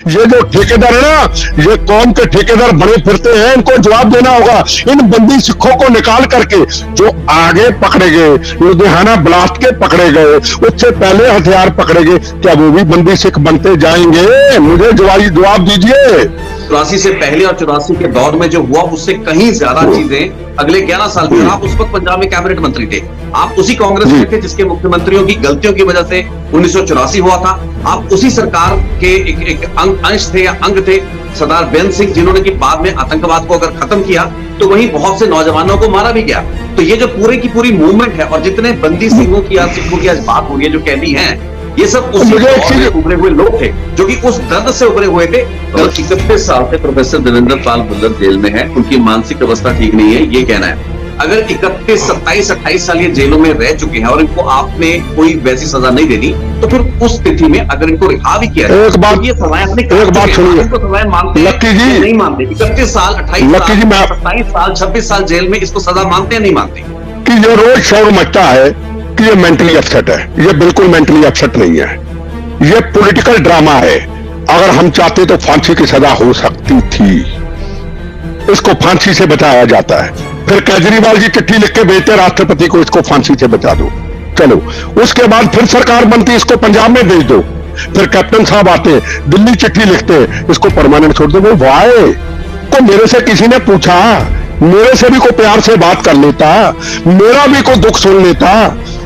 ये जो ठेकेदार है ना, ये कौम के ठेकेदार बड़े फिरते हैं, इनको जवाब देना होगा। इन बंदी सिखों को निकाल करके जो आगे पकड़े गए, लुधियाना ब्लास्ट के पकड़े गए, उससे पहले हथियार पकड़े गए, क्या वो भी बंदी सिख बनते जाएंगे? मुझे जवाब दीजिए। 84 से पहले और 84 के दौर में जो हुआ उससे कहीं ज्यादा चीजें अगले 11 साल में। आप उस वक्त पंजाब में कैबिनेट मंत्री थे, आप उसी कांग्रेस में थे जिसके मुख्यमंत्रियों की गलतियों की वजह से 1984 हुआ था। आप उसी सरकार के एक अंश थे या अंग थे, सरदार बेअंत सिंह, जिन्होंने कि बाद में आतंकवाद को अगर खत्म किया तो वहीं बहुत से नौजवानों को मारा भी गया। तो ये जो पूरे की पूरी मूवमेंट है और जितने बंदी सिखों की आज बात हो रही है, जो कैदी हैं, ये सब उसी दौर में उभरे हुए लोग थे जो कि उस दर्द से उभरे हुए थे। 31 साल से प्रोफेसर देवेंद्र पाल भुल्लर जेल में है, उनकी मानसिक अवस्था ठीक नहीं है, ये कहना है। अगर 31, 27, 28 साल ये जेलों में रह चुके हैं और इनको आपने कोई वैसी सजा नहीं दे दी, तो फिर उस स्थिति में अगर इनको रिहा भी किया जाए, तो ये सजाएं अपने सजाएं मानते हैं नहीं मानते? 31 साल, 28 साल, 27 साल, 26 साल जेल में इसको सजा मानते हैं नहीं मानते? कि ये रोज शोर मचता है कि ये मेंटली अपसेट है। ये बिल्कुल मेंटली अपसेट नहीं है, ये पॉलिटिकल ड्रामा है। अगर हम चाहते तो फांसी की सजा हो सकती थी, इसको फांसी से बचाया जाता है। फिर केजरीवाल जी चिट्ठी लिख के भेजते राष्ट्रपति को, इसको फांसी से बचा दो, चलो। उसके बाद फिर सरकार बनती, इसको पंजाब में भेज दो। फिर कैप्टन साहब आते, दिल्ली चिट्ठी लिखते, इसको परमानेंट छोड़ दो। वो वाए को मेरे से किसी ने पूछा, मेरे से भी कोई प्यार से बात कर लेता, मेरा भी कोई दुख सुन लेता,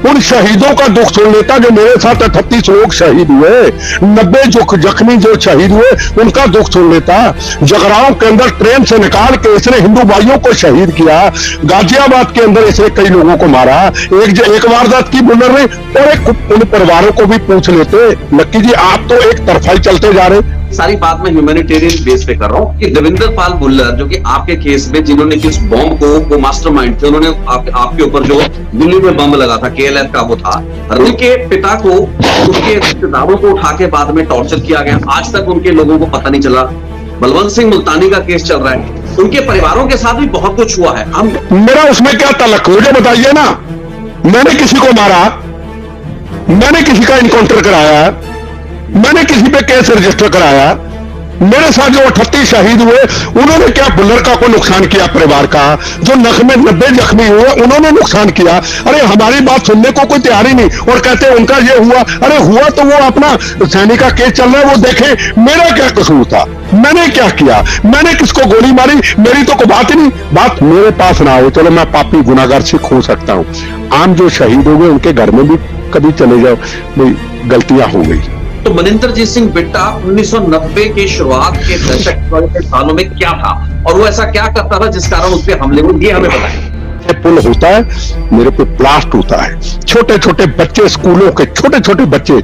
उन शहीदों का दुख सुन लेता जो मेरे साथ 38 लोग शहीद हुए, 90 जख्मी जो शहीद हुए, उनका दुख सुन लेता। जगरांव के अंदर ट्रेन से निकाल के इसने हिंदू भाइयों को शहीद किया, गाजियाबाद के अंदर इसने कई लोगों को मारा। एक वारदात की बुलर ने, और एक उन परिवारों को भी पूछ लेते। लक्की जी, आप तो एक तरफा ही चलते जा रहे। सारी बात मैं ह्यूमैनिटेरियन बेस पे कर रहा हूँ कि देवेंद्र पाल भुल्लर, जो कि आपके केस में जिन्होंने किस बॉम्ब को, वो मास्टरमाइंड थे, उन्होंने आपके ऊपर जो दिल्ली में बम लगा था, KLF का वो था, उनके पिता को, उसके रिश्तेदारों को उठा के बाद में टॉर्चर किया गया। आज तक उनके लोगों को पता नहीं चला। बलवंत सिंह मुल्तानी का केस चल रहा है, उनके परिवारों के साथ भी बहुत कुछ हुआ है। हम मेरा उसमें क्या तलक, मुझे बताइए ना। मैंने किसी को मारा, मैंने किसी का इनकाउंटर कराया, मैंने किसी पे केस रजिस्टर कराया, मेरे साथ जो 38 शहीद हुए, उन्होंने क्या भुल्लर का कोई नुकसान किया? परिवार का जो नख में 90 जख्मी हुए, उन्होंने नुकसान किया? अरे हमारी बात सुनने को कोई तैयार ही नहीं, और कहते उनका ये हुआ। अरे हुआ तो वो अपना सैनिक का केस चल रहा है, वो देखे। मेरा क्या कसूर था? मैंने क्या किया? मैंने किसको गोली मारी? मेरी तो कोई बात ही नहीं। बात मेरे पास ना हो, चलो मैं पापी गुनाहगार सिख हो सकता हूं। आम जो शहीद हो गए, उनके घर में भी कभी चले जाओ, भाई गलतियां हो गई। तो मनिंदरजीत सिंह बिट्टा 1990 के शुरुआत के दशक के सालों में क्या था और वो ऐसा क्या करता था जिस कारण उस पर हमले हुए, ये हमें बताएं। पुल होता है, मेरे पे ब्लास्ट होता है। छोटे छोटे बच्चे, स्कूलों के छोटे छोटे बच्चे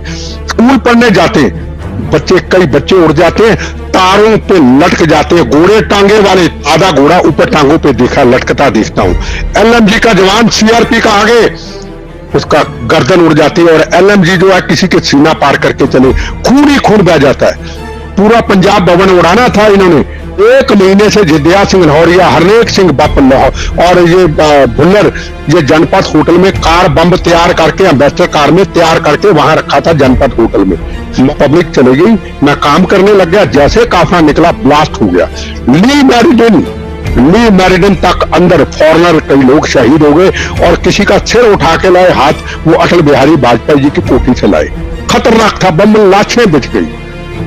स्कूल पढ़ने जाते हैं, कई बच्चे उड़ जाते हैं, तारों पे लटक जाते हैं, घोड़े टांगे वाले। आधा घोड़ा ऊपर टांगों पे देखा, लटकता देखता हूं। LMG का जवान CRP का आगे, उसका गर्दन उड़ जाती है, और LMG जो है किसी के सीना पार करके चले, खून ही खून बह जाता है। पूरा पंजाब भवन उड़ाना था इन्होंने। 1 महीने से जिद्या सिंह लाहौरिया, हरनेक सिंह बप लाहौर और ये भुल्लर, ये जनपद होटल में कार बम तैयार करके, एम्बेसडर कार में तैयार करके वहां रखा था जनपद होटल में। पब्लिक चले गई, मैं काम करने लग गया, जैसे काफला निकला ब्लास्ट हो गया। ली मेरिडियन तक अंदर फॉरनर कई लोग शहीद हो गए, और किसी का सिर उठा के लाए हाथ, वो अटल बिहारी वाजपेयी जी की कोठी से लाए। खतरनाक था, बम लाशें बिछ गई।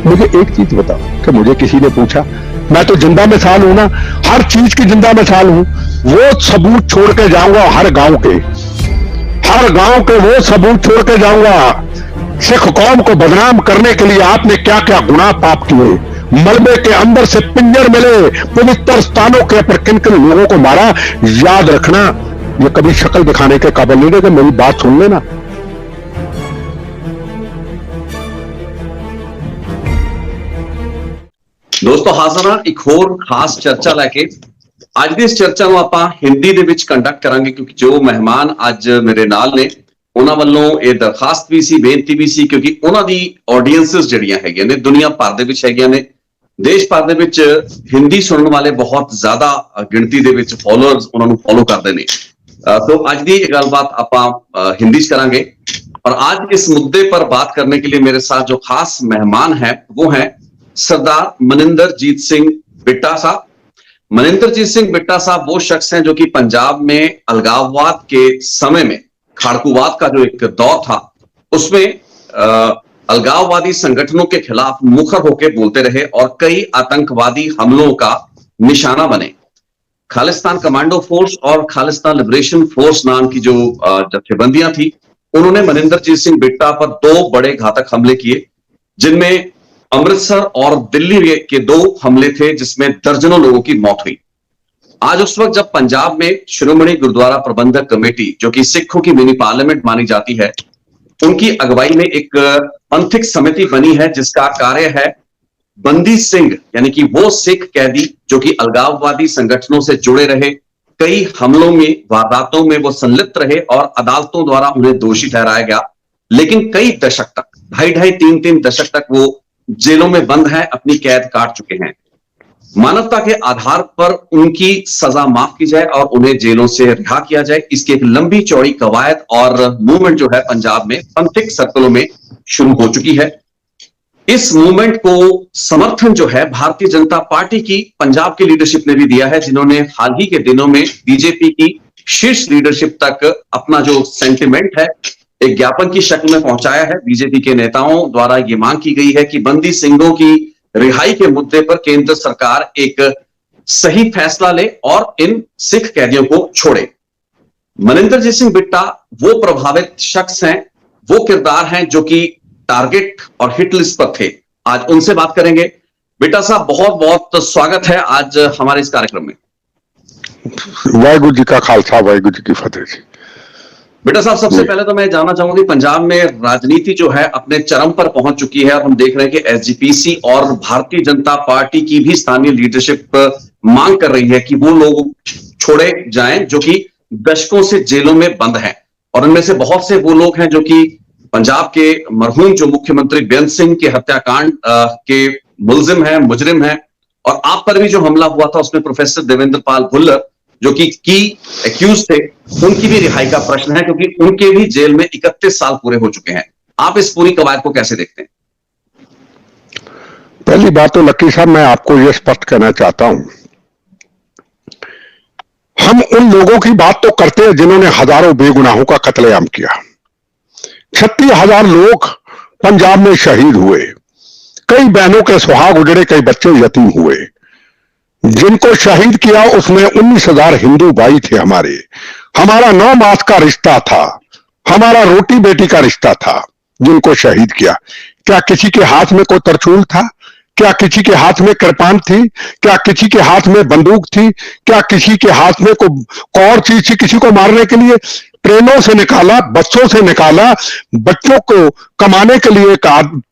मुझे एक चीज बताओ कि मुझे किसी ने पूछा, मैं तो जिंदा मिसाल हूं ना, हर चीज की जिंदा मिसाल हूं। वो सबूत छोड़ के जाऊंगा, हर गांव के वो सबूत छोड़ के जाऊंगा। सिख कौम को बदनाम करने के लिए आपने क्या क्या गुनाह पाप किए। मलबे के अंदर से पिंजर मिले, पवित्र स्थानों के पर किन किन लोगों को मारा, याद रखना। ये कभी शक्ल दिखाने के काबिल नहीं रहेगा, मेरी बात सुन लेना। ਦੋਸਤੋ ਹਾਜ਼ਰ ਹਾਂ ਇੱਕ ਹੋਰ ਖਾਸ ਚਰਚਾ ਲੈ ਕੇ। ਅੱਜ ਦੀ ਇਸ ਚਰਚਾ ਨੂੰ ਆਪਾਂ ਹਿੰਦੀ ਦੇ ਵਿੱਚ ਕੰਡਕਟ ਕਰਾਂਗੇ, ਕਿਉਂਕਿ ਜੋ ਮਹਿਮਾਨ ਅੱਜ ਮੇਰੇ ਨਾਲ ਨੇ ਉਹਨਾਂ ਵੱਲੋਂ ਇਹ ਦਰਖਾਸਤ ਵੀ ਸੀ, ਬੇਨਤੀ ਵੀ ਸੀ, ਕਿਉਂਕਿ ਉਹਨਾਂ ਦੀ ਆਡੀਅੰਸਸ ਜਿਹੜੀਆਂ ਹੈਗੀਆਂ ਨੇ ਦੁਨੀਆ ਭਰ ਦੇ ਵਿੱਚ ਹੈਗੀਆਂ ਨੇ। ਦੇਸ਼ ਭਰ ਦੇ ਵਿੱਚ ਹਿੰਦੀ ਸੁਣਨ ਵਾਲੇ ਬਹੁਤ ਜ਼ਿਆਦਾ ਗਿਣਤੀ ਦੇ ਵਿੱਚ ਫੋਲੋਅਰਸ ਉਹਨਾਂ ਨੂੰ ਫੋਲੋ ਕਰਦੇ ਨੇ। तो आज की गलबात आप हिंदी च करांगे, और आज इस मुद्दे पर बात करने के लिए मेरे साथ जो खास मेहमान है वो हैं सरदार मनिंदरजीत सिंह बिट्टा साहब। मनिंदरजीत सिंह बिट्टा साहब वो शख्स हैं जो कि पंजाब में अलगाववाद के समय में खाड़कूवाद का जो एक दौर था उसमें अलगाववादी संगठनों के खिलाफ मुखर होकर बोलते रहे और कई आतंकवादी हमलों का निशाना बने। खालिस्तान कमांडो फोर्स और खालिस्तान लिबरेशन फोर्स नाम की जो जत्थेबंदियां थी, उन्होंने मनिंदरजीत सिंह बिट्टा पर 2 बड़े घातक हमले किए, जिनमें अमृतसर और दिल्ली के 2 हमले थे जिसमें दर्जनों लोगों की मौत हुई। आज उस वक्त जब पंजाब में शिरोमणि गुरुद्वारा प्रबंधक कमेटी, जो कि सिखों की मिनी पार्लियामेंट मानी जाती है, उनकी अगुवाई में एक पंथिक समिति बनी है जिसका कार्य है बंदी सिंह, यानी कि वो सिख कैदी जो कि अलगाववादी संगठनों से जुड़े रहे, कई हमलों में, वारदातों में वो संलिप्त रहे और अदालतों द्वारा उन्हें दोषी ठहराया गया, लेकिन कई दशक तक, 2.5-3 दशक तक वो जेलों में बंद हैं, अपनी कैद काट चुके हैं। मानवता के आधार पर उनकी सजा माफ की जाए और उन्हें जेलों से रिहा किया जाए, इसकी एक लंबी चौड़ी कवायद और मूवमेंट जो है पंजाब में पंथिक सर्कलों में शुरू हो चुकी है। इस मूवमेंट को समर्थन जो है भारतीय जनता पार्टी की पंजाब की लीडरशिप ने भी दिया है, जिन्होंने हाल ही के दिनों में बीजेपी की शीर्ष लीडरशिप तक अपना जो सेंटिमेंट है एक ज्ञापन की शक्ल में पहुंचाया है। बीजेपी के नेताओं द्वारा यह मांग की गई है कि बंदी सिंहों की रिहाई के मुद्दे पर केंद्र सरकार एक सही फैसला ले और इन सिख कैदियों को छोड़े। मनिंदरजीत सिंह बिट्टा वो प्रभावित शख्स हैं, वो किरदार हैं जो कि टारगेट और हिट लिस्ट पर थे। आज उनसे बात करेंगे। बिट्टा साहब, बहुत बहुत स्वागत है आज हमारे इस कार्यक्रम में। वाहिगुरु जी का खालसा, वाहिगुरु जी की फतेह जी। बेटा साहब, सबसे पहले तो मैं जानना चाहूंगा कि पंजाब में राजनीति जो है अपने चरम पर पहुंच चुकी है और हम देख रहे हैं कि एसजीपीसी और भारतीय जनता पार्टी की भी स्थानीय लीडरशिप मांग कर रही है कि वो लोग छोड़े जाएं जो कि दशकों से जेलों में बंद हैं, और उनमें से बहुत से वो लोग हैं जो कि पंजाब के मरहूम जो मुख्यमंत्री बेअंत सिंह के हत्याकांड के मुलजिम हैं, मुजरिम हैं, और आप पर भी जो हमला हुआ था उसमें प्रोफेसर देवेंद्र पाल भुल्लर जो कि एक्यूज थे, उनकी भी रिहाई का प्रश्न है क्योंकि उनके भी जेल में 31 साल पूरे हो चुके हैं। आप इस पूरी कवायद को कैसे देखते हैं? पहली बात तो लक्की साहब, मैं आपको यह स्पष्ट कहना चाहता हूं, हम उन लोगों की बात तो करते हैं जिन्होंने हजारों बेगुनाहों का कत्लेआम किया। 36,000 लोग पंजाब में शहीद हुए, कई बहनों के सुहाग उजड़े, कई बच्चे यतीम हुए। जिनको शहीद किया उसमें 19,000 हिंदू भाई थे हमारे। हमारा 9 मास का रिश्ता था, हमारा रोटी बेटी का रिश्ता था। जिनको शहीद किया, क्या किसी के हाथ में कोई तरचूल था? क्या किसी के हाथ में कृपान थी? क्या किसी के हाथ में बंदूक थी? क्या किसी के हाथ में कोई और चीज थी किसी को मारने के लिए? ट्रेनों से निकाला, बच्चों से निकाला, बच्चों को कमाने के लिए,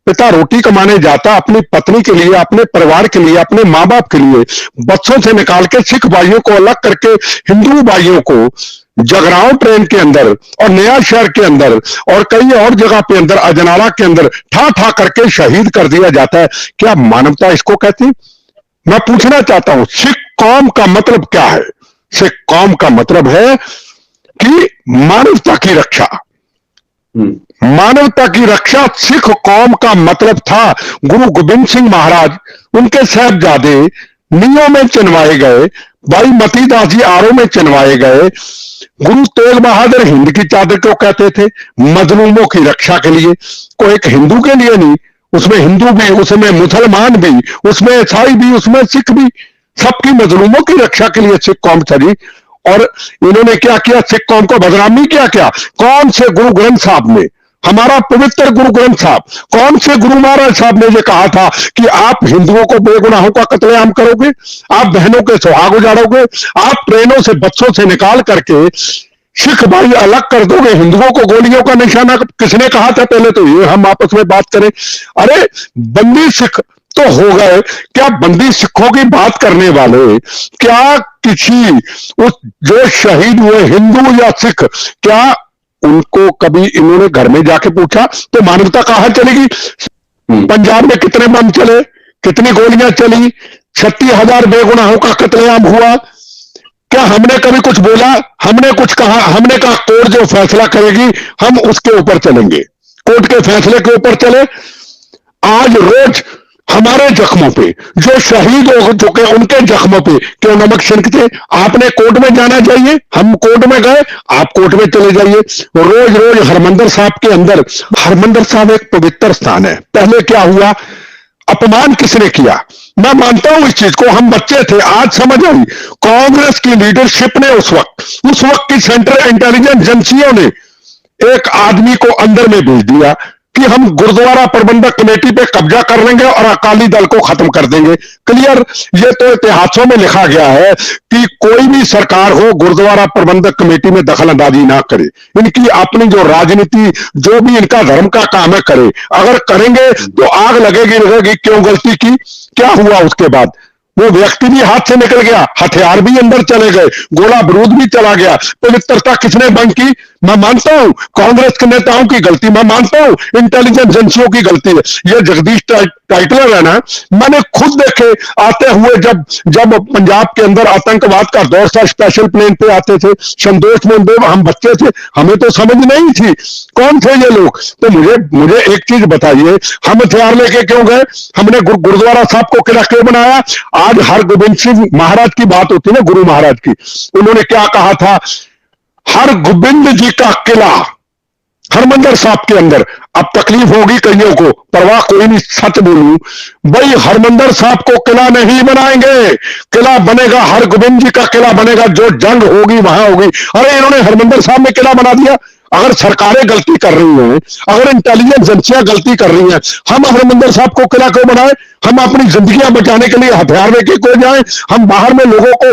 पिता रोटी कमाने जाता अपनी पत्नी के लिए, अपने परिवार के लिए, अपने माँ बाप के लिए, बच्चों से निकाल के सिख भाइयों को अलग करके हिंदू भाइयों को जगरांव ट्रेन के अंदर और नया शहर के अंदर और कई और जगह पे अंदर, अजनाला के अंदर ठा ठा करके शहीद कर दिया जाता है। क्या मानवता इसको कहती? मैं पूछना चाहता हूं, सिख कौम का मतलब क्या है? सिख कौम का मतलब है कि मानवता की रक्षा। मानवता की रक्षा सिख कौम का मतलब था। गुरु गोबिंद सिंह महाराज, उनके साहबजादे नियों में चुनवाए गए, भाई मती दास जी आरों में चुनवाए गए। गुरु तेग बहादुर हिंद की चादर क्यों कहते थे? मजलूमों की रक्षा के लिए। कोई एक हिंदू के लिए नहीं, उसमें हिंदू भी, उसमें मुसलमान भी, उसमें ईसाई भी, उसमें सिख भी, सबकी मजलूमों की रक्षा के लिए सिख कौम चली। और इन्होंने क्या किया? सिख कौम को बदनामी क्या? कौन से गुरु ग्रंथ साहब ने, हमारा पवित्र गुरु ग्रंथ साहब, कौन से गुरु महाराज साहब ने ये कहा था कि आप हिंदुओं को बेगुनाहों का कत्लेआम करोगे, आप बहनों के सुहाग उजाड़ोगे, आप ट्रेनों से बच्चों से निकाल करके सिख भाई अलग कर दोगे, हिंदुओं को गोलियों का निशाना किसने कहा था? पहले तो ये हम आपस में बात करें। अरे बंदी सिख तो हो गए, क्या बंदी सिखों की बात करने वाले, क्या किसी उस जो शहीद हुए हिंदू या सिख, क्या उनको कभी इन्होंने घर में जाके पूछा? तो मानवता कहां चलेगी? पंजाब में कितने बम चले, कितनी गोलियां चली, 36,000 बेगुनाहों का कत्लेआम हुआ। क्या हमने कभी कुछ बोला? हमने कुछ कहा? हमने कहा कोर्ट जो फैसला करेगी हम उसके ऊपर चलेंगे, कोर्ट के फैसले के ऊपर चले। आज रोज हमारे जख्मों पे, जो शहीद हो चुके उनके जख्मों पे क्यों नमक छिड़कते? आपने कोर्ट में जाना चाहिए, हम कोर्ट में गए, आप कोर्ट में चले जाइए। रोज रोज हरमंदिर साहब के अंदर, हरमंदिर साहब एक पवित्र स्थान है, पहले क्या हुआ, अपमान किसने किया? मैं मानता हूं इस चीज को, हम बच्चे थे, आज समझ आई। कांग्रेस की लीडरशिप ने उस वक्त की सेंट्रल इंटेलिजेंस एजेंसियों ने एक आदमी को अंदर में भेज दिया कि हम गुरुद्वारा प्रबंधक कमेटी पे कब्जा कर लेंगे और अकाली दल को खत्म कर देंगे। क्लियर, ये तो इतिहासों में लिखा गया है कि कोई भी सरकार हो गुरुद्वारा प्रबंधक कमेटी में दखल अंदाजी ना करे। इनकी अपनी जो राजनीति, जो भी इनका धर्म का काम है करे, अगर करेंगे तो आग लगेगी। क्यों गलती की, क्या हुआ उसके बाद? वो व्यक्ति भी हाथ से निकल गया, हथियार भी अंदर चले गए, गोला बारूद भी चला गया। पवित्रता किसने भंग की? मैं मानता हूं कांग्रेस के नेताओं की गलती, मैं मानता हूं इंटेलिजेंस एजेंसियों की गलती है। ये जगदीश टाइटलर है ना, मैंने खुद देखे आते हुए, जब पंजाब के अंदर आतंकवाद का दौर था, स्पेशल प्लेन पे आते थे, संतोष मुंडेर, हम बच्चे थे, हमें तो समझ नहीं थी कौन थे ये लोग। तो मुझे एक चीज बताइए, हम हथियार लेके क्यों गए? हमने गुरुद्वारा साहब को किला क्यों बनाया? आज हरगोबिंद सिंह महाराज की बात होती है ना, गुरु महाराज की, उन्होंने क्या कहा था, हरगोबिंद जी का किला हरमंदिर साहब के अंदर। अब तकलीफ होगी कईयों को, परवाह कोई नहीं, सच बोलूं भाई, हरमंदिर साहब को किला नहीं बनाएंगे, किला बनेगा हरगोबिंद जी का किला बनेगा, जो जंग होगी वहां होगी। अरे इन्होंने हरमंदिर साहब में किला बना दिया। अगर सरकारें गलती कर रही हैं, अगर इंटेलिजेंस एजेंसियां गलती कर रही हैं, हम हरमंदिर साहब को किला क्यों बनाए? हम अपनी जिंदगियां बचाने के लिए हथियार लेके क्यों जाएं? हम बाहर में लोगों को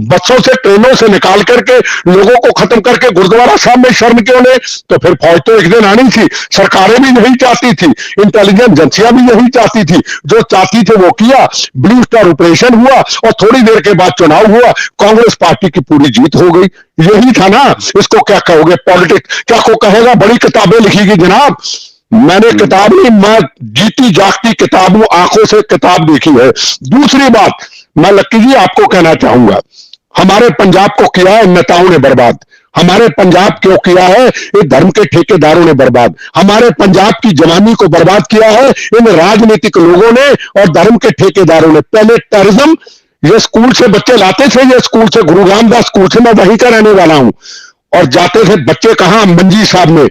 बसों से, ट्रेनों से निकाल करके लोगों को खत्म करके गुरुद्वारा साहब में शर्म क्यों ले? तो फिर फौज तो एक दिन आनी थी। सरकारें भी यही चाहती थी, इंटेलिजेंस एजेंसियां भी यही चाहती थी, जो चाहती थे वो किया। ब्लू स्टार ऑपरेशन हुआ और थोड़ी देर के बाद चुनाव हुआ, कांग्रेस पार्टी की पूरी जीत हो गई। यही था ना, इसको क्या कहोगे? पॉलिटिक्स क्या को कहेगा? बड़ी किताबें लिखी गई जनाब, मैंने किताब नहीं, मैं जीती जागती किताब हूं, आंखों से किताब देखी है। दूसरी बात मैं लक्की जी आपको कहना चाहूंगा, हमारे पंजाब को किया है नेताओं ने बर्बाद, हमारे पंजाब क्यों किया है? ये धर्म के ठेकेदारों ने बर्बाद, हमारे पंजाब की जवानी को बर्बाद किया है इन राजनीतिक लोगों ने और धर्म के ठेकेदारों ने। पहले टेररिज्म, ये स्कूल से बच्चे लाते थे, ये स्कूल से, गुरु रामदास स्कूल से, मैं वहीं का रहने वाला हूं, और जाते थे बच्चे कहां, मंजी साहब में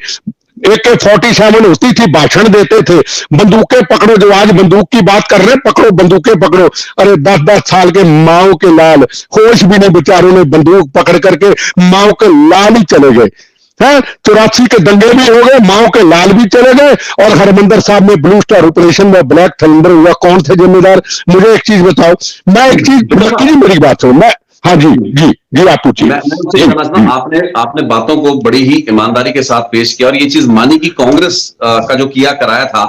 AK-47 होती थी, भाषण देते थे, बंदूकें पकड़ो, जो आज बंदूक की बात कर रहे हैं, पकड़ो बंदूकें पकड़ो। अरे 10-10 साल के माओ के लाल, होश भी नहीं बेचारों ने, बंदूक पकड़ करके माओ के लाल ही चले गए हैं। 84 के दंगे भी हो गए, माओ के लाल भी चले गए, और हरमंदिर साहब में ब्लू स्टार ऑपरेशन में ब्लैक थंडर हुआ, कौन थे जिम्मेदार? मुझे एक चीज बताओ, मैं एक चीज, मेरी बात सुनो, मैं, हाँ जी जी जी, आप पूछिए। मैं समझता हूं, आपने बातों को बड़ी ही ईमानदारी के साथ पेश किया और ये चीज मानी कि कांग्रेस का जो किया कराया था,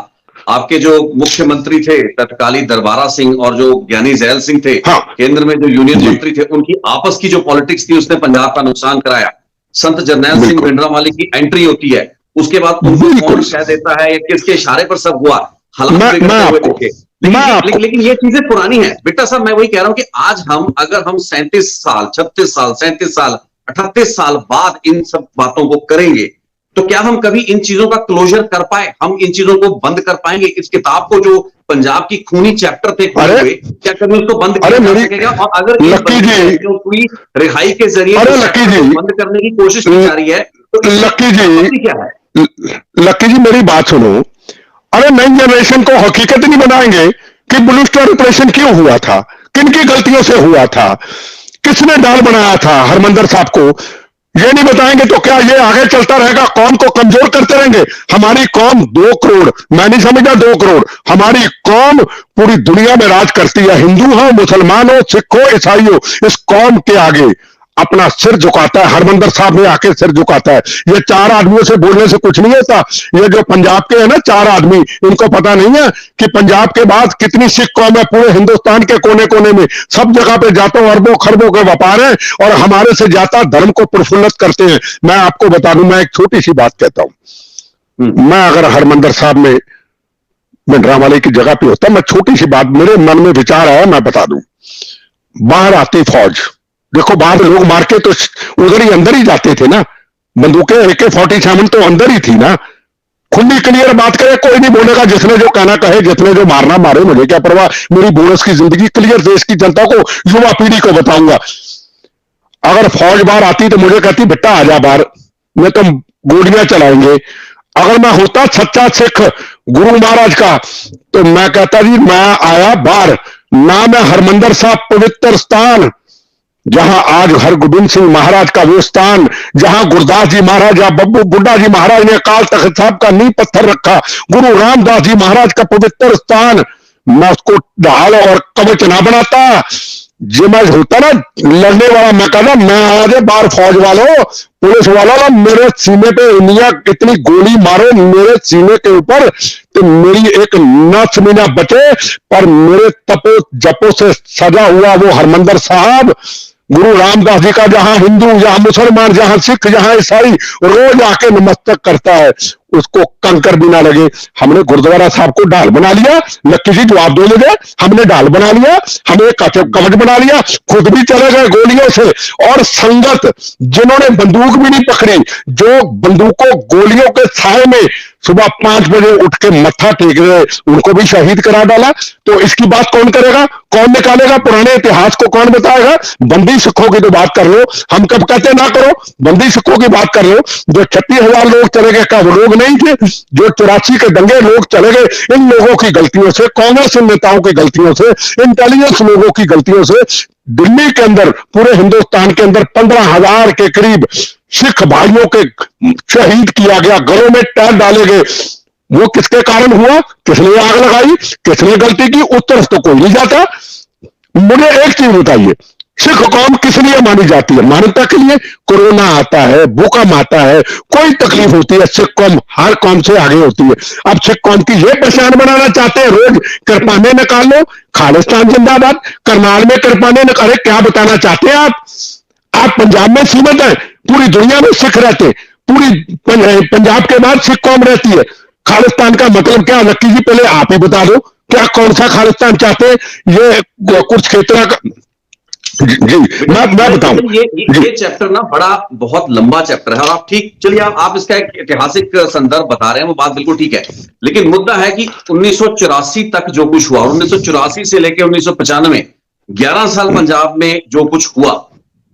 आपके जो मुख्यमंत्री थे तत्कालीन दरबारा सिंह और जो ज्ञानी जैल सिंह थे, हाँ, केंद्र में जो यूनियन मंत्री थे, उनकी आपस की जो पॉलिटिक्स थी उसने पंजाब का नुकसान कराया। संत जरनैल सिंह भिंडरांवाले की एंट्री होती है, उसके बाद उनको कौन कह देता है या किसके इशारे पर सब हुआ, हालात बिगड़ते हुए देखे। लेकिन ये चीजें पुरानी है बेटा साहब, मैं वही कह रहा हूं कि आज अगर हम 37 साल 36 साल 37 साल 38 साल बाद इन सब बातों को करेंगे, तो क्या हम कभी इन चीजों का क्लोजर कर पाए? हम इन चीजों को बंद कर पाएंगे? इस किताब को जो पंजाब की खूनी चैप्टर थे खुले हुए, क्या कभी उसको बंद किया जा सकेगा? और अगर कोई रिहाई के जरिए बंद करने की कोशिश की जा रही है, तो लक्की जी क्या है? लक्की जी मेरी बात सुनो, अरे नई जनरेशन को हकीकत नहीं बनाएंगे कि ब्लू स्टार ऑपरेशन क्यों हुआ था, किन की गलतियों से हुआ था, किसने डाल बनाया था हरमंदिर साहब को, ये नहीं बताएंगे तो क्या ये आगे चलता रहेगा? कौम को कमजोर करते रहेंगे? हमारी कौम 2 करोड़, मैं नहीं समझा 2 करोड़, हमारी कौम पूरी दुनिया में राज करती है, हिंदू हो, मुसलमान हो, सिख हो, ईसाई हो, इस कौम के आगे अपना सिर झुकाता है। हरमंदिर साहब में आके सिर झुकाता है। ये 4 आदमियों से बोलने से कुछ नहीं होता। ये जो पंजाब के है ना 4 आदमी, इनको पता नहीं है कि पंजाब के बाद कितनी सिख कौम है पूरे हिंदुस्तान के कोने कोने में, सब जगह पे जाता हूं, अरबों खरबों के व्यापार है और हमारे से ज्यादा धर्म को प्रफुल्लित करते हैं। मैं आपको बता दूं, मैं एक छोटी सी बात कहता हूं, मैं अगर हरमंदिर साहब में भिंडरांवाले की जगह पे होता, मैं छोटी सी बात मेरे मन में विचार आया, मैं बता दूं, बाहर आती फौज, देखो बाहर लोग मार के तो उधर ही अंदर ही जाते थे ना, बंदूकें AK-47 तो अंदर ही थी ना, खुली क्लियर बात करे, कोई नहीं बोलेगा, जिसने जो कहना कहे, जिसने जो मारना मारे, मुझे क्या परवाह। मेरी बोनस की जिंदगी क्लियर देश की जनता को, युवा पीढ़ी को बताऊंगा। अगर फौज बाहर आती तो मुझे कहती बेटा आजा बाहर, मैं तो गोलियां चलाएंगे। अगर मैं होता सच्चा सिख गुरु महाराज का, तो मैं कहता जी मैं आया बाहर। नाम है हरमंदिर साहब, पवित्र स्थान, जहां आज हरगोबिंद सिंह महाराज का वो स्थान, जहां गुरदास जी महाराज या बब्बू बुड्ढा जी महाराज ने अकाल तख्त साहब का नींव पत्थर रखा, गुरु रामदास जी महाराज का पवित्र स्थान, मैं उसको ढाल और कवच ना बनाता। जो मैं होता ना लड़ने वाला, मैं कहता मैं आज बाहर, फौज वालों पुलिस वालों मेरे सीने पे इंडिया कितनी गोली मारो मेरे सीने के ऊपर, तो मेरी एक नस भी ना बचे, पर मेरे तपो जपो से सजा हुआ वो हरमंदिर साहब, गुरु रामदास जी का, जहां हिंदू, जहां मुसलमान, जहां सिख, जहां ईसाई रोज आके नमस्कार करता है, उसको कंकर भी ना लगे। हमने गुरुद्वारा साहब को ढाल बना लिया, लक्की जी जवाब दो मुझे, हमने ढाल बना लिया, हमने कवच बना लिया, खुद भी चले गए गोलियों से, और संगत जिन्होंने बंदूक भी नहीं पकड़ी, जो बंदूकों गोलियों के साए में सुबह 5 बजे उठ के मत्था टेक रहे, उनको भी शहीद करा डाला। तो इसकी बात कौन करेगा, कौन निकालेगा, पुराने इतिहास को कौन बताएगा। बंदी सिखों की तो बात कर लो, हम कब कहते ना करो, बंदी सिखों की बात कर लो। जो 36,000 लोग चले गए, क्या वो लोग नहीं थे? जो 84 के दंगे लोग चले गए, इन लोगों की गलतियों से, कांग्रेस नेताओं की गलतियों से, इंटेलिजेंस लोगों की गलतियों से दिल्ली के अंदर, पूरे हिंदुस्तान के अंदर 15,000 के करीब सिख भाइयों के शहीद किया गया, गलों में टैग डाले गए। वो किसके कारण हुआ, किसने आग लगाई, किसने गलती की, उत्तर तो कोई नहीं जाता। मुझे एक चीज बताइए, सिख कौम किस लिए मानी जाती है? मानवता के लिए। कोरोना आता है, भूकंप आता है, कोई तकलीफ होती है, सिख कौम हर कौम से आगे होती है। अब सिख कौम की ये पहचान बनाना चाहते हैं, रोज कृपाने निकाल लो, खालिस्तान जिंदाबाद, करनाल में कृपाने निकाले, क्या बताना चाहते हैं आप? आप पंजाब में सीमित है, पूरी दुनिया में सिख रहते हैं, पूरी पंजाब के बाद सिख कौम रहती है। खालिस्तान का मतलब क्या? लक्की जी पहले आप ही बता दो, क्या कौन सा खालिस्तान चाहते हैं? ये कुछ क्षेत्र का जी मैं बताऊं। ये चैप्टर ना बड़ा बहुत लंबा चैप्टर है, और आप ठीक चलिए, आप इसका एक ऐतिहासिक संदर्भ बता रहे हैं, वो बात बिल्कुल ठीक है। लेकिन मुद्दा है कि 1984 तक जो कुछ हुआ, 1984 से लेकर 1995 11 साल पंजाब में जो कुछ हुआ,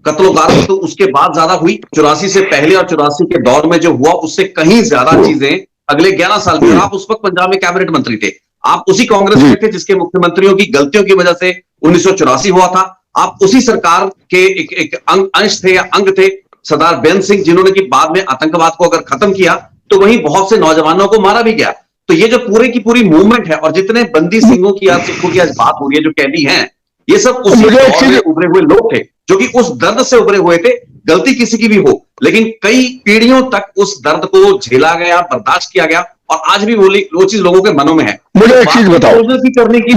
कत्लो गारत तो उसके बाद ज्यादा हुई। 84 से पहले और 84 के दौर में जो हुआ उससे कहीं ज्यादा चीजें अगले 11 साल में। आप उस वक्त पंजाब में कैबिनेट मंत्री थे, आप उसी कांग्रेस में थे जिसके मुख्यमंत्रियों की गलतियों की वजह से 1984 हुआ था। आप उसी सरकार के एक अंश थे या अंग थे, सरदार बेन सिंह, जिन्होंने कि बाद में आतंकवाद को अगर खत्म किया तो वहीं बहुत से नौजवानों को मारा भी गया। तो ये जो पूरे की पूरी मूवमेंट है, और जितने बंदी सिंहों की आज सिखों की आज बात हो रही है, जो कैदी हैं, ये सब उसी दौर में उभरे हुए लोग थे, जो कि उस दर्द से उभरे हुए थे। गलती किसी की भी हो, लेकिन कई पीढ़ियों तक उस दर्द को झेला गया, बर्दाश्त किया गया, और आज भी वो चीज लोगों के मनों में है। मुझे एक चीज बताओ, करने की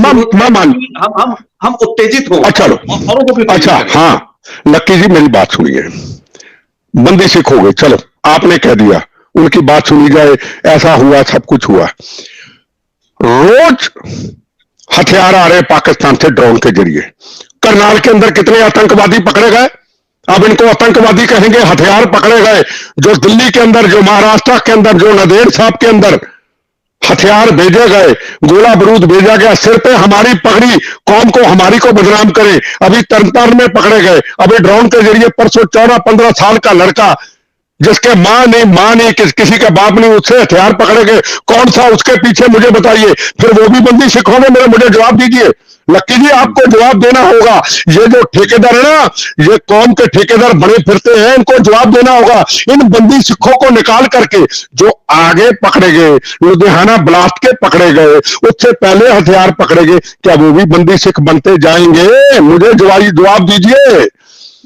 हम उत्तेजित हो। अच्छा हाँ लक्की जी मेरी बात सुनिए, बंदी सिख हो गए, चलो आपने कह दिया, उनकी बात सुनी जाए, ऐसा हुआ, सब कुछ हुआ। रोज हथियार आ रहे पाकिस्तान से ड्रोन के जरिए। करनाल के अंदर कितने आतंकवादी पकड़े गए? अब इनको आतंकवादी कहेंगे, हथियार पकड़े गए। जो दिल्ली के अंदर, जो महाराष्ट्र के अंदर, जो नंदेड़ साहब के अंदर हथियार भेजे गए, गोला बारूद भेजा गया, सिर पे हमारी पगड़ी, कौम को हमारी को बदनाम करे। अभी तरनतारन में पकड़े गए, अभी ड्रोन के जरिए परसों 14-15 साल का लड़का, जिसके मां नहीं किसी का बाप नहीं, उससे हथियार पकड़े गए। कौन सा उसके पीछे, मुझे बताइए। फिर वो भी बंदी सिखों में, मुझे जवाब दीजिए लक्की जी, आपको जवाब देना होगा। ये जो ठेकेदार है ना, ये कौम के ठेकेदार बने फिरते हैं, इनको जवाब देना होगा। इन बंदी सिखों को निकाल करके जो आगे पकड़े गए, लुधियाना ब्लास्ट के पकड़े गए, उससे पहले हथियार पकड़े गए, क्या वो भी बंदी सिख बनते जाएंगे? मुझे जवाब दीजिए।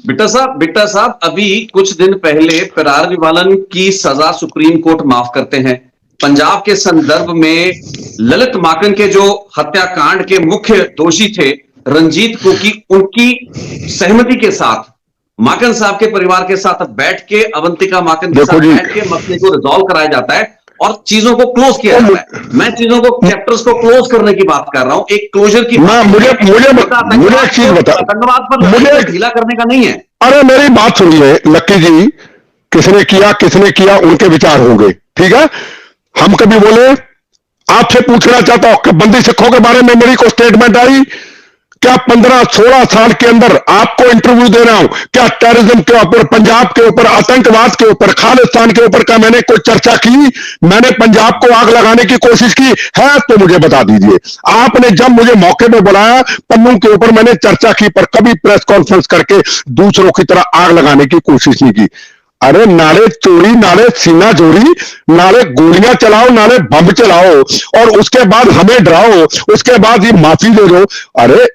बिट्टा साहब, अभी कुछ दिन पहले पिरार वालन की सजा सुप्रीम कोर्ट माफ करते हैं। पंजाब के संदर्भ में ललित माकन के जो हत्याकांड के मुख्य दोषी थे रंजीत कुकी, उनकी सहमति के साथ माकन साहब के परिवार के साथ बैठ के, अवंतिका माकन के साथ बैठ के मसले को रिजॉल्व कराया जाता है और चीजों को क्लोज किया जाता है। मैं चीजों को, चैप्टर्स को क्लोज करने की बात कर रहा हूं, एक क्लोजर की। मुझे एक चीज बता, आतंकवाद पर ढीला करने का नहीं है। अरे मेरी बात सुनिए लक्की जी, किसने किया उनके विचार होंगे, ठीक है। हम कभी बोले? आपसे पूछना चाहता हूं कि बंदी सिखों के बारे में मेरी कोई स्टेटमेंट आई? क्या 15-16 साल के अंदर आपको इंटरव्यू दे रहा हूं, क्या टेररिज्म के ऊपर, पंजाब के ऊपर, आतंकवाद के ऊपर, खालिस्तान के ऊपर क्या मैंने कोई चर्चा की? मैंने पंजाब को आग लगाने की कोशिश की है तो मुझे बता दीजिए। आपने जब मुझे मौके पे बुलाया, पन्नू के ऊपर मैंने चर्चा की, पर कभी प्रेस कॉन्फ्रेंस करके दूसरों की तरह आग लगाने की कोशिश नहीं की। अरे नाले चोरी, नाले सीना चोरी, नाले गोलियां चलाओ, नाले बम चलाओ, और उसके बाद हमें डराओ, उसके बाद ये माफी दे दो। अरे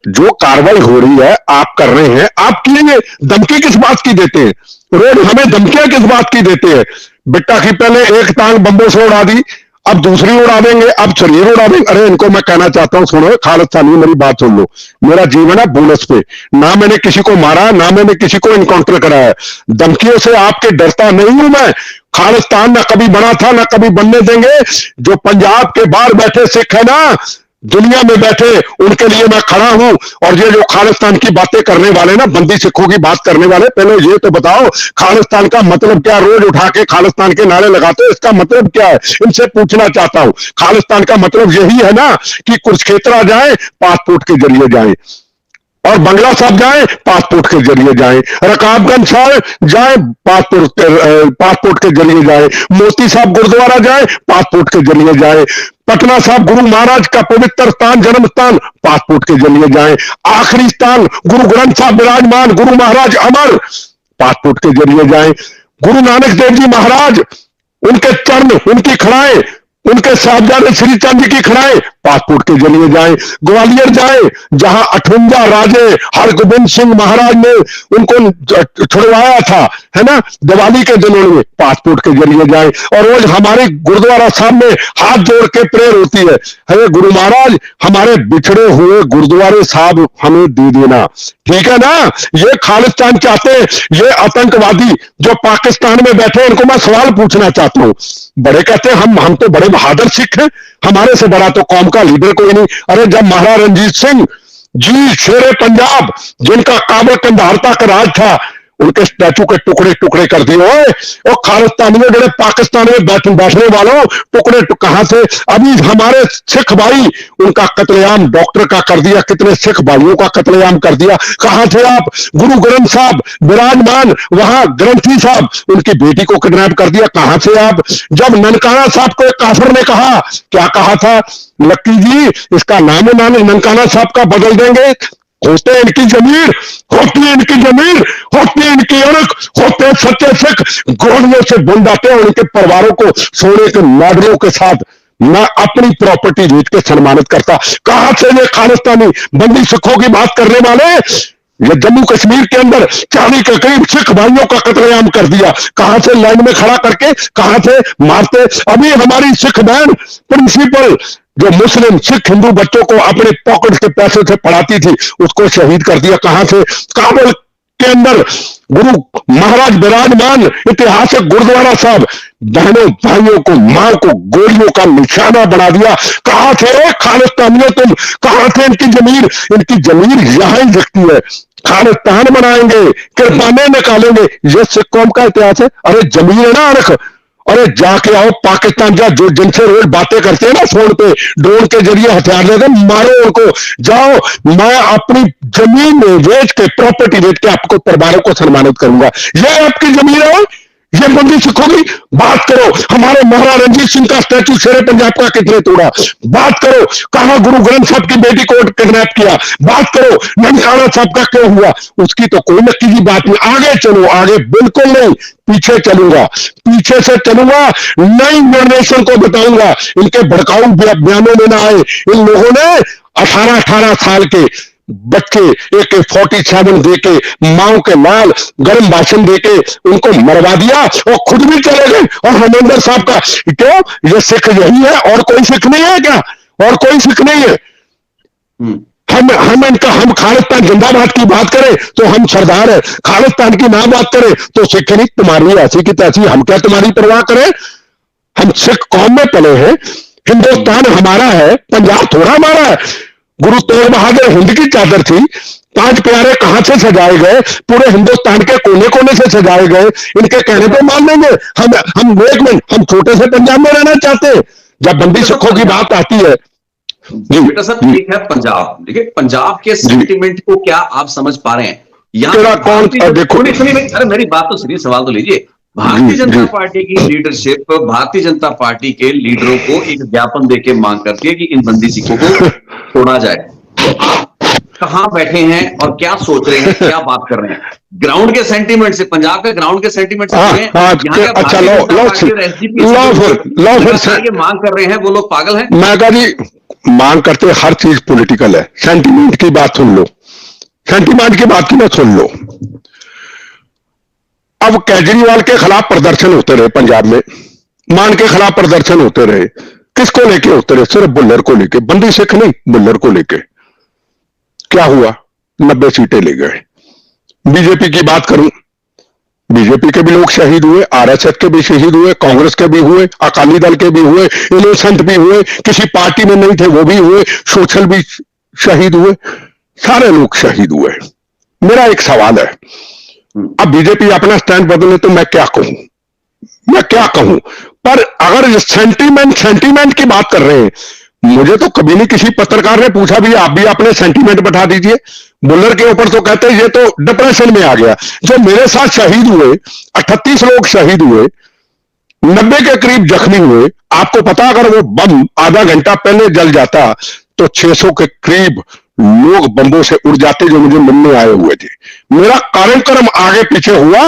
जो कार्रवाई हो रही है आप कर रहे हैं, आप किए धमकी किस बात की देते हैं? रोज हमें धमकियां किस बात की देते हैं? बिट्टा की पहले एक टांग बम्बों से उड़ा दी, अब दूसरी उड़ा देंगे, अब शरीर उड़ा देंगे। अरे इनको मैं कहना चाहता हूं, सुनो खालिस्तानी, मेरी बात सुन लो। मेरा जीवन है बोनस पे, ना मैंने किसी को मारा, ना मैंने किसी को इनकाउंटर कराया। धमकियों से आपके डरता नहीं हूं मैं। खालिस्तान ना कभी बना था, ना कभी बनने देंगे। जो पंजाब के बाहर बैठे सिख है ना, दुनिया में बैठे, उनके लिए मैं खड़ा हूं। और ये जो खालिस्तान की बातें करने वाले ना, बंदी सिखों की बात करने वाले, पहले ये तो बताओ खालिस्तान का मतलब क्या? रोज उठा के खालिस्तान के नारे लगाते हो, इसका मतलब क्या है? इनसे पूछना चाहता हूं। खालिस्तान का मतलब यही है ना कि कुरुक्षेत्र जाए पासपोर्ट के जरिए जाए, और बंगला साहब जाए पासपोर्ट के जरिए जाए, रकाबगंज साहब जाए पासपोर्ट के जरिए जाए, मोती साहब गुरुद्वारा जाए पासपोर्ट के जरिए जाए, पटना साहब गुरु महाराज का पवित्र स्थान, जन्म स्थान, पासपोर्ट के जरिए जाए, आखिरी स्थान गुरु ग्रंथ साहब विराजमान, गुरु महाराज अमर, पासपोर्ट के जरिए जाए, गुरु नानक देव जी महाराज, उनके चरण, उनकी खड़ाएं, उनके साहबजादे श्री चंद जी की खड़ाएं, पासपोर्ट के जरिए जाए, ग्वालियर जाए जहां 58 राजे हरगोबिंद सिंह महाराज ने उनको छुड़वाया था, है ना, दिवाली के दिनों में, पासपोर्ट के जरिए जाए। और रोज हमारे गुरुद्वारा साहब में हाथ जोड़ के प्रेयर होती है, अरे गुरु महाराज हमारे बिछड़े हुए गुरुद्वारे साहब हमें दे देना। ठीक है ना? ये खालिस्तान चाहते हैं, ये आतंकवादी जो पाकिस्तान में बैठे, इनको मैं सवाल पूछना चाहता हूं। बड़े कहते हैं हम तो बड़े बहादुर सिख हैं, हमारे से बड़ा तो कौम का लीडर कोई नहीं। अरे जब महाराज रंजीत सिंह जी शेरे पंजाब, जिनका काबल कंधार तक राज था, उनके स्टैचू के टुकड़े टुकड़े कर दिए। और खालिस्तानियों जो पाकिस्तान में बैठने वालों, टुकड़े कहां से? अभी हमारे सिख भाई, उनका कत्लेआम डॉक्टर का कर दिया, कितने सिख भाइयों का कत्लेआम कर दिया। कहां थे आप? गुरु ग्रंथ साहब विराजमान, वहां ग्रंथी साहब, उनकी बेटी को किडनैप कर दिया। कहां थे आप जब ननकाना साहब को एक काफिर ने कहा, क्या कहा था? लक्की जी इसका नाम ननकाना साहब का बदल देंगे। होते इनकी जमीर, होती है इनकी जमीर, होती है इनकी अणख, होते सच्चे सिख, गोलियों से बुंदाते हैं उनके परिवारों को सोने के मॉडलों के साथ मैं अपनी प्रॉपर्टी बेच के सम्मानित करता। कहां से ये खालिस्तानी बंदी सिखों की बात करने वाले? ये जम्मू कश्मीर के अंदर 40 के करीब सिख भाइयों का कत्लेआम कर दिया। कहां से लाइन में खड़ा करके, कहां से मारते? अभी हमारी सिख बहन प्रिंसिपल जो मुस्लिम सिख हिंदू बच्चों को अपने पॉकेट के पैसे से पढ़ाती थी, उसको शहीद कर दिया। कहां से? काबुल के अंदर गुरु महाराज विराजमान ऐतिहासिक गुरुद्वारा साहब, बहनों भाइयों को, मां को गोलियों का निशाना बना दिया। कहां थे खालिस्तानियों तुम? कहां थे इनकी जमीर? इनकी जमीर यहां ही दिखती है। खालिस्तान बनाएंगे, किरपाने निकालेंगे, ये सिख कौम का इतिहास है। अरे जमीर है ना रख, अरे जाके आओ पाकिस्तान जा, जो जिनसे रोज बातें करते हैं ना फोन पे, ड्रोन के जरिए हथियार लेते, मारो उनको। जाओ, मैं अपनी जमीन में बेच के, प्रॉपर्टी बेच के आपको परिवारों को सम्मानित करूंगा। ये आपकी जमीन है, ये बंदी सिखों की बात करो। हमारे महाराज रंजीत सिंह का स्टैचू शेरे पंजाब का कितने तोड़ा? बात करो। कहां गुरु ग्रंथ साहब की बेटी को किडनैप किया? बात करो। ननकाना साहब का क्यों हुआ? उसकी तो कोई नक्की की बात नहीं। आगे चलो, आगे बिल्कुल नहीं, पीछे चलूंगा, पीछे से चलूंगा, नई जनरेशन को बताऊंगा। इनके भड़काऊ बयानों में ना आए। इन लोगों ने 18-18 साल के बच्चे AK-47 देके, माओ के लाल गर्म भाषण देके उनको मरवा दिया, और खुद भी चले गए। और हरमिंदर साहब का क्यों? ये सिख यही है, और कोई सिख नहीं है क्या? और कोई सिख नहीं है? हम खालिस्तान जिंदाबाद की बात करें तो हम सरदार है, खालिस्तान की ना बात करें तो सिख नहीं। तुम्हारी ऐसी की तैसी, हम क्या तुम्हारी परवाह करें? हम सिख कौम में पले हैं, हिंदुस्तान हमारा है, पंजाब थोड़ा हमारा है। गुरु तेग बहादुर हिंद की चादर थी, पांच प्यारे कहां से सजाए गए, पूरे हिंदुस्तान के कोने कोने से सजाए गए, इनके कहने पे मान लेंगे। हम एक मिनट, हम छोटे से पंजाब में रहना चाहते हैं। जब बंदी सिखों की बात आती है जी, बेटा साहब ठीक है, पंजाब देखिए, पंजाब के सेंटिमेंट को क्या आप समझ पा रहे हैं? तेरा कौन देखो, अरे मेरी बात तो सुनिए, सवाल तो लीजिए। भारतीय जनता पार्टी की लीडरशिप भारतीय जनता पार्टी के लीडरों को एक ज्ञापन देके मांग करती है कि इन बंदी सिखों को छोड़ा जाए। तो आप कहां बैठे हैं और क्या सोच रहे हैं, क्या बात कर रहे हैं? ग्राउंड के सेंटीमेंट से, पंजाब के ग्राउंड के सेंटीमेंट से अच्छा ये मांग कर रहे हैं, वो लोग पागल हैं? मैं कहा जी, मांग करते हर चीज पॉलिटिकल है, सेंटीमेंट की बात सुन लो, सेंटीमेंट की बात की ना सुन लो। अब केजरीवाल के खिलाफ प्रदर्शन होते रहे पंजाब में, मान के खिलाफ प्रदर्शन होते रहे, किसको लेके होते रहे? सिर्फ बुल्लर को लेके, बंदी सिख नहीं, बुल्लर को लेके। क्या हुआ? 90 सीटें ले गए। बीजेपी की बात करूं, बीजेपी के भी लोग शहीद हुए, आरएसएस के भी शहीद हुए, कांग्रेस के भी हुए, अकाली दल के भी हुए, इनोसेंट भी हुए, किसी पार्टी में नहीं थे वो भी हुए, सोशल भी शहीद हुए, सारे लोग शहीद हुए। मेरा एक सवाल है, अब बीजेपी अपना स्टैंड बदले तो मैं क्या कहूं, मैं क्या कहूं? पर अगर सेंटीमेंट की बात कर रहे हैं, मुझे तो कभी नहीं किसी पत्रकार ने पूछा भी आप भी अपने सेंटीमेंट बैठा दीजिए। बुल्लर के ऊपर तो कहते हैं ये तो डिप्रेशन में आ गया। जो मेरे साथ शहीद हुए, 38 लोग शहीद हुए, 90 के करीब जख्मी हुए। आपको पता, अगर वो बम आधा घंटा पहले जल जाता तो 600 के करीब लोग बम्बों से उड़ जाते जो मुझे मिलने आए हुए थे। मेरा कार्यक्रम आगे पीछे हुआ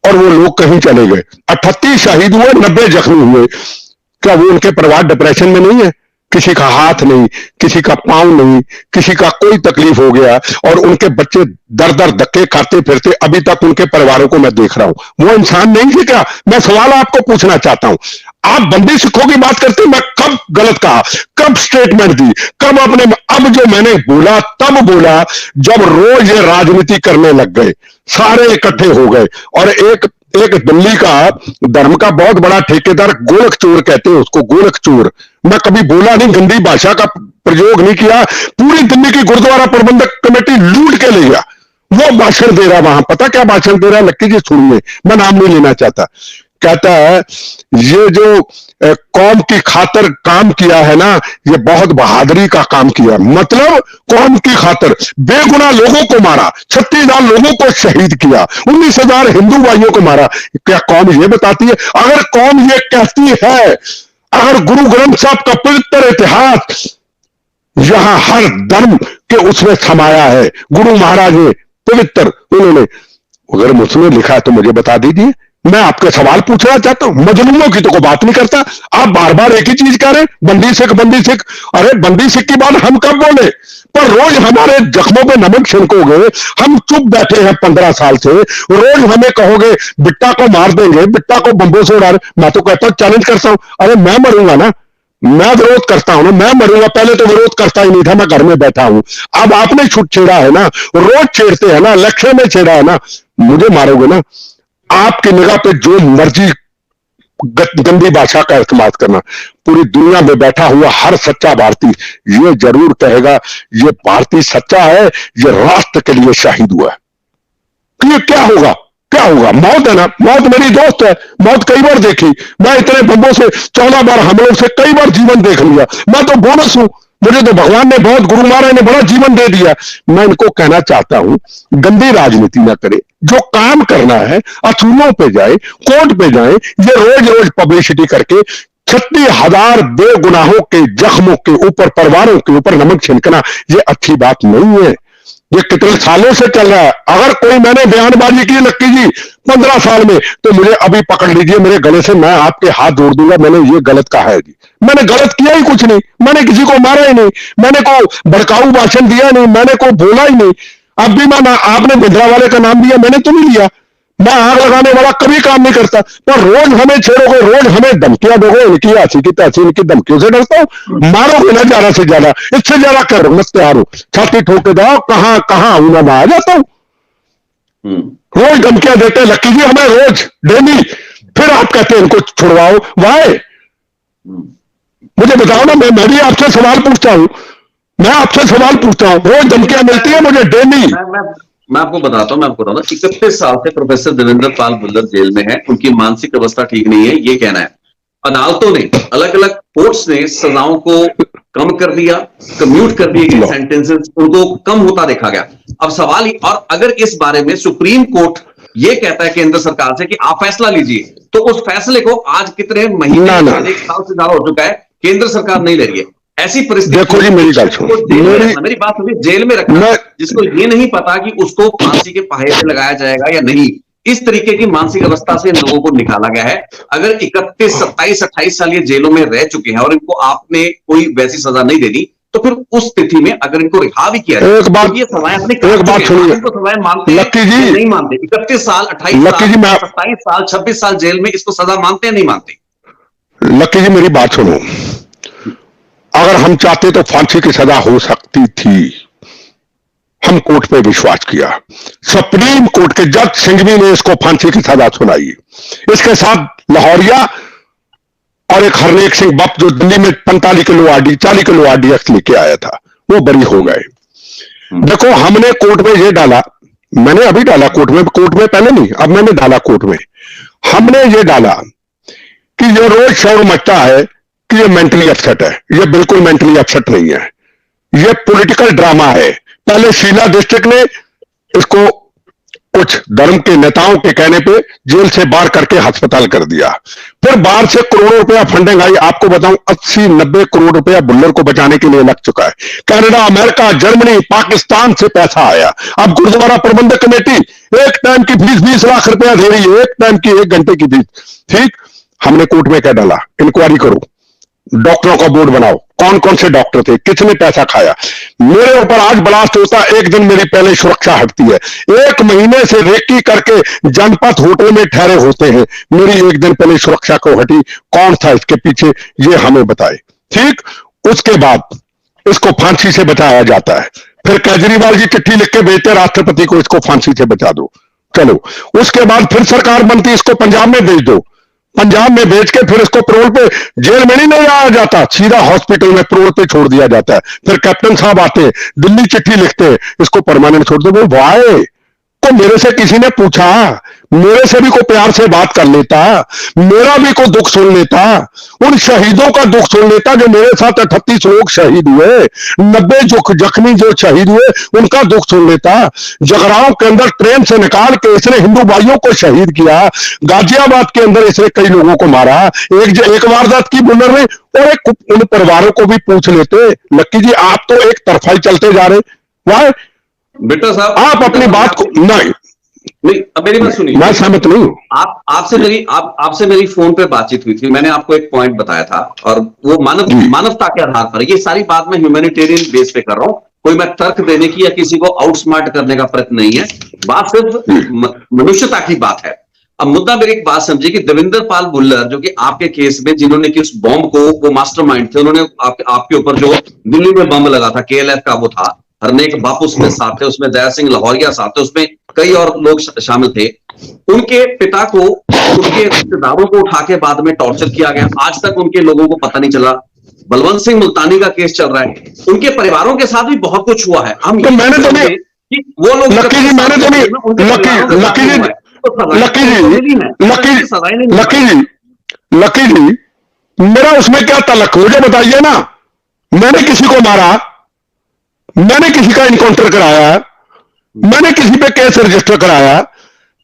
और वो लोग कहीं चले गए। 38 शहीद हुए, 90 जख्मी हुए। क्या वो उनके परिवार डिप्रेशन में नहीं है? किसी का हाथ नहीं, किसी का पांव नहीं, किसी का कोई तकलीफ हो गया और उनके बच्चे दर दर धक्के खाते फिरते, अभी तक उनके परिवारों को मैं देख रहा हूं। वो इंसान नहीं थे क्या? मैं सवाल आपको पूछना चाहता हूं। आप बंदी सिखों की बात करते, मैं कब गलत कहा, कब स्टेटमेंट दी, कब अपने, अब जो मैंने बोला तब बोला जब रोज ये राजनीति करने लग गए, सारे इकट्ठे हो गए। और एक दिल्ली का धर्म का बहुत बड़ा ठेकेदार, गोरख चोर कहते हैं उसको, गोरख चोर, मैं कभी बोला नहीं, गंदी भाषा का प्रयोग नहीं किया। पूरी दिल्ली की गुरुद्वारा प्रबंधक कमेटी लूट के ले गया। वो भाषण दे रहा वहां, पता क्या भाषण दे रहा है? लक्की जी सुनिए, मैं नाम नहीं लेना चाहता। कहता है ये जो कौम की खातर काम किया है ना, ये बहुत बहादुरी का काम किया। मतलब कौम की खातर बेगुनाह लोगों को मारा, 36,000 लोगों को शहीद किया, 19,000 हिंदू भाइयों को मारा। क्या कौम ये बताती है? अगर कौम ये कहती है, अगर गुरु ग्रंथ साहब का पवित्र इतिहास यहां हर धर्म के उसमें समाया है, गुरु महाराज ने पवित्र, उन्होंने अगर मुझमें लिखा है तो मुझे बता दीजिए। मैं आपके सवाल पूछना चाहता हूं, मजलूमों की तो कोई बात नहीं करता। आप बार बार एक ही चीज कह रहे हैं, बंदी सिख बंदी सिख। अरे बंदी सिख की बात हम कब बोले? पर रोज हमारे जख्मों पे नमक छिड़कोगे, हम चुप बैठे हैं 15 साल से, रोज हमें कहोगे बिट्टा को मार देंगे, बिट्टा को बंबों से उड़ा। मैं तो कहता हूं, चैलेंज करता हूं, अरे मैं मरूंगा ना, मैं विरोध करता हूं ना, मैं मरूंगा। पहले तो विरोध करता ही नहीं था, मैं घर में बैठा हूं। अब आपने छुट छेड़ा है ना, रोज छेड़ते हैं ना, इलेक्शन में छेड़ा है ना, मुझे मारोगे ना। आपकी निगाह पे जो मर्जी गंदी भाषा का इस्तेमाल करना, पूरी दुनिया में बैठा हुआ हर सच्चा भारतीय ये जरूर कहेगा ये भारतीय सच्चा है, ये राष्ट्र के लिए शहीद हुआ है। ये क्या होगा? क्या होगा? मौत है ना, मौत मेरी दोस्त है, मौत कई बार देखी। मैं इतने बम्बों से 14 बार हमलों से कई बार जीवन देख लिया। मैं तो बोनस हूं, मुझे तो भगवान ने बहुत, गुरु महाराज ने बड़ा जीवन दे दिया। मैं इनको कहना चाहता हूं, गंदी राजनीति ना करे, जो काम करना है असूलों पे जाए, कोर्ट पे जाए। ये रोज रोज पब्लिसिटी करके 36,000 बेगुनाहों के जख्मों के ऊपर, परिवारों के ऊपर नमक छिड़कना, ये अच्छी बात नहीं है। ये कितने सालों से चल रहा है। अगर कोई मैंने बयानबाजी की लक्की जी 15 साल में, तो मुझे अभी पकड़ लीजिए मेरे गले से, मैं आपके हाथ जोड़ दूंगा, मैंने ये गलत कहा है जी। मैंने गलत किया ही कुछ नहीं, मैंने किसी को मारा ही नहीं, मैंने को भड़काऊ भाषण दिया नहीं, मैंने को बोला ही नहीं। अब भी मैं, आपने भिंडरावाले का नाम दिया, मैंने तो नहीं लिया। मैं आग लगाने वाला कभी काम नहीं करता। पर रोज हमें छेड़ोगे, रोज हमें धमकियां दोगे, इनकी ऐसी की तैसी, इनकी धमकियों से डरता हूं। मारोगे ना ज्यादा से ज्यादा, इससे ज्यादा करो, मैं तैयार हूं, छाती ठोक के जाओ, कहां कहां हूं मैं आ जाता हूं। रोज धमकियां देते लक्की जी हमें, रोज डेली। फिर आप कहते हैं इनको छुड़वाओ, वाहे मुझे बताओ ना, मैं भी आपसे सवाल पूछता हूं। मैं आपसे सवाल पूछता हूं, रोज धमकियां मिलती है मुझे डेली। मैं आपको बताता हूँ, मैं आपको बताता हूँ, 31 साल से प्रोफेसर देवेंद्र पाल भुल्लर जेल में है, उनकी मानसिक अवस्था ठीक नहीं है, ये कहना है। अदालतों ने, अलग अलग कोर्ट्स ने सजाओं को कम कर दिया, कम्यूट कर दिए गए सेंटेंसेस, उनको कम होता देखा गया। अब सवाल ही, और अगर इस बारे में सुप्रीम कोर्ट ये कहता है केंद्र सरकार से कि आप फैसला लीजिए, तो उस फैसले को आज कितने महीने, एक साल से ज्यादा हो चुका है, केंद्र सरकार नहीं ले रही है। ऐसी परिस्थिति, देखो जी मेरी बात सुनो, मेरी बात सुनिए, जेल में रखना, जिसको ये नहीं पता कि उसको फांसी के फाहे पे लगाया जाएगा या नहीं, इस तरीके की मानसिक अवस्था से इन लोगों को निकाला गया है। अगर 31, 27, 28 साल ये जेलों में रह चुके हैं और इनको आपने कोई वैसी सजा नहीं देनी, तो फिर उस स्थिति में अगर इनको रिहा भी किया जाए, तो ये सजाएं अपनी, एक बात सुनिए, सजाएं मानते लक्की जी नहीं मानते? 31 साल, 28 साल, 27 साल, 26 साल जेल में, इसको सजा मानते हैं नहीं मानते? लक्की जी मेरी बात सुनो, अगर हम चाहते तो फांसी की सजा हो सकती थी। हम कोर्ट पे विश्वास किया, सुप्रीम कोर्ट के जज सिंघवी ने इसको फांसी की सजा सुनाई। इसके साथ लाहौरिया और एक हरनेक सिंह बप जो दिल्ली में 45 किलो आरडी 40 किलो आरडीएक्स लेके आया था, वो बरी हो गए। देखो हमने कोर्ट में ये डाला, मैंने अभी डाला कोर्ट में पहले नहीं, अब मैंने डाला कोर्ट में, हमने ये डाला कि ये रोज शोर मचता है कि ये मेंटली अपसेट है। ये बिल्कुल मेंटली अपसेट नहीं है, ये पॉलिटिकल ड्रामा है। पहले शीला डिस्ट्रिक्ट ने इसको कुछ धर्म के नेताओं के कहने पे जेल से बाहर करके अस्पताल कर दिया, फिर बाहर से करोड़ों रुपया फंडिंग आई। आपको बताऊं 80-90 करोड़ रुपया भुल्लर को बचाने के लिए लग चुका है। कनाडा, अमेरिका, जर्मनी, पाकिस्तान से पैसा आया। अब गुरुद्वारा प्रबंधक कमेटी एक टाइम की फीस 20 लाख रुपया दे रही है, एक टाइम की 1 घंटे की फीस। ठीक, हमने कोर्ट में क्या डाला, इंक्वायरी करो, डॉक्टरों का बोर्ड बनाओ, कौन कौन से डॉक्टर थे, किसने पैसा खाया। मेरे ऊपर आज ब्लास्ट होता, एक दिन मेरी पहले सुरक्षा हटती है। 1 महीने से रेकी करके जनपद होटल में ठहरे होते हैं, मेरी एक दिन पहले सुरक्षा को हटी। कौन था इसके पीछे, ये हमें बताए। ठीक, उसके बाद इसको फांसी से बचाया जाता है। फिर केजरीवाल जी चिट्ठी लिख के भेजते राष्ट्रपति को, इसको फांसी से बचा दो। चलो, उसके बाद फिर सरकार बनती, इसको पंजाब में भेज दो। पंजाब में भेज के फिर इसको पैरोल पे, जेल में नहीं लाया जाता, सीधा हॉस्पिटल में पैरोल पे छोड़ दिया जाता है। फिर कैप्टन साहब आते हैं, दिल्ली चिट्ठी लिखते हैं, इसको परमानेंट छोड़ दो। वाई तो मेरे से किसी ने पूछा, मेरे से भी कोई प्यार से बात कर लेता, मेरा भी कोई दुख सुन लेता, उन शहीदों का दुख सुन लेता जो मेरे साथ 38 लोग शहीद हुए, 90 जख्मी जो शहीद हुए, उनका दुख सुन लेता। जगरांव के अंदर ट्रेन से निकाल के इसने हिंदू भाइयों को शहीद किया, गाजियाबाद के अंदर इसने कई लोगों को मारा, एक वारदात की भुल्लर ने, और एक उन परिवारों को भी पूछ लेते। लक्की जी आप तो एक तरफा ही चलते जा रहे। वाह बेटा साहब, आप अपनी बात को नहीं, अब मेरी बात सुनिए, मैं सहमत नहीं हूं। आपसे मेरी फोन पे बातचीत हुई थी, मैंने आपको एक पॉइंट बताया था, और वो मानवता के आधार पर, ये सारी बात मैं ह्यूमैनिटेरियन बेस पे कर रहा हूं, कोई मैं तर्क देने की या किसी को आउटस्मार्ट करने का प्रयत्न नहीं है, बात सिर्फ मनुष्यता की बात है। अब मुद्दा, मेरी एक बात समझिए कि देवेंद्र पाल भुल्लर, जो कि आपके केस में जिन्होंने कि उस बॉम्ब को, वो मास्टरमाइंड थे, उन्होंने आपके ऊपर जो दिल्ली में बम लगा था, KLF का वो था, हरनेक बापू उसमें साथ थे, उसमें दया सिंह लाहौरिया साथ थे, उसमें कई और लोग शामिल थे। उनके पिता को, उनके रिश्तेदारों को उठा के बाद में टॉर्चर किया गया, आज तक उनके लोगों को पता नहीं चला। बलवंत सिंह मुल्तानी का केस चल रहा है, उनके परिवारों के साथ भी बहुत कुछ हुआ है। हम तो मैंने तो नहीं, वो लोग, लकी जी मैंने तो नहीं, लकी जी मेरा उसमें क्या तलक, मुझे बताइए ना। मैंने किसी को मारा, मैंने किसी का इनकाउंटर कराया, मैंने किसी पे केस रजिस्टर कराया,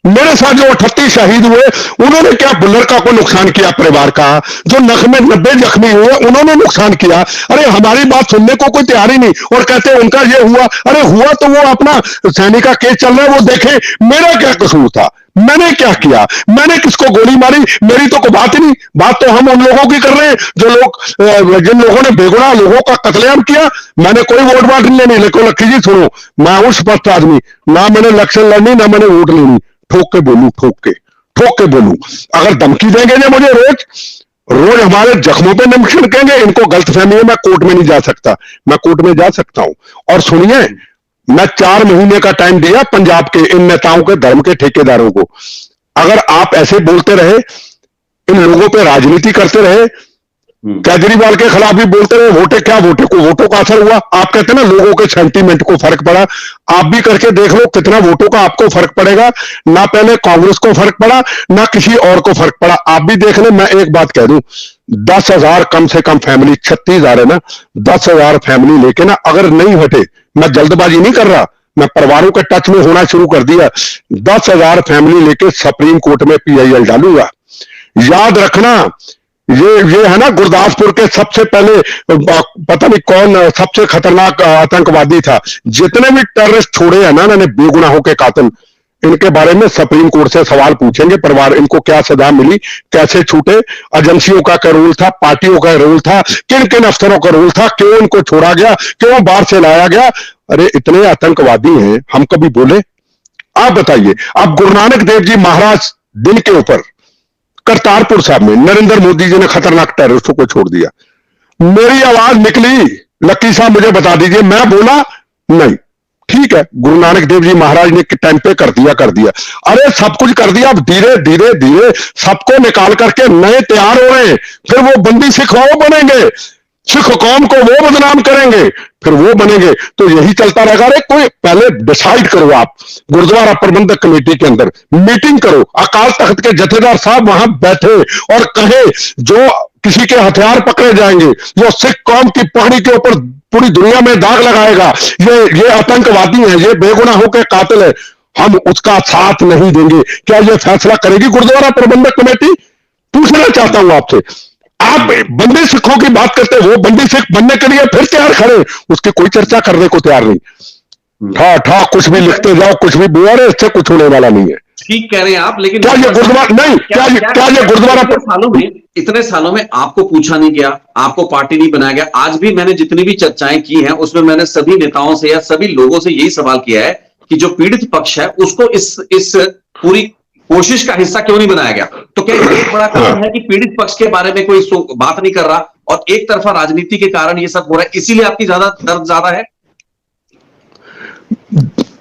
मेरे साथ जो 38 शहीद हुए, उन्होंने क्या भुल्लर का कोई नुकसान किया? परिवार का जो 90 जख्मी हुए, उन्होंने नुकसान किया? अरे हमारी बात सुनने को कोई तैयार ही नहीं, और कहते हैं उनका ये हुआ। अरे हुआ तो वो अपना सैनिक का केस चल रहा है, वो देखे, मेरा क्या कसूर था, मैंने क्या किया, मैंने किसको गोली मारी, मेरी तो कोई बात ही नहीं। बात तो हम उन लोगों की कर रहे हैं जो लोग, जिन लोगों ने बेगुनाह लोगों का कत्लेआम किया। मैंने कोई वोट वाट नहीं लेनी। लेकिन लक्की जी सुनो, मैं हूं स्पष्ट आदमी, ना मैंने इलेक्शन लड़नी, ना मैंने वोट लेनी। ठोक के बोलूं, ठोक के बोलूं। अगर धमकी देंगे ना मुझे रोज हमारे जख्मों पे न छिड़केंगे, इनको गलतफहमी है, मैं कोर्ट में नहीं जा सकता। मैं कोर्ट में जा सकता हूं। और सुनिए, मैं 4 महीने का टाइम दिया पंजाब के इन नेताओं के, धर्म के ठेकेदारों को। अगर आप ऐसे बोलते रहे, इन लोगों पे राजनीति करते रहे, केजरीवाल के खिलाफ भी बोलते रहे, वोटे क्या, वोटे को, वोटों का असर हुआ। आप कहते हैं ना लोगों के सेंटीमेंट को फर्क पड़ा, आप भी करके देख लो कितना वोटों का आपको फर्क पड़ेगा। ना पहले कांग्रेस को फर्क पड़ा, ना किसी और को फर्क पड़ा। आप भी देख ले। मैं एक बात कह दूं, 10,000 कम से कम फैमिली, 36,000 है ना, 10,000 फैमिली लेके ना अगर नहीं हटे, मैं जल्दबाजी नहीं कर रहा, मैं परिवारों के टच में होना शुरू कर दिया, 10,000 फैमिली लेके सुप्रीम कोर्ट में PIL डालूंगा। याद रखना, ये है ना गुरदासपुर के सबसे पहले पता नहीं कौन सबसे खतरनाक आतंकवादी था, जितने भी टेररिस्ट छोड़े हैं ना इन्होंने, बेगुनाहों के कातिल, इनके बारे में सुप्रीम कोर्ट से सवाल पूछेंगे। परिवार, इनको क्या सजा मिली, कैसे छूटे, एजेंसियों का क्या रोल था, पार्टियों का रोल था, किन किन अफसरों का रोल था, क्यों इनको छोड़ा गया, क्यों बाहर से लाया गया। अरे इतने आतंकवादी हैं, हम कभी बोले? आप बताइए। अब गुरु नानक देव जी महाराज दिन के ऊपर करतारपुर साहब में नरेंद्र मोदी जी ने खतरनाक टेररिस्टों को छोड़ दिया। मेरी आवाज निकली, लक्की साहब मुझे बता दीजिए, मैं बोला नहीं, ठीक है गुरु नानक देव जी महाराज ने टाइम पे कर दिया। अरे सब कुछ कर दिया, अब धीरे धीरे धीरे सबको निकाल करके नए तैयार हो रहे हैं। फिर वो बंदी सिख वो बनेंगे, सिख कौम को वो बदनाम करेंगे, फिर वो बनेंगे, तो यही चलता रहेगा। अरे कोई पहले डिसाइड करो, आप गुरुद्वारा प्रबंधक कमेटी के अंदर मीटिंग करो, अकाल तख्त के जथेदार साहब वहां बैठे और कहे जो किसी के हथियार पकड़े जाएंगे, जो सिख कौम की पगड़ी के ऊपर पूरी दुनिया में दाग लगाएगा, ये आतंकवादी है, ये बेगुनाहों के कातिल है, हम उसका साथ नहीं देंगे। क्या यह फैसला करेगी गुरुद्वारा प्रबंधक कमेटी? पूछना चाहता हूं आपसे। आप बंदी सिखों की बात करते, वो बंदी सिख बनने के लिए फिर तैयार खड़े, उसकी कोई चर्चा करने को तैयार नहीं। ठा कुछ भी लिखते जाओ, कुछ भी बोल रहे, इससे कुछ होने वाला नहीं है। ठीक कह रहे हैं आप, लेकिन क्या ये गुरुद्वारा नहीं, क्या ये गुरुद्वारा इतने सालों में आपको पूछा नहीं गया, आपको पार्टी नहीं बनाया गया? आज भी मैंने जितनी भी चर्चाएं की हैं उसमें मैंने सभी नेताओं से या सभी लोगों से यही सवाल किया है कि जो पीड़ित पक्ष है उसको इस पूरी कोशिश का हिस्सा क्यों नहीं बनाया गया? तो क्या ये एक बड़ा कारण है कि पीड़ित पक्ष के बारे में कोई बात नहीं कर रहा और एक तरफा राजनीति के कारण ये सब हो रहा है, इसीलिए आपकी दर्द ज्यादा है?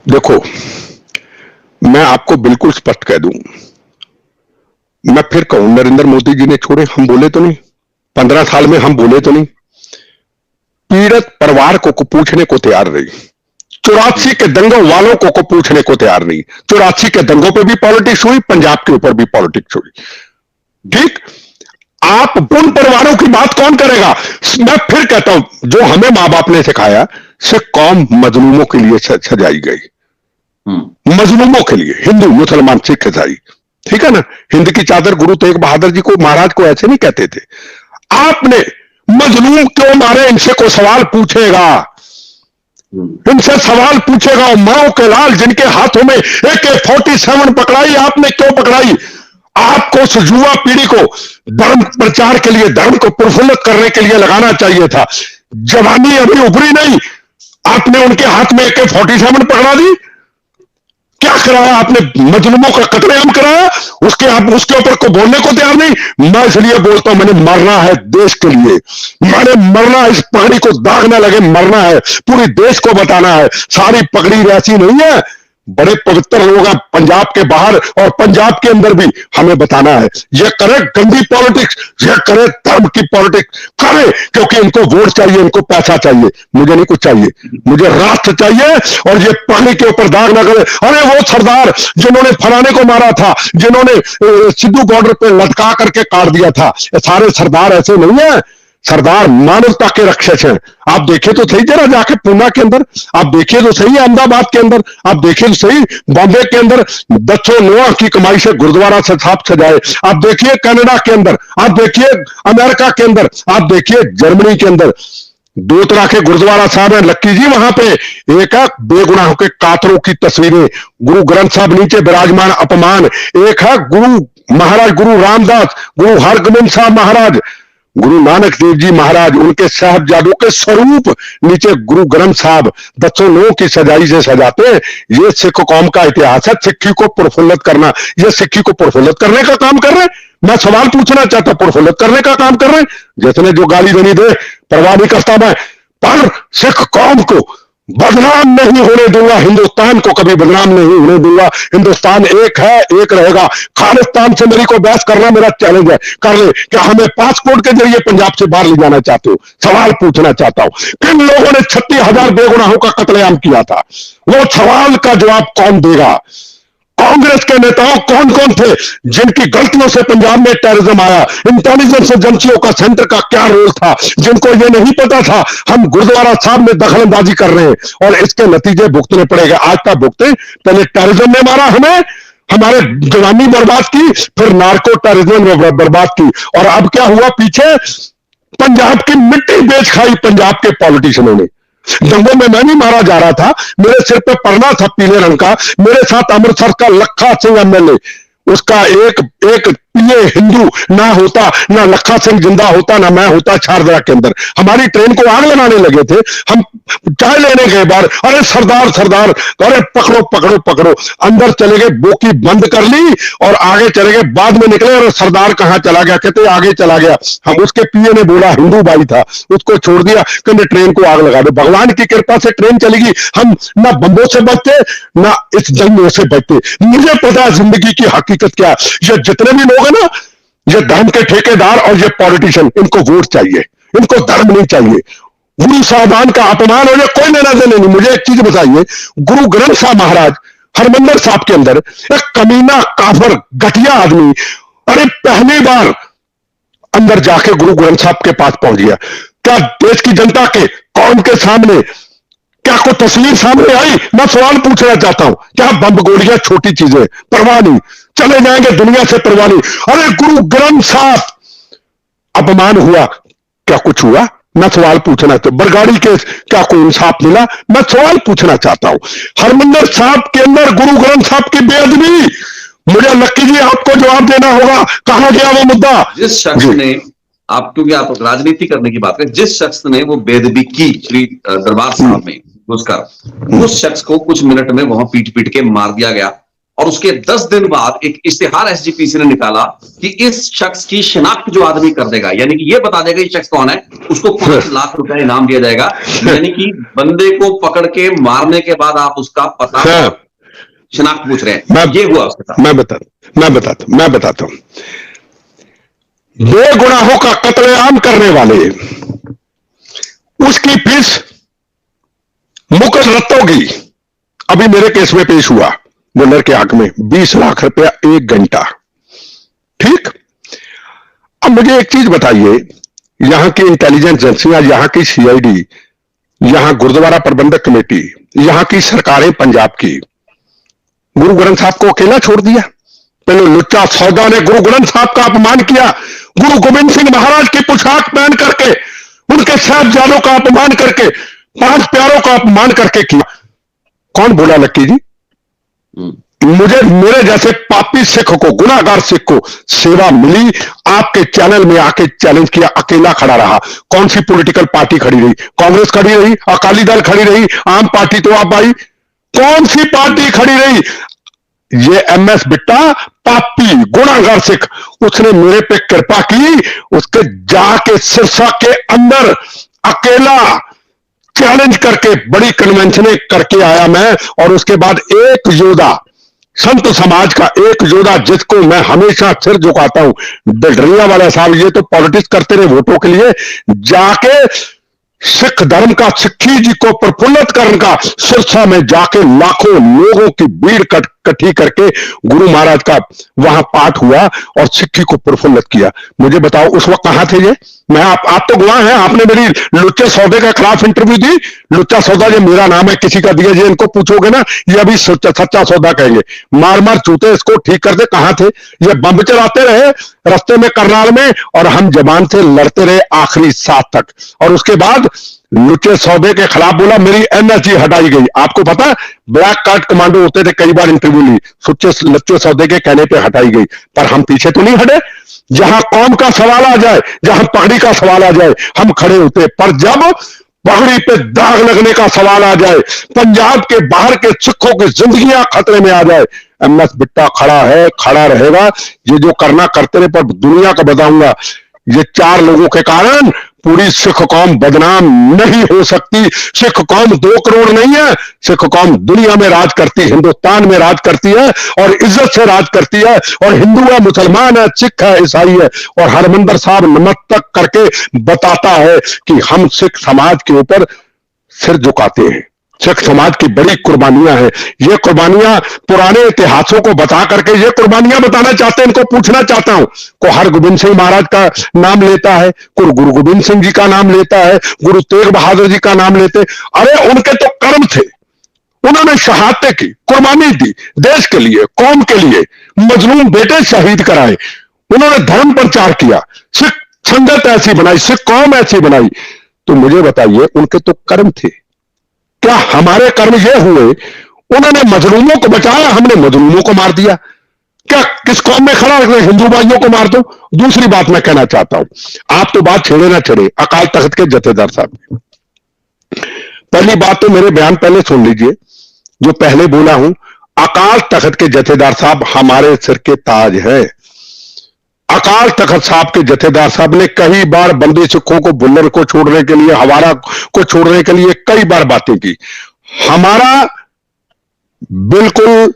देखो, मैं आपको बिल्कुल स्पष्ट कह दूं, मैं फिर कहूं, नरेंद्र मोदी जी ने छोड़े, हम बोले तो नहीं, 15 साल में हम बोले तो नहीं। पीड़ित परिवार को पूछने को तैयार नहीं, 84 के दंगों वालों को पूछने को तैयार नहीं। 84 के दंगों पे भी पॉलिटिक्स हुई, पंजाब के ऊपर भी पॉलिटिक्स हुई, ठीक। आप उन परिवारों की बात कौन करेगा? मैं फिर कहता हूं, जो हमें मां बाप ने सिखाया, सिख कौम मजलूमों के लिए सजाई गई, मजलूमों के लिए, हिंदू मुसलमान सिख ईसाई, ठीक है ना। हिंद की चादर गुरु तेग बहादुर जी को, महाराज को ऐसे नहीं कहते थे। आपने मजलूम क्यों मारे, इनसे कोई सवाल पूछेगा? इनसे सवाल पूछेगा। माओ के लाल जिनके हाथों में AK-47 पकड़ाई, आपने क्यों पकड़ाई? आपको उस युवा पीढ़ी को धर्म प्रचार के लिए, धर्म को प्रफुल्लित करने के लिए लगाना चाहिए था। जवानी अभी उभरी नहीं, आपने उनके हाथ में AK-47 पकड़ा दी। क्या कराया आपने? मजलूमों का कत्लेआम कराया, उसके ऊपर को बोलने को तैयार नहीं। मैं इसलिए बोलता हूं, मैंने मरना है देश के लिए, मैंने मरना है, इस पगड़ी को दाग ना लगे, मरना है, पूरी देश को बताना है। सारी पगड़ी वैसी नहीं है, बड़े पवित्र लोग हैं पंजाब के बाहर और पंजाब के अंदर भी, हमें बताना है। ये करे गंदी पॉलिटिक्स, ये करे धर्म की पॉलिटिक्स करे, क्योंकि इनको वोट चाहिए, इनको पैसा चाहिए। मुझे नहीं कुछ चाहिए, मुझे राष्ट्र चाहिए, और ये पानी के ऊपर दाग ना करे। अरे वो सरदार जिन्होंने फलाने को मारा था, जिन्होंने सिद्धू बॉर्डर पे लटका करके काट दिया था, सारे सरदार ऐसे नहीं है। सरदार मानवता के रक्षक हैं। आप देखिए तो सही, जरा जाके पूना के अंदर आप देखिए तो सही, अहमदाबाद के अंदर आप देखिए तो सही, बॉम्बे के अंदर 10 नोआ की कमाई से गुरुद्वारा से साफ सजाए। आप देखिए कनाडा के अंदर, आप देखिए अमेरिका के अंदर, आप देखिए जर्मनी के अंदर, 2 तरह के गुरुद्वारा साहब हैं लक्की जी वहां पे। एक है बेगुनाहों के कातलों की तस्वीरें, गुरु ग्रंथ साहब नीचे विराजमान अपमान। एक है गुरु महाराज गुरु रामदास, गुरु हरगोबिंद साहब महाराज, गुरु नानक देव जी महाराज, उनके साहबजादों के स्वरूप नीचे गुरु ग्रंथ साहब 10 लोगों की सजाई से सजाते हैं। ये सिख कौम का इतिहास है, सिक्खी को प्रफुल्लित करना। ये सिक्खी को प्रफुल्लित करने का काम कर रहे हैं। मैं सवाल पूछना चाहता, प्रफुल्लित करने का काम कर रहे हैं। जिसने जो गाली देनी दे, परवाह नहीं करता मैं, पर सिख कौम को बदनाम नहीं होने दूंगा, हिंदुस्तान को कभी बदनाम नहीं होने दूंगा। हिंदुस्तान एक है, एक रहेगा। खालिस्तान से मेरी को बहस करना मेरा चैलेंज है, कर ले। क्या हमें पासपोर्ट के जरिए पंजाब से बाहर ले जाना चाहते हो? सवाल पूछना चाहता हूं, किन लोगों ने 36,000 बेगुनाहों का कत्लेआम किया था? वो सवाल का जवाब कौन देगा? कांग्रेस के नेताओं कौन कौन थे जिनकी गलतियों से पंजाब में टेररिज्म आया? इंटेलिजेंस एजेंसियों का, सेंटर का क्या रोल था, जिनको ये नहीं पता था हम गुरुद्वारा साहब में दखलंदाजी कर रहे हैं और इसके नतीजे भुगतने पड़ेगा। आज का भुगते, पहले टेररिज्म ने मारा हमें, हमारे जवानी बर्बाद की, फिर नार्को टेररिज्म ने बर्बाद की, और अब क्या हुआ पीछे? पंजाब की मिट्टी बेच खाई पंजाब के पॉलिटिशियनों ने। दंगों में मैं भी मारा जा रहा था, मेरे सिर पे पड़ना था पीले रंग का। मेरे साथ अमृतसर का लखा सिंह एमएलए, उसका एक प्रिय हिंदू ना होता, ना लखा सिंह जिंदा होता, ना मैं होता शारदा के अंदर। हमारी ट्रेन को आग लगाने लगे थे। हम चाय लेने गए बार, अरे सरदार सरदार, अरे पकड़ो पकड़ो पकड़ो। अंदर चले गए, बोकी बंद कर ली और आगे चले गए। बाद में निकले, अरे सरदार कहां चला गया? कहते आगे चला गया। हम, उसके पीए ने बोला, हिंदू भाई था, उसको छोड़ दिया, कहते ट्रेन को आग लगा दो। भगवान की कृपा से ट्रेन चलेगी, हम ना बम्बों से बचते ना इस जंगों से बचते। मुझे पता है जिंदगी की हकीकत क्या है। ये जितने भी लोग हैं ना, ये धर्म के ठेकेदार और ये पॉलिटिशियन, इनको वोट चाहिए, इनको धर्म नहीं चाहिए। गुरु साहबान का अपमान हो जाए, कोई लेना देना नहीं। मुझे एक चीज बताइए, गुरु ग्रंथ साहब महाराज हरमंदिर साहब के अंदर एक कमीना, काफर, घटिया आदमी, अरे पहली बार अंदर जाके गुरु ग्रंथ साहब के पास पहुंच गया। क्या देश की जनता के, कौम के सामने क्या कोई तस्वीर सामने आई? मैं सवाल पूछना चाहता हूं, क्या बम गोलियां छोटी चीजें? परवाह नहीं, चले जाएंगे दुनिया से, परवाह नहीं। अरे गुरु ग्रंथ साहब अपमान हुआ, क्या कुछ हुआ? मैं सवाल पूछना चाहता हूं। बरगाड़ी के क्या कोई इंसाफ मिला? मैं सवाल पूछना चाहता हूं। हरमंदिर साहब के अंदर गुरु ग्रंथ साहब की बेअदबी, मुझे लक्की जी आपको जवाब देना होगा, कहां गया वो मुद्दा? जिस शख्स ने, आप क्योंकि आप राजनीति करने की बात करें, जिस शख्स ने वो बेदबी की श्री दरबार साहब में घुसकर, उस शख्स को कुछ मिनट में वहां पीट पीट के मार दिया गया। और उसके 10 दिन बाद एक इश्तिहार एसजीपीसी ने निकाला कि इस शख्स की शिनाख्त जो आदमी कर देगा, यानी कि ये बता देगा ये शख्स कौन है, उसको 5 लाख रुपए इनाम दिया जाएगा। यानी कि बंदे को पकड़ के मारने के बाद आप उसका पता, शिनाख्त पूछ रहे हैं। ये हुआ उसके साथ। मैं बताता हूं। बेगुनाहों का कत्लेआम करने वाले, उसकी फीस मुकद रत्तों की अभी मेरे केस में पेश हुआ मुल्लर के हक में, 20 लाख रुपया 1 घंटा। ठीक, अब मुझे एक चीज बताइए, यहां की इंटेलिजेंस एजेंसियां, यहां की सीआईडी, यहां गुरुद्वारा प्रबंधक कमेटी, यहां की सरकारें पंजाब की गुरु ग्रंथ साहब को अकेला छोड़ दिया? पहले लुच्चा सौदा ने गुरु ग्रंथ साहब का अपमान किया, गुरु गोविंद सिंह महाराज की पोशाक पहन करके, उनके साहबजादों का अपमान करके, 5 प्यारों का अपमान करके किया। कौन बोला लक्की जी? मुझे, मेरे जैसे पापी सिख को, गुनाहगार सिख को सेवा मिली, आपके चैनल में आके चैलेंज किया, अकेला खड़ा रहा। कौन सी पॉलिटिकल पार्टी खड़ी रही? कांग्रेस खड़ी रही, अकाली दल खड़ी रही, आम पार्टी तो आप भाई, कौन सी पार्टी खड़ी रही? ये एमएस बिट्टा, पापी गुनाहगार सिख, उसने मेरे पे कृपा की, उसके जाके सिरसा के अंदर अकेला चैलेंज करके बड़ी कन्वेंशन करके आया मैं। और उसके बाद एक योद्धा, संत समाज का एक योद्धा, जिसको मैं हमेशा सिर झुकाता हूं, डडरिया वाला साहब, ये तो पॉलिटिक्स करते रहे वोटों के लिए, जाके सिख धर्म का, सिक्खी जी को प्रफुल्लित करने का, सिरसा में जाके लाखों लोगों की भीड़ इकट्ठी करके गुरु महाराज का वहां पाठ हुआ और सिक्खी को प्रफुल्लित किया। मुझे बताओ उस वक्त कहां थे ये? मैं, आप तो गवाह हैं, आपने मेरी लुच्चे सौदे के खिलाफ इंटरव्यू दी। लुच्चा सौदा ये मेरा नाम है, किसी का दिया, ये इनको पूछोगे ना, ये अभी सच्चा सौदा कहेंगे। मार मार चूते, इसको ठीक कर दे। कहां थे ये? बम चलाते रहे रास्ते में करनाल में, और हम जबान से लड़ते रहे आखिरी सांस तक। और उसके बाद लुच्चे सौदे के खिलाफ बोला, मेरी एनएसजी हटाई गई। आपको पता है, ब्लैक कार्ड कमांडो होते थे, कई बार इंटरव्यू ली, लुच्चे सौदे के कहने पे हटाई गई। पर हम पीछे तो नहीं हटे। जहां कौम का सवाल आ जाए, जहां पगड़ी का सवाल आ जाए, हम खड़े होते। पर जब पगड़ी पे दाग लगने का सवाल आ जाए, पंजाब के बाहर के सिखों की जिंदगियां खतरे में आ जाए, एमएस बिट्टा खड़ा है, खड़ा रहेगा। ये जो करना करते रहे, पर दुनिया को बताऊंगा, ये 4 लोगों के कारण पूरी सिख कौम बदनाम नहीं हो सकती। सिख कौम 2 करोड़ नहीं है, सिख कौम दुनिया में राज करती है, हिंदुस्तान में राज करती है और इज्जत से राज करती है। और हिंदू है, मुसलमान है, सिख है, ईसाई है। और हरमंदर साहब नमस्तक करके बताता है कि हम सिख समाज के ऊपर सिर झुकाते हैं। सिख समाज की बड़ी कुर्बानियां हैं। ये कुर्बानियां पुराने इतिहासों को बता करके ये कुर्बानियां बताना चाहते हैं। इनको पूछना चाहता हूं, को हरगोबिंद सिंह महाराज का नाम लेता है, कोई गुरु गोविंद सिंह जी का नाम लेता है, गुरु तेग बहादुर जी का नाम लेते। अरे उनके तो कर्म थे, उन्होंने शहादतें की, कुर्बानी दी देश के लिए, कौम के लिए, मजलूम बेटे शहीद कराए, उन्होंने धर्म प्रचार किया, सिख संगत ऐसी बनाई, सिख कौम ऐसी बनाई। तो मुझे बताइए, उनके तो कर्म थे, क्या हमारे कर्म ये हुए? उन्होंने मजलूमों को बचाया, हमने मजलूमों को मार दिया। क्या किस कौम में खड़ा रखना, हिंदू भाइयों को मार दो? दूसरी बात मैं कहना चाहता हूं, आप तो बात छेड़े ना छेड़े अकाल तख्त के जथेदार साहब की। पहली बात तो मेरे बयान पहले सुन लीजिए, जो पहले बोला हूं, अकाल तख्त के जथेदार साहब हमारे सिर के ताज है। अकाल तख्त साहब के जथेदार साहब ने कई बार बंदी सिखों को, बुल्लर को छोड़ने के लिए, हवारा को छोड़ने के लिए कई बार बातें की। हमारा बिल्कुल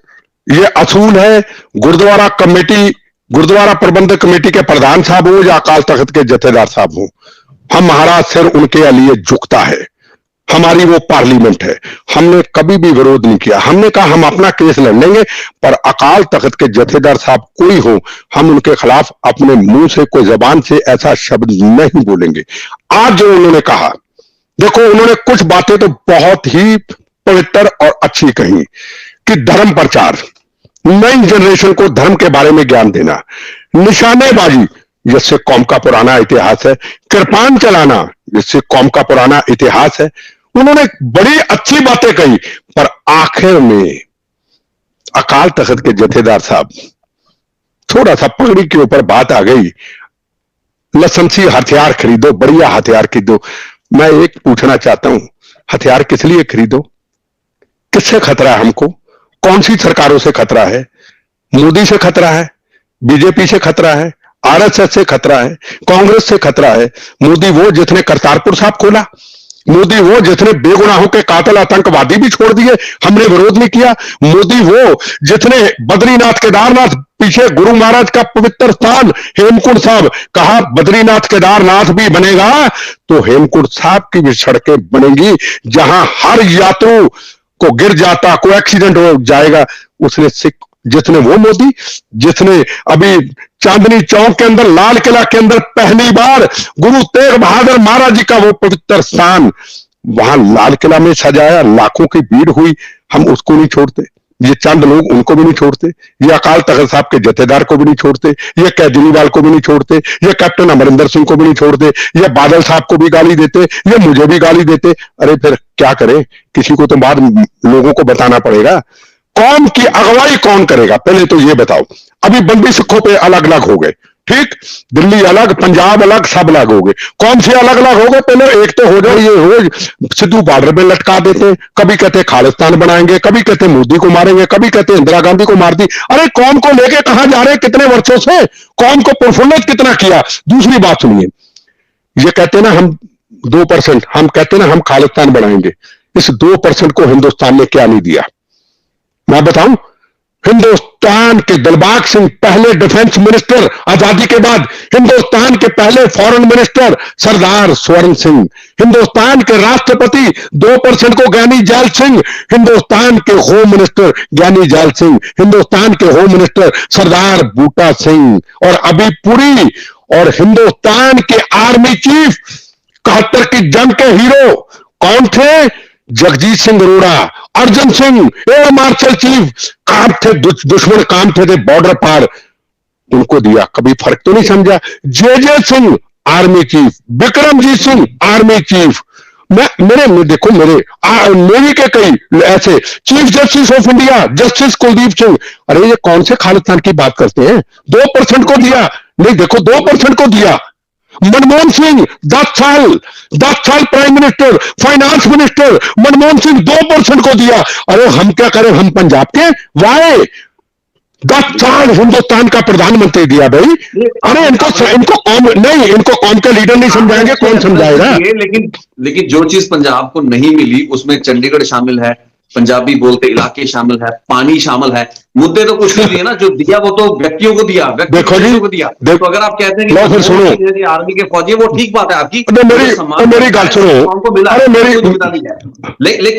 ये असूल है, गुरुद्वारा कमेटी, गुरुद्वारा प्रबंधक कमेटी के प्रधान साहब हो या अकाल तख्त के जथेदार साहब हो, हमारा सिर उनके लिए झुकता है। हमारी वो पार्लियामेंट है, हमने कभी भी विरोध नहीं किया। हमने कहा हम अपना केस लड़ लेंगे, पर अकाल तख्त के जथेदार साहब कोई हो, हम उनके खिलाफ अपने मुंह से, कोई जबान से ऐसा शब्द नहीं बोलेंगे। आज जो उन्होंने कहा, देखो उन्होंने कुछ बातें तो बहुत ही पवित्र और अच्छी कही कि धर्म प्रचार, नई जनरेशन को धर्म के बारे में ज्ञान देना, निशानेबाजी जिससे कौम का पुराना इतिहास है, कृपान चलाना जिससे कौम का पुराना इतिहास है। उन्होंने बड़ी अच्छी बातें कही, पर आखिर में अकाल तख्त के जथेदार साहब थोड़ा सा पगड़ी के ऊपर बात आ गई, लाइसेंसी हथियार खरीदो, बढ़िया हथियार खरीदो। मैं एक पूछना चाहता हूं, हथियार किस लिए खरीदो? किससे खतरा है हमको? कौन सी सरकारों से खतरा है? मोदी से खतरा है, बीजेपी से खतरा है, आरएसएस से खतरा है, कांग्रेस से खतरा है। मोदी वो जिसने करतारपुर साहब खोला, मोदी वो जिसने बेगुनाहों के कातिल आतंकवादी भी छोड़ दिए, हमने विरोध नहीं किया। मोदी वो जिसने बद्रीनाथ केदारनाथ, पीछे गुरु महाराज का पवित्र स्थान हेमकुंड साहब, कहा बद्रीनाथ केदारनाथ भी बनेगा तो हेमकुंड साहब की भी सड़कें बनेंगी, जहां हर यात्रु को गिर जाता, कोई एक्सीडेंट हो जाएगा। उसने सिख, जिसने वो मोदी, जिसने अभी चांदनी चौक के अंदर, लाल किला के अंदर पहली बार गुरु तेग बहादुर महाराज जी का वो पवित्र स्थान वहां लाल किला में सजाया, लाखों की भीड़ हुई, हम उसको नहीं छोड़ते। ये चंद लोग उनको भी नहीं छोड़ते, ये अकाल तख्त साहब के जथेदार को भी नहीं छोड़ते, ये केजरीवाल को भी नहीं छोड़ते, ये कैप्टन अमरिंदर सिंह को भी नहीं छोड़ते, ये बादल साहब को भी गाली देते, ये मुझे भी गाली देते। अरे फिर क्या करें, किसी को तो बाद लोगों को बताना पड़ेगा। कौम की अगुवाई कौन करेगा? पहले तो ये बताओ। अभी बंदी सिखों पे अलग अलग हो गए, ठीक, दिल्ली अलग, पंजाब अलग, सब अलग हो गए। कौन से अलग अलग हो गए? पहले एक तो हो जाए, ये हो सिद्धू बॉर्डर पे लटका देते, कभी कहते खालिस्तान बनाएंगे, कभी कहते मोदी को मारेंगे, कभी कहते इंदिरा गांधी को मार दी। अरे कौम को लेके कहां जा रहे हैं? कितने वर्षों से कौम को प्रफुल्लित कितना किया। दूसरी बात सुनिए, ये कहते ना हम 2%, हम कहते ना हम खालिस्तान बनाएंगे। इस 2% को हिंदुस्तान ने क्या नहीं दिया? मैं बताऊं, हिंदुस्तान के दिलबाग सिंह पहले डिफेंस मिनिस्टर आजादी के बाद, हिंदुस्तान के पहले फॉरेन मिनिस्टर सरदार स्वर्ण सिंह, हिंदुस्तान के राष्ट्रपति 2% को ज्ञानी जैल सिंह, हिंदुस्तान के होम मिनिस्टर ज्ञानी जैल सिंह, हिंदुस्तान के होम मिनिस्टर सरदार बूटा सिंह और अभी पुरी, और हिंदुस्तान के आर्मी चीफ 71 की जंग के हीरो कौन थे? Jagjit Singh Arora, Arjan Singh, air marshal chief, काम थे, दुश्मन काम थे बॉर्डर पार, उनको दिया। कभी फर्क तो नहीं समझा? J Singh army chief, Vikramjit Singh army chief, मेरे देखो, मेरे नेवी के कई ऐसे, chief justice of India justice Kuldeep Singh. अरे ये कौन से खालिस्तान की बात करते हैं? 2% को दिया, नहीं देखो 2% को दिया। मनमोहन सिंह 10 साल prime minister, finance minister, Manmohan Singh 2% को दिया। अरे हम क्या करें, हम पंजाब के वाय, 10 साल हिंदुस्तान का प्रधानमंत्री दिया भाई। अरे इनको कौम नहीं, इनको कौम के लीडर नहीं समझाएंगे, कौन समझाएगा? लेकिन लेकिन जो चीज पंजाब को नहीं मिली उसमें चंडीगढ़ शामिल है, पंजाबी बोलते इलाके शामिल है, पानी शामिल है। मुद्दे तो कुछ नहीं दिए ना, जो दिया वो तो व्यक्तियों को दिया, व्यक्तियों को दिया। तो अगर आप कहते हैं कि फिर सुनो, आर्मी के फौजी, वो ठीक बात है आपकी, मेरी बात सुनो। अरे मेरी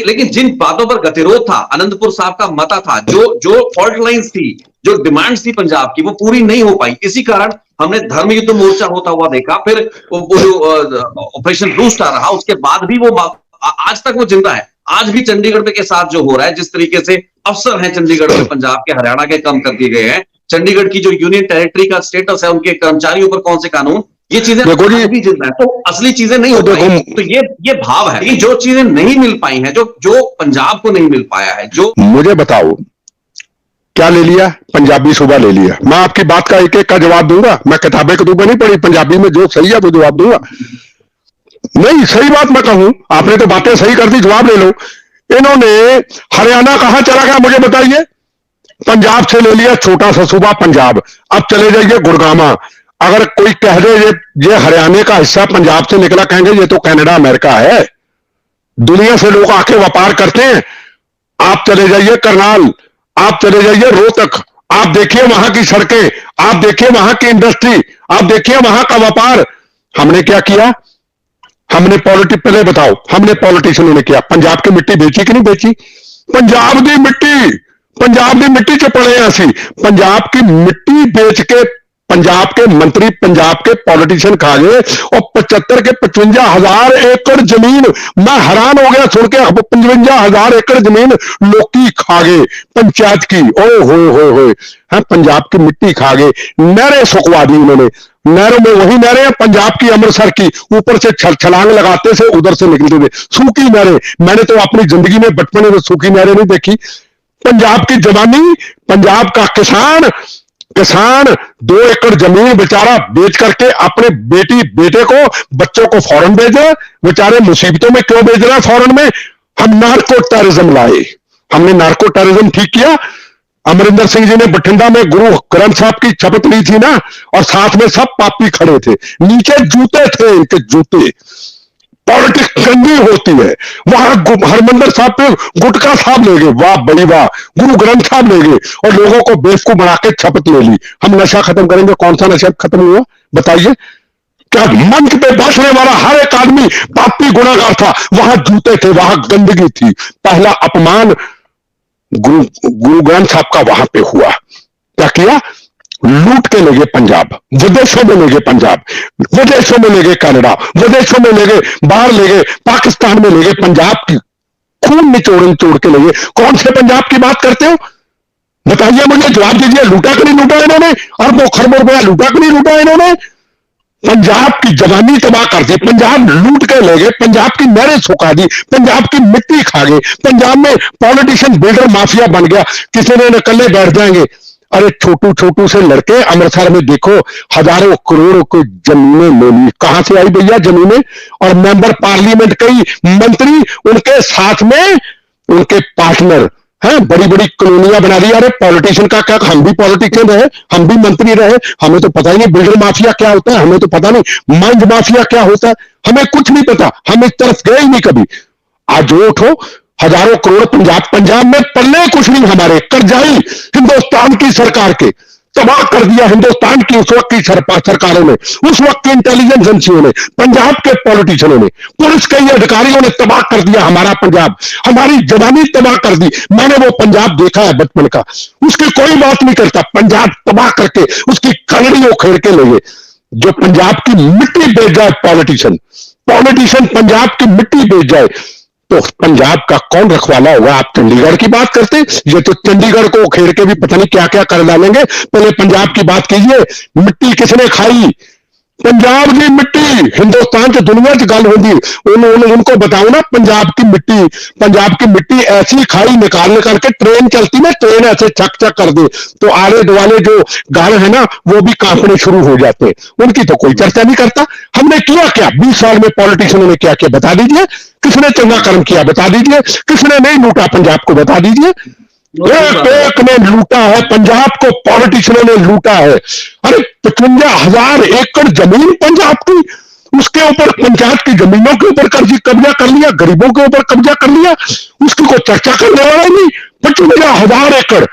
लेकिन जिन बातों पर गतिरोध था, अनंतपुर साहब का मता था, जो फॉल्ट लाइंस थी, जो डिमांड्स थी पंजाब की, वो पूरी नहीं हो पाई। इसी कारण हमने धर्म युद्ध मोर्चा होता हुआ देखा, फिर वो जो ऑपरेशन ब्लू स्टार रहा, उसके बाद भी वो आज तक वो जिंदा है। आज भी चंडीगढ़ के साथ जो हो रहा है, जिस तरीके से अफसर हैं चंडीगढ़ में पंजाब के, हरियाणा के कम कर दिए गए हैं, चंडीगढ़ की जो यूनियन टेरिटरी का स्टेटस है, उनके कर्मचारियों पर कौन से कानून, ये चीजें भी जिंदा है। तो असली चीजें नहीं हो पाई। तो ये भाव है कि जो चीजें नहीं मिल पाई हैं, जो पंजाब को नहीं मिल पाया है, जो मुझे बताओ क्या ले लिया? पंजाबी सूबा ले लिया। मैं आपकी बात का एक एक का जवाब दूंगा, मैं किताबें कतूबें नहीं पढ़ी, पंजाबी में जो सही है वो जवाब दूंगा। नहीं, सही बात मैं कहूं, आपने तो बातें सही कर दी, जवाब ले लो। इन्होंने हरियाणा कहां चला गया मुझे बताइए? पंजाब से ले लिया छोटा सा सूबा पंजाब। अब चले जाइए गुड़गामा। अगर कोई कह दे ये हरियाणा का हिस्सा पंजाब से निकला, कहेंगे ये तो कनाडा अमेरिका है, दुनिया से लोग आके व्यापार करते हैं। आप चले जाइए करनाल, आप चले जाइए रोहतक, आप देखिए वहां की सड़कें, आप देखिए वहां की इंडस्ट्री, आप देखिए वहां का व्यापार। हमने क्या किया? हमने पहले बताओ, हमने पॉलिटिशियनों ने किया, पंजाब की मिट्टी बेची कि नहीं बेची? पंजाब की मिट्टी च पड़े ऐसी, पंजाब की मिट्टी बेच के पंजाब के मंत्री, पंजाब के पॉलिटिशियन खा गए। और 75 के 55,000 एकड़ जमीन, मैं हैरान हो गया सुन के, 55,000 एकड़ जमीन लोकी खा गए पंचायत की। ओ हो है, पंजाब की मिट्टी खा गए। नहरें सुखवा दी उन्होंने, नहरों में वही नहरें हैं पंजाब की, अमृतसर की, ऊपर से छलांग लगाते से उधर से निकलते थे, सूखी नहरें। मैंने तो अपनी जिंदगी में बचपन में सूखी नहरें नहीं देखी। पंजाब की जवानी, पंजाब का किसान 2 एकड़ जमीन बेचारा बेच करके अपने बेटे को, बच्चों को फॉरेन भेजे। बेचारे मुसीबतों में क्यों भेज रहे हैं फॉरेन में? हम नार्को टेररिज्म लाए, हमने नार्को टेररिज्म ठीक किया। अमरिंदर सिंह जी ने बठिंडा में गुरु ग्रंथ साहब की शपथ ली थी ना, और साथ में सब पापी खड़े थे, नीचे जूते थे इनके, जूते। पॉलिटिक्स गंदी होती है। वहां हरमंदर साहब पे गुटका साहब ले गए, वाह बड़ी वाह, गुरु ग्रंथ साहब ले गए और लोगों को बेवकूफ बना के शपथ ले ली, हम नशा खत्म करेंगे। कौन सा नशा खत्म हुआ बताइए? क्या मंच पे बैठने वाला हर एक आदमी पापी गुनाहगार था? वहां जूते थे, वहां गंदगी थी। पहला अपमान गुरु ग्रंथ साहब का वहां पे हुआ। क्या किया? लूट के ले गए पंजाब, विदेशों में ले गए पंजाब, विदेशों में ले गए कनाडा, विदेशों में ले गए, बाहर ले गए, पाकिस्तान में ले गए, पंजाब की खून निचोड़ के ले गए। कौन से पंजाब की बात करते हो बताइए मुझे, जवाब दीजिए। लूटा कि नहीं लूटा इन्होंने? अरबों खरबों रुपया लूटा कि नहीं लूटा इन्होंने? पंजाब की जवानी तबाह कर दी, पंजाब लूट के ले गए, पंजाब की नहरें सुखा दी, पंजाब की मिट्टी खा गए, पंजाब में पॉलिटिशियन बिल्डर माफिया बन गया, किसी ने निकलने बैठ जाएंगे। अरे छोटू से लड़के अमृतसर में देखो, हजारों करोड़ों की जमीनें ले ली। कहां से आई भैया जमीनें? और मेंबर पार्लियामेंट, कई मंत्री, उनके साथ में उनके पार्टनर हैं, बड़ी बड़ी कॉलोनियां बना दी। अरे पॉलिटिशियन का क्या, हम भी पॉलिटिशियन रहे, हम भी मंत्री रहे, हमें तो पता ही नहीं बिल्डर माफिया क्या होता है, हमें तो पता नहीं माइंड माफिया क्या होता है, हमें कुछ नहीं पता, हम इस तरफ गए ही नहीं कभी। आज उठो, हजारों करोड़ पंजाब में पल्ले कुछ नहीं, हमारे कर्जाई हिंदुस्तान की सरकार के तबाह कर दिया। हिंदुस्तान की उस वक्त की सरकारों ने, उस वक्त की इंटेलिजेंस एजेंसियों ने, पंजाब के पॉलिटिशियनों ने, पुलिस के अधिकारियों ने तबाह कर दिया हमारा पंजाब, हमारी जवानी तबाह कर दी। मैंने वो पंजाब देखा है बचपन का, उसकी कोई बात नहीं करता। पंजाब तबाह करके उसकी कलड़ी उखेड़ के ले गए। जो पंजाब की मिट्टी बेच जाए पॉलिटिशियन पंजाब की मिट्टी बेच जाए, तो पंजाब का कौन रखवाला होगा? आप चंडीगढ़ की बात करते, ये तो चंडीगढ़ को उखेड़ के भी पता नहीं क्या क्या कर डालेंगे। पहले पंजाब की बात कीजिए, मिट्टी किसने खाई? पंजाब की मिट्टी। हिंदुस्तान से दुनिया की गल होगी, उनको बताओ ना, पंजाब की मिट्टी ऐसी खाई, निकाल के ट्रेन चलती ना, ट्रेन ऐसे चक कर दे तो आले दुआले जो गांव है ना, वो भी कांपने शुरू हो जाते हैं। उनकी तो कोई चर्चा नहीं करता। हमने किया क्या 20 साल में? पॉलिटिशियनों ने क्या किया बता दीजिए। किसने चंगा कर्म किया बता दीजिए। किसने नहीं लूटा पंजाब को बता दीजिए। एक एक ने लूटा है पंजाब को, पॉलिटिशियनों ने लूटा है। अरे 55,000 एकड़ जमीन पंजाब की, उसके ऊपर पंचायत की जमीनों के ऊपर कब्जा कर लिया, गरीबों के ऊपर कब्जा कर लिया, उसकी कोई चर्चा करने वाला नहीं। 55,000 एकड़।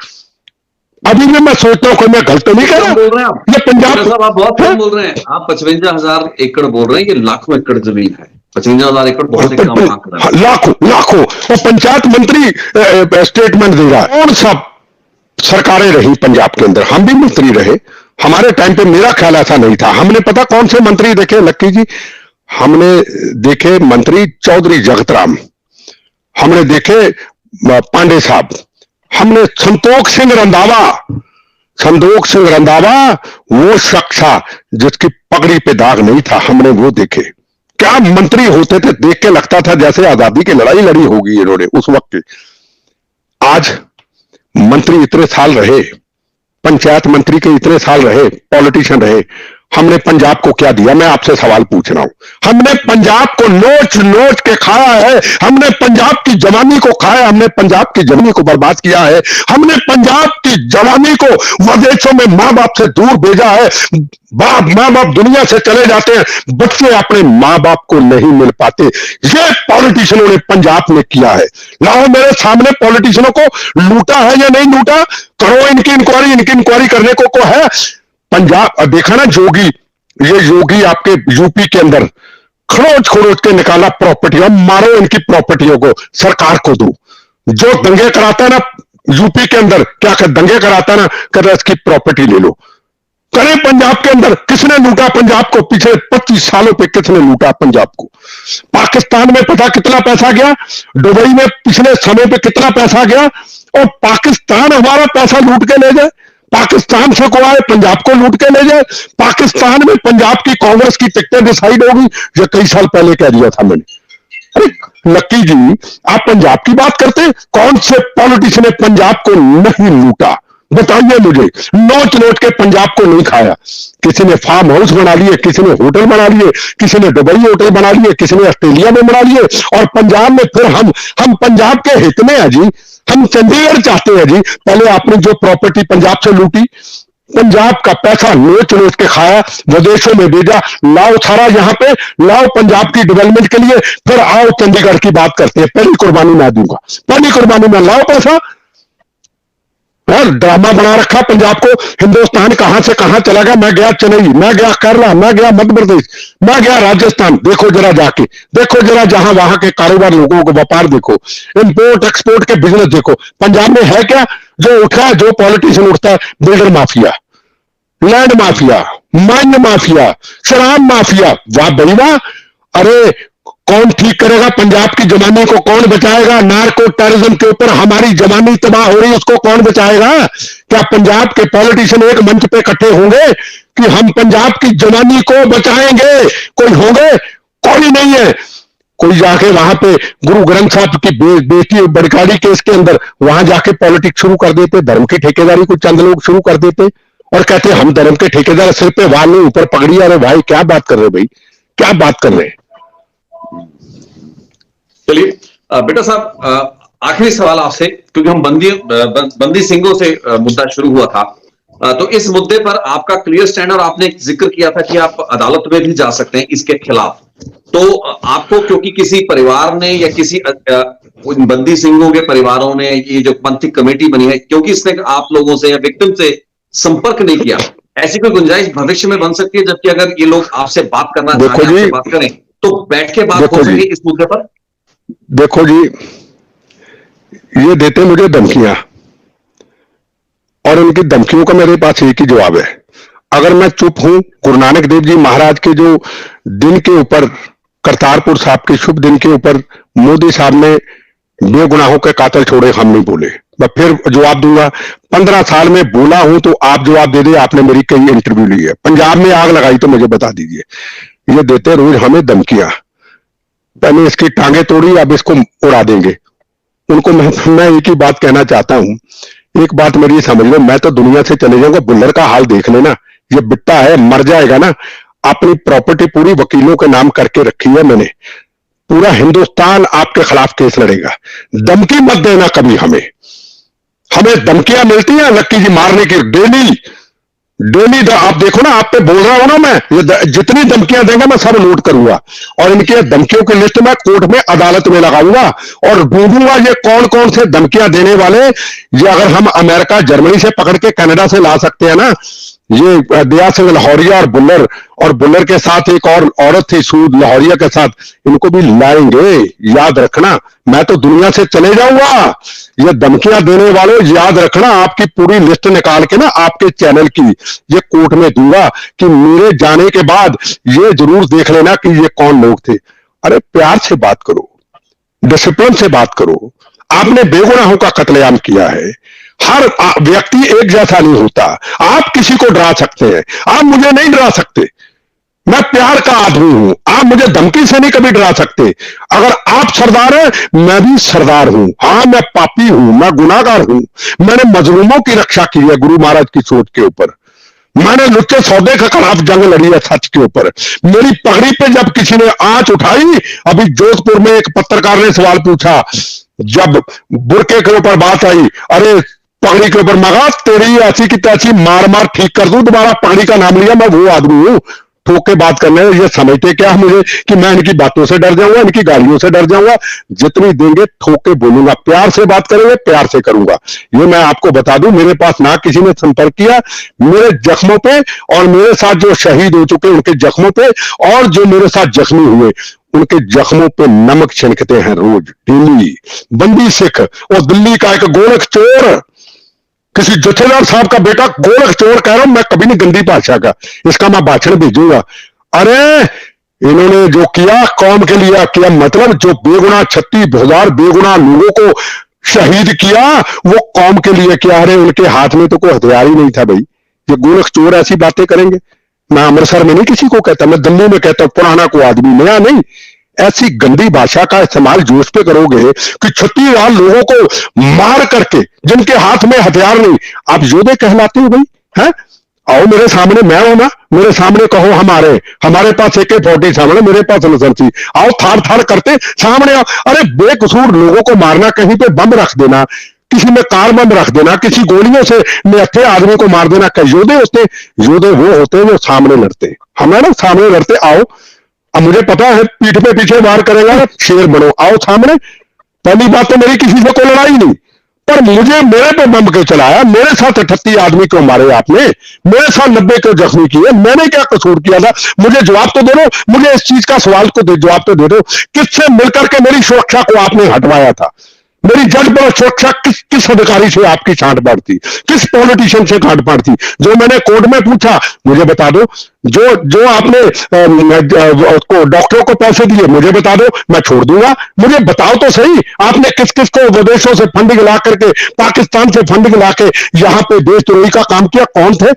अभी भी मैं सोचता हूं कि मैं गलत नहीं कह रहा। बोल रहे हैं आप, ये पंजाब साहब आप बहुत कम बोल रहे हैं। आप 55,000 एकड़ बोल रहे हैं, ये लाखों एकड़ जमीन है। 55,000 एकड़ बहुत ही कम आंकड़ा है। लाखों लाखों। और पंचायत मंत्री स्टेटमेंट दे रहा है। और सब सरकारें रही पंजाब के अंदर, हम भी मंत्री रहे। हमारे टाइम पे मेरा ख्याल ऐसा नहीं था। हमने पता कौन से मंत्री देखे लक्की जी? हमने देखे मंत्री चौधरी जगत राम, हमने देखे पांडे साहब, हमने संतोख सिंह रंधावा। संतोख सिंह रंधावा वो शख्स था जिसकी पगड़ी पे दाग नहीं था, हमने वो देखे। क्या मंत्री होते थे, देख के लगता था जैसे आजादी की लड़ाई लड़ी होगी इन्होंने उस वक्त। आज मंत्री इतने साल रहे, पंचायत मंत्री के इतने साल रहे, पॉलिटिशियन रहे, हमने पंजाब को क्या दिया? मैं आपसे सवाल पूछ रहा हूं। हमने पंजाब को नोच नोच के खाया है, हमने पंजाब की जवानी को खाया, हमने पंजाब की जवानी को बर्बाद किया है, हमने पंजाब की जवानी को विदेशों में मां बाप से दूर भेजा है। मां बाप दुनिया से चले जाते हैं, बच्चे अपने मां बाप को नहीं मिल पाते। ये पॉलिटिशियनों ने पंजाब में किया है। लाओ मेरे सामने पॉलिटिशियनों को लूटा है या नहीं लूटा, करो इनकी इंक्वायरी करने को है। पंजाब देखा ना योगी, ये योगी आपके यूपी के अंदर खरोच खरोच के निकाला प्रॉपर्टी। अब मारो इनकी प्रॉपर्टियों को, सरकार को दो। जो दंगे कराता है ना यूपी के अंदर, क्या कर दंगे कराता है ना, कर इसकी प्रॉपर्टी ले लो। करे पंजाब के अंदर किसने लूटा पंजाब को? पिछले 25 सालों पे किसने लूटा पंजाब को? पाकिस्तान में पता कितना पैसा गया, दुबई में पिछले समय पे कितना पैसा गया, और पाकिस्तान हमारा पैसा लूट के ले जाए। पाकिस्तान से को आए पंजाब को लूट के ले जाए। पाकिस्तान में पंजाब की कांग्रेस की टिकटें डिसाइड होगी, ये कई साल पहले कह दिया था मैंने। अरे लक्की जी, आप पंजाब की बात करते, कौन से पॉलिटिशियन ने पंजाब को नहीं लूटा? बताइए मुझे। नोच नोच के पंजाब को नहीं खाया। किसी ने फार्म हाउस बना लिए, किसी ने होटल बना लिए, किसी ने दुबई होटल बना लिए, किसी ने ऑस्ट्रेलिया में बना लिए, और पंजाब में फिर हम पंजाब के हित में है जी, हम चंडीगढ़ चाहते हैं जी। पहले आपने जो प्रॉपर्टी पंजाब से लूटी, पंजाब का पैसा नोच नोच के खाया, विदेशों में भेजा। लाओ सारा यहाँ पे लाओ पंजाब की डेवलपमेंट के लिए, फिर आओ चंडीगढ़ की बात करते हैं। पहली कुर्बानी मैं दूंगा, पहली कुर्बानी में लाओ पैसा। और ड्रामा बना रखा पंजाब को, हिंदुस्तान कहां से कहां चला गया। मैं गया चेन्नई, मैं गया केरला, मैं गया मध्य प्रदेश, मैं गया राजस्थान। देखो जरा जाके, देखो जरा जहां वहां के कारोबार, लोगों को व्यापार देखो, इंपोर्ट एक्सपोर्ट के बिजनेस देखो। पंजाब में है क्या जो उठा है, जो पॉलिटिशियन उठता है? Builder mafia, land mafia, mine mafia, शराब माफिया। वाह भाई वाह। अरे कौन ठीक करेगा पंजाब की जवानी को? कौन बचाएगा? नार्को टेररिज्म के ऊपर हमारी जवानी तबाह हो रही है, उसको कौन बचाएगा? क्या पंजाब के पॉलिटिशियन एक मंच पे इकट्ठे होंगे कि हम पंजाब की जवानी को बचाएंगे? कोई होंगे? कोई नहीं है। कोई जाके वहां पे गुरु ग्रंथ साहब की बेटी बड़काड़ी केस के अंदर वहां जाके पॉलिटिक्स शुरू कर देते, धर्म की ठेकेदारी कुछ चंद लोग शुरू कर देते और कहते हम धर्म के ठेकेदार, सिर पे वाल नहीं ऊपर पगड़ी। अरे भाई क्या बात कर रहे भाई, क्या बात कर रहे हैं? चलिए बेटा साहब, आखिरी सवाल आपसे, क्योंकि हम बंदी सिंहों से मुद्दा शुरू हुआ था, तो इस मुद्दे पर आपका क्लियर स्टैंड, और आपने जिक्र किया था कि आप अदालत में भी जा सकते हैं इसके खिलाफ। तो आपको क्योंकि किसी परिवार ने या किसी बंदी सिंहों के परिवारों ने ये जो पंथिक कमेटी बनी है, क्योंकि इसने आप लोगों से या विक्टिम से संपर्क नहीं किया, ऐसी कोई गुंजाइश भविष्य में बन सकती है? जबकि अगर ये लोग आपसे बात करना चाहें, आपसे बात करें, तो बैठ के बात हो सके इस मुद्दे पर? देखो जी, ये देते मुझे धमकियां, और उनकी धमकियों का मेरे पास एक ही जवाब है। अगर मैं चुप हूं, गुरु नानक देव जी महाराज के जो दिन के ऊपर, करतारपुर साहब के शुभ दिन के ऊपर मोदी साहब ने बेगुनाहों के कातिल छोड़े, हम नहीं बोले, मैं फिर जवाब दूंगा। 15 साल में बोला हूं तो आप जवाब दे दे। आपने मेरी कई इंटरव्यू ली है, पंजाब में आग लगाई तो मुझे बता दीजिए। ये देते रोज हमें धमकियां, पहले इसकी टांगे तोड़ी, अब इसको उड़ा देंगे। उनको मैं एक ही बात कहना चाहता हूं, एक बात मेरी समझ लो, मैं तो दुनिया से चले जाऊंगा, बुल्लर का हाल देख लेना। ये बिट्टा है, मर जाएगा ना। अपनी प्रॉपर्टी पूरी वकीलों के नाम करके रखी है मैंने, पूरा हिंदुस्तान आपके खिलाफ केस लड़ेगा। धमकी मत देना कभी हमें, हमें धमकियां मिलती हैं लक्की जी मारने की, डेली डेली। आप देखो ना, आप पे बोल रहा हूं ना मैं, ये जितनी धमकियां देंगे मैं सब नोट करूंगा, और इनके धमकियों की लिस्ट मैं कोर्ट में अदालत में लगाऊंगा और ढूंढूंगा ये कौन कौन से धमकियां देने वाले। ये अगर हम अमेरिका जर्मनी से पकड़ के कनाडा से ला सकते हैं ना, ये दया सिंह लाहौरिया और बुल्लर के साथ एक और औरत थी सूद लाहौरिया के साथ, इनको भी लाएंगे, याद रखना। मैं तो दुनिया से चले जाऊंगा। ये धमकियां देने वाले याद रखना, आपकी पूरी लिस्ट निकाल के ना आपके चैनल की ये कोर्ट में दूंगा कि मेरे जाने के बाद ये जरूर देख लेना कि ये कौन लोग थे। अरे प्यार से बात करो, डिसिप्लिन से बात करो। आपने बेगुनाहों का कत्लेआम किया है। हर व्यक्ति एक जैसा नहीं होता। आप किसी को डरा सकते हैं, आप मुझे नहीं डरा सकते। मैं प्यार का आदमी हूं, आप मुझे धमकी से नहीं कभी डरा सकते। अगर आप सरदार हैं, मैं भी सरदार हूं। हाँ, मैं पापी हूं, मैं गुनाहगार हूं। मैंने मजलूमों की रक्षा की है गुरु महाराज की सोच के ऊपर। मैंने लुच्चे सौदे के खिलाफ जंग लड़ी है सच के ऊपर। मेरी पगड़ी पे जब किसी ने आंच उठाई, अभी जोधपुर में एक पत्रकार ने सवाल पूछा, जब बुरके के ऊपर बात आई, अरे पगड़ी के ऊपर मगा तेरी ऐसी की तैसी मार मार ठीक कर दूं, दोबारा पगड़ी का नाम लिया, मैं वो आदमी हूं ठोक के बात करने। ये समझते क्या मुझे कि मैं इनकी बातों से डर जाऊंगा, इनकी गालियों से डर जाऊंगा? जितनी देंगे ठोक के बोलूंगा। प्यार से बात करेंगे, प्यार से करूंगा। ये मैं आपको बता दूं, मेरे पास ना किसी ने संपर्क किया। मेरे जख्मों पे और मेरे साथ जो शहीद हो चुके उनके जख्मों पे और जो मेरे साथ जख्मी हुए उनके जख्मों पे नमक छिड़कते हैं रोज डेली। बंदी सिख और दिल्ली का एक गोरख चोर, किसी जथेदार साहब का बेटा गोरख चोर कह रहा हूं मैं, कभी नहीं गंदी भाषा का, इसका मैं भाषण भेजूंगा। अरे इन्होंने जो किया कौम के लिए किया, मतलब जो बेगुनाह 36,000 बेगुनाह लोगों को शहीद किया वो कौम के लिए किया। अरे उनके हाथ में तो कोई हथियार ही नहीं था भाई। ये गोरख चोर ऐसी बातें करेंगे? मैं अमृतसर में नहीं किसी को कहता, मैं दिल्ली में कहता हूं, पुराना को आदमी, नया नहीं। ऐसी गंदी भाषा का इस्तेमाल जोश पे करोगे कि 36,000 लोगों को मार करके जिनके हाथ में हथियार नहीं, आप योद्धे कहलाते हो भाई? हैं? आओ मेरे सामने, मैं हूं ना, मेरे सामने कहो हमारे पास AK-40 सामने, मेरे पास लाइसेंस, आओ थार थार करते सामने आओ। अरे बेकसूर लोगों को मारना, कहीं पे बम रख देना, किसी में कार बम रख देना, किसी गोलियों से निहत्थे आदमी को मार देना, क्या योद्धे होते? योद्धे वो होते हैं जो सामने लड़ते। हम ना सामने लड़ते। आओ, अब मुझे पता है पीठ पे पीछे वार करेगा, शेर बनो, आओ सामने। पहली बात तो मेरी किसी से कोई लड़ाई नहीं, पर मुझे मेरे पे बम क्यों चलाया? मेरे साथ 38 आदमी क्यों मारे आपने? मेरे साथ 90 क्यों जख्मी किए? मैंने क्या कसूर किया था? मुझे जवाब तो दे दो, मुझे इस चीज का सवाल को जवाब तो दे दो। किससे मिलकर के मेरी सुरक्षा को आपने हटवाया था? मेरी जज पर सुरक्षा किस अधिकारी से आपकी छांट पड़ती? किस पॉलिटिशियन से छांट पड़ती? जो मैंने कोर्ट में पूछा मुझे बता दो। जो आपने डॉक्टरों को पैसे दिए मुझे बता दो, मैं छोड़ दूंगा। मुझे बताओ तो सही, आपने किस किस को विदेशों से फंडिंग ला करके, पाकिस्तान से फंडिंग ला के यहां पे देशद्रोही का काम किया? कौन थे?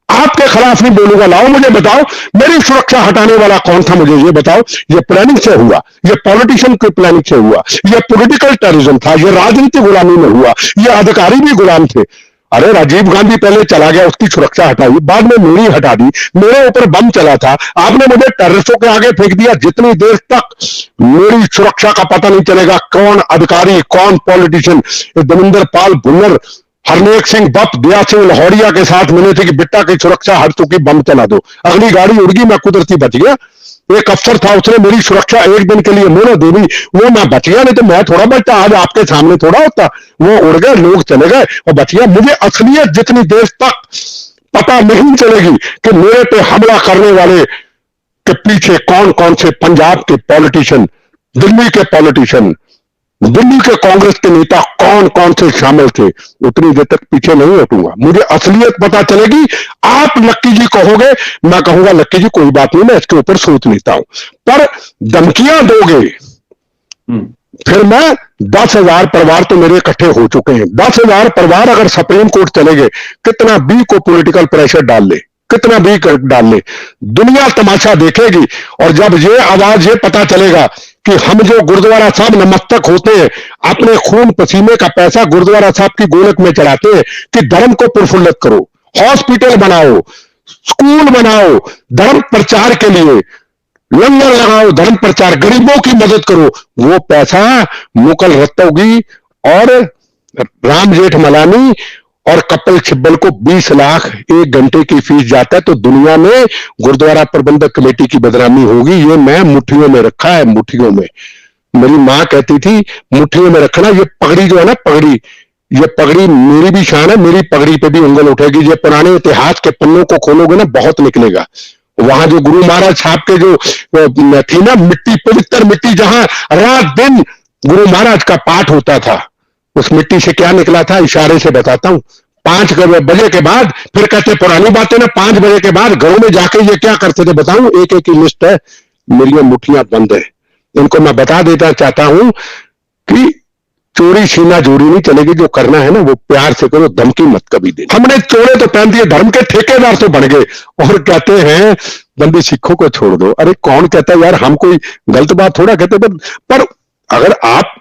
आपके खिलाफ नहीं बोलूंगा, लाओ मुझे बताओ। मेरी सुरक्षा हटाने वाला कौन था? मुझे ये बताओ। ये प्लानिंग से हुआ, ये पॉलिटिशियन की प्लानिंग से हुआ, ये पॉलिटिकल टेररिज्म था, ये राजनीति गुलामी में हुआ, ये अधिकारी भी गुलाम थे। अरे राजीव गांधी पहले चला गया, उसकी सुरक्षा हटाई, बाद में मेरी हटा दी। मेरे ऊपर बम चला था, आपने मुझे टेररिस्टों के आगे फेंक दिया। जितनी देर तक मेरी सुरक्षा का पता नहीं चलेगा कौन अधिकारी कौन पॉलिटिशियन, दविंदर पाल भुल्लर, हरनेक सिंह बप, दया सिंह लाहौरिया के साथ मिले थे कि बेटा की सुरक्षा हट चुकी, बम चला दो। अगली गाड़ी उड़ गई, मैं कुदरती बच गया। एक अफसर था, उसने मेरी सुरक्षा एक दिन के लिए मोनो दे दी, वो मैं बच गया। नहीं तो मैं थोड़ा बचता, आज आपके सामने थोड़ा होता। वो उड़ गए, लोग चले गए और बच गया। मुझे असलियत जितनी देर तक पता नहीं चलेगी कि मेरे पे हमला करने वाले के पीछे कौन कौन से पंजाब के पॉलिटिशियन, दिल्ली के पॉलिटिशियन, दिल्ली के कांग्रेस के नेता कौन कौन से शामिल थे, उतनी देर तक पीछे नहीं हटूंगा। मुझे असलियत पता चलेगी। आप लक्की जी कहोगे, मैं कहूंगा लक्की जी कोई बात नहीं, मैं इसके ऊपर सोच लेता हूं। पर धमकियां दोगे, फिर मैं 10,000 परिवार तो मेरे इकट्ठे हो चुके हैं। 10,000 परिवार अगर सुप्रीम कोर्ट चले गए, कितना भी को पॉलिटिकल प्रेशर डाल ले, कितना भी डाल ले, दुनिया तमाशा देखेगी। और जब ये आवाज ये पता चलेगा कि हम जो गुरुद्वारा साहब नमस्तक होते हैं, अपने खून पसीने का पैसा गुरुद्वारा साहब की गोलक में चढ़ाते हैं कि धर्म को प्रफुल्लित करो, हॉस्पिटल बनाओ, स्कूल बनाओ, धर्म प्रचार के लिए लंगर लगाओ, धर्म प्रचार, गरीबों की मदद करो, वो पैसा मुकल रत्तोगी और राम जेठमलानी और कपिल सिब्बल को 20 लाख 1 घंटे की फीस जाता है, तो दुनिया में गुरुद्वारा प्रबंधक कमेटी की बदनामी होगी। ये मैं मुट्ठियों में रखा है, मुट्ठियों में। मेरी माँ कहती थी मुट्ठियों में रखना। ये पगड़ी जो है ना, पगड़ी, ये पगड़ी मेरी भी शान है, मेरी पगड़ी पे भी उंगल उठेगी। ये पुराने इतिहास के पन्नों को खोलोगे ना, बहुत निकलेगा। वहां जो गुरु महाराज छाप के जो थी ना मिट्टी, पवित्र मिट्टी, जहां रात दिन गुरु महाराज का पाठ होता था, उस मिट्टी से क्या निकला था, इशारे से बताता हूं। 5 बजे के बाद, फिर कहते पुरानी बातें ना, 5 बजे के बाद घरों में जाके ये क्या करते थे बताऊं, एक एक की लिस्ट है, मेरी ये मुट्ठियां बंद है। इनको मैं बता देता चाहता हूं कि चोरी सीना जोड़ी नहीं चलेगी। जो करना है ना वो प्यार से करो, धमकी मत कभी दे। हमने चोरे तो पहन दिए, धर्म के ठेकेदार तो बन गए, और कहते हैं बंदी सिखों को छोड़ दो। अरे कौन कहता है यार, हम कोई गलत बात थोड़ा कहते, पर अगर आप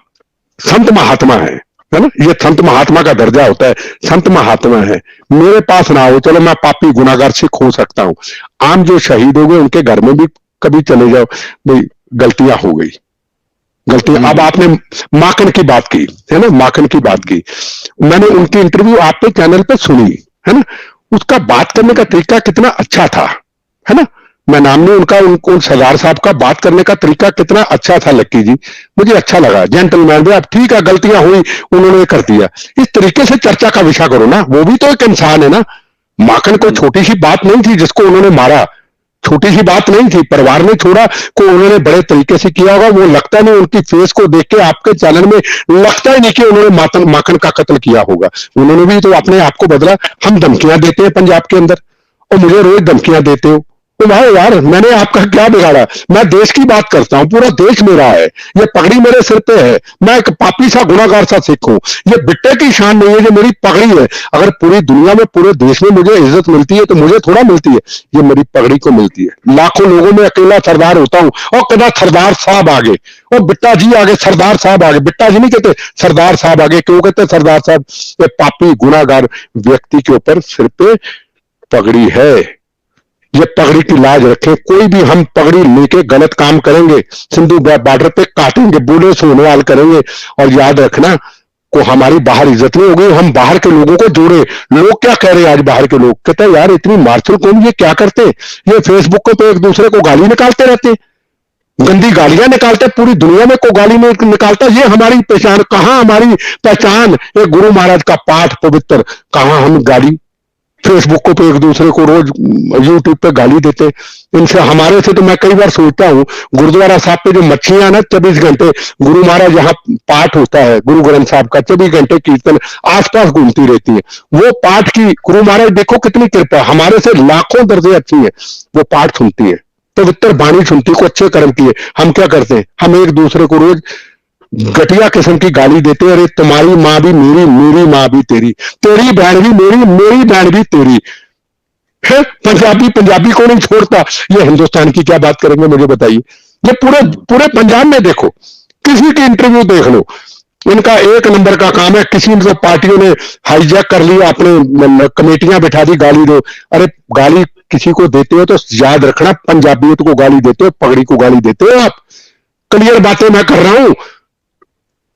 संत महात्मा है ना, ये संत महात्मा का दर्जा होता है, संत महात्मा है, मेरे पास ना हो, चलो मैं पापी गुनाहगार सिख हो सकता हूं। आम जो शहीद हो गए उनके घर में भी कभी चले जाओ, भाई गलतियां हो गई, गलतियां। अब आपने माखन की बात की है ना, माखन की बात की, मैंने उनकी इंटरव्यू आपके चैनल पे सुनी है ना, उसका बात करने का तरीका कितना अच्छा था, है ना। मैं नाम नहीं उनका, उनको सरदार साहब का बात करने का तरीका कितना अच्छा था लक्की जी, मुझे अच्छा लगा। जेंटलमैन भी, अब ठीक है गलतियां हुई, उन्होंने कर दिया, इस तरीके से चर्चा का विषय करो ना, वो भी तो एक इंसान है ना। माखन कोई छोटी सी बात नहीं थी जिसको उन्होंने मारा, छोटी सी बात नहीं थी, परिवार ने छोड़ा को उन्होंने बड़े तरीके से किया होगा। वो लगता नहीं, उनकी फेस को देख के आपके चैनल में लगता ही नहीं कि उन्होंने माखन का कत्ल किया होगा। उन्होंने भी तो अपने आप को बदला। हम धमकियां देते हैं पंजाब के अंदर, और मुझे रोज धमकियां देते हो, तो भाई यार मैंने आपका क्या बिगाड़ा, मैं देश की बात करता हूं, पूरा देश मेरा है, ये पगड़ी मेरे सिर पे है, मैं एक पापी सा गुनाहगार सा सिख हूं। ये बिट्टे की शान नहीं है, ये मेरी पगड़ी है। अगर पूरी दुनिया में, पूरे देश में मुझे इज्जत मिलती है तो मुझे थोड़ा मिलती है, ये मेरी पगड़ी को मिलती है। लाखों लोगों में अकेला सरदार होता हूं, और कदा सरदार साहब आगे, और बिट्टा जी आगे, सरदार साहब आगे। बिट्टा जी नहीं कहते, सरदार साहब आगे क्यों कहते? सरदार साहब ये पापी गुनाहगार व्यक्ति के ऊपर सिर पे पगड़ी है। ये पगड़ी की लाज रखें। कोई भी हम पगड़ी लेके गलत काम करेंगे, सिंधु बॉर्डर पे काटेंगे, बूढ़े सोनवाल करेंगे, और याद रखना को हमारी बाहर इज्जत नहीं होगी। हम बाहर के लोगों को जोड़े। लोग क्या कह रहे हैं आज, बाहर के लोग कहते हैं यार इतनी मार्शल कौन, ये क्या करते, ये फेसबुक पे एक दूसरे को गाली निकालते रहते, गंदी गालियां निकालते, पूरी दुनिया में को गाली में निकालता। ये हमारी पहचान कहां, हमारी पहचान एक गुरु महाराज का पाठ पवित्र, कहां हम गाली फेसबुक पे एक दूसरे को रोज यूट्यूब पे गाली देते। इनसे हमारे से तो मैं कई बार सोचता हूँ, गुरुद्वारा साहब पे जो मच्छियां ना 24 घंटे गुरु महाराज यहाँ पाठ होता है, गुरु ग्रंथ साहब का 24 घंटे कीर्तन आसपास घूमती रहती है। वो पाठ की गुरु महाराज देखो कितनी कृपा, हमारे से लाखों दर्जे अच्छी है, वो पाठ सुनती है, पवित्र बाणी सुनती को अच्छे कर्म की है। हम क्या करते हैं, हम एक दूसरे को रोज घटिया किस्म की गाली देते हैं। अरे तुम्हारी माँ भी मेरी, मेरी माँ भी तेरी, तेरी बहन भी मेरी, मेरी बहन भी तेरी है। पंजाबी पंजाबी को नहीं छोड़ता। ये हिंदुस्तान की क्या बात करेंगे मुझे बताइए। ये पूरे पूरे पंजाब में देखो, किसी की इंटरव्यू देख लो, इनका एक नंबर का काम है। किसी ने तो पार्टियों ने हाईजैक कर लिया, अपने कमेटियां बिठा दी, गाली दो। अरे गाली किसी को देते हो तो याद रखना, पंजाबियत को गाली देते हो, पगड़ी को गाली देते हो आप। क्लियर बातें मैं कर रहा हूं।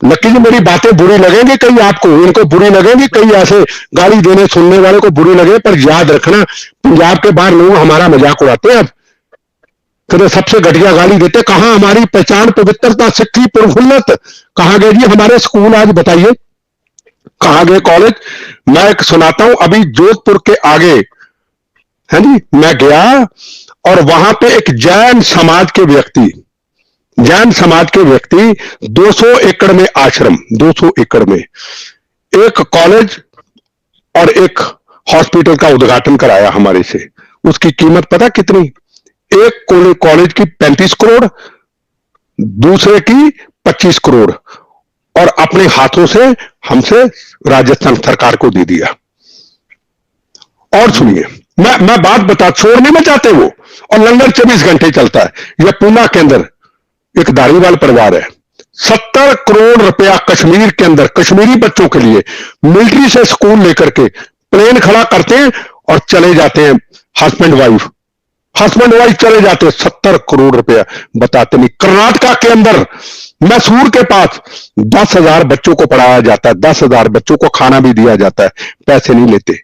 लक्की जी मेरी बातें बुरी लगेंगी कई आपको, इनको बुरी लगेंगी, कई ऐसे गाली देने सुनने वाले को बुरी लगे, पर याद रखना पंजाब के बाहर लोग हमारा मजाक उड़ाते हैं। अब तो सबसे घटिया गाली देते, कहां हमारी पहचान पवित्रता सिक्खी प्रफुल्लत, कहां गए जी हमारे स्कूल, आज बताइए कहां गए कॉलेज। मैं एक सुनाता हूं, अभी जोधपुर के आगे है जी, मैं गया और वहां पे एक जैन समाज के व्यक्ति 200 एकड़ में आश्रम, 200 एकड़ में एक कॉलेज और एक हॉस्पिटल का उद्घाटन कराया हमारे से। उसकी कीमत पता कितनी, एक कॉलेज की 35 करोड़, दूसरे की 25 करोड़, और अपने हाथों से हमसे राजस्थान सरकार को दे दिया। और सुनिए, मैं बात बता, छोड़ने में चाहते वो, और लंगर 24 घंटे चलता है। यह पूना के अंदर एक धारीवाल परिवार है, 70 करोड़ रुपया कश्मीर के अंदर कश्मीरी बच्चों के लिए मिलिट्री से स्कूल लेकर के प्लेन खड़ा करते हैं और चले जाते हैं हस्बैंड वाइफ, हस्बैंड वाइफ चले जाते, 70 करोड़ रुपया बताते नहीं। कर्नाटका के अंदर मैसूर के पास 10,000 बच्चों को पढ़ाया जाता है, 10,000 बच्चों को खाना भी दिया जाता है, पैसे नहीं लेते।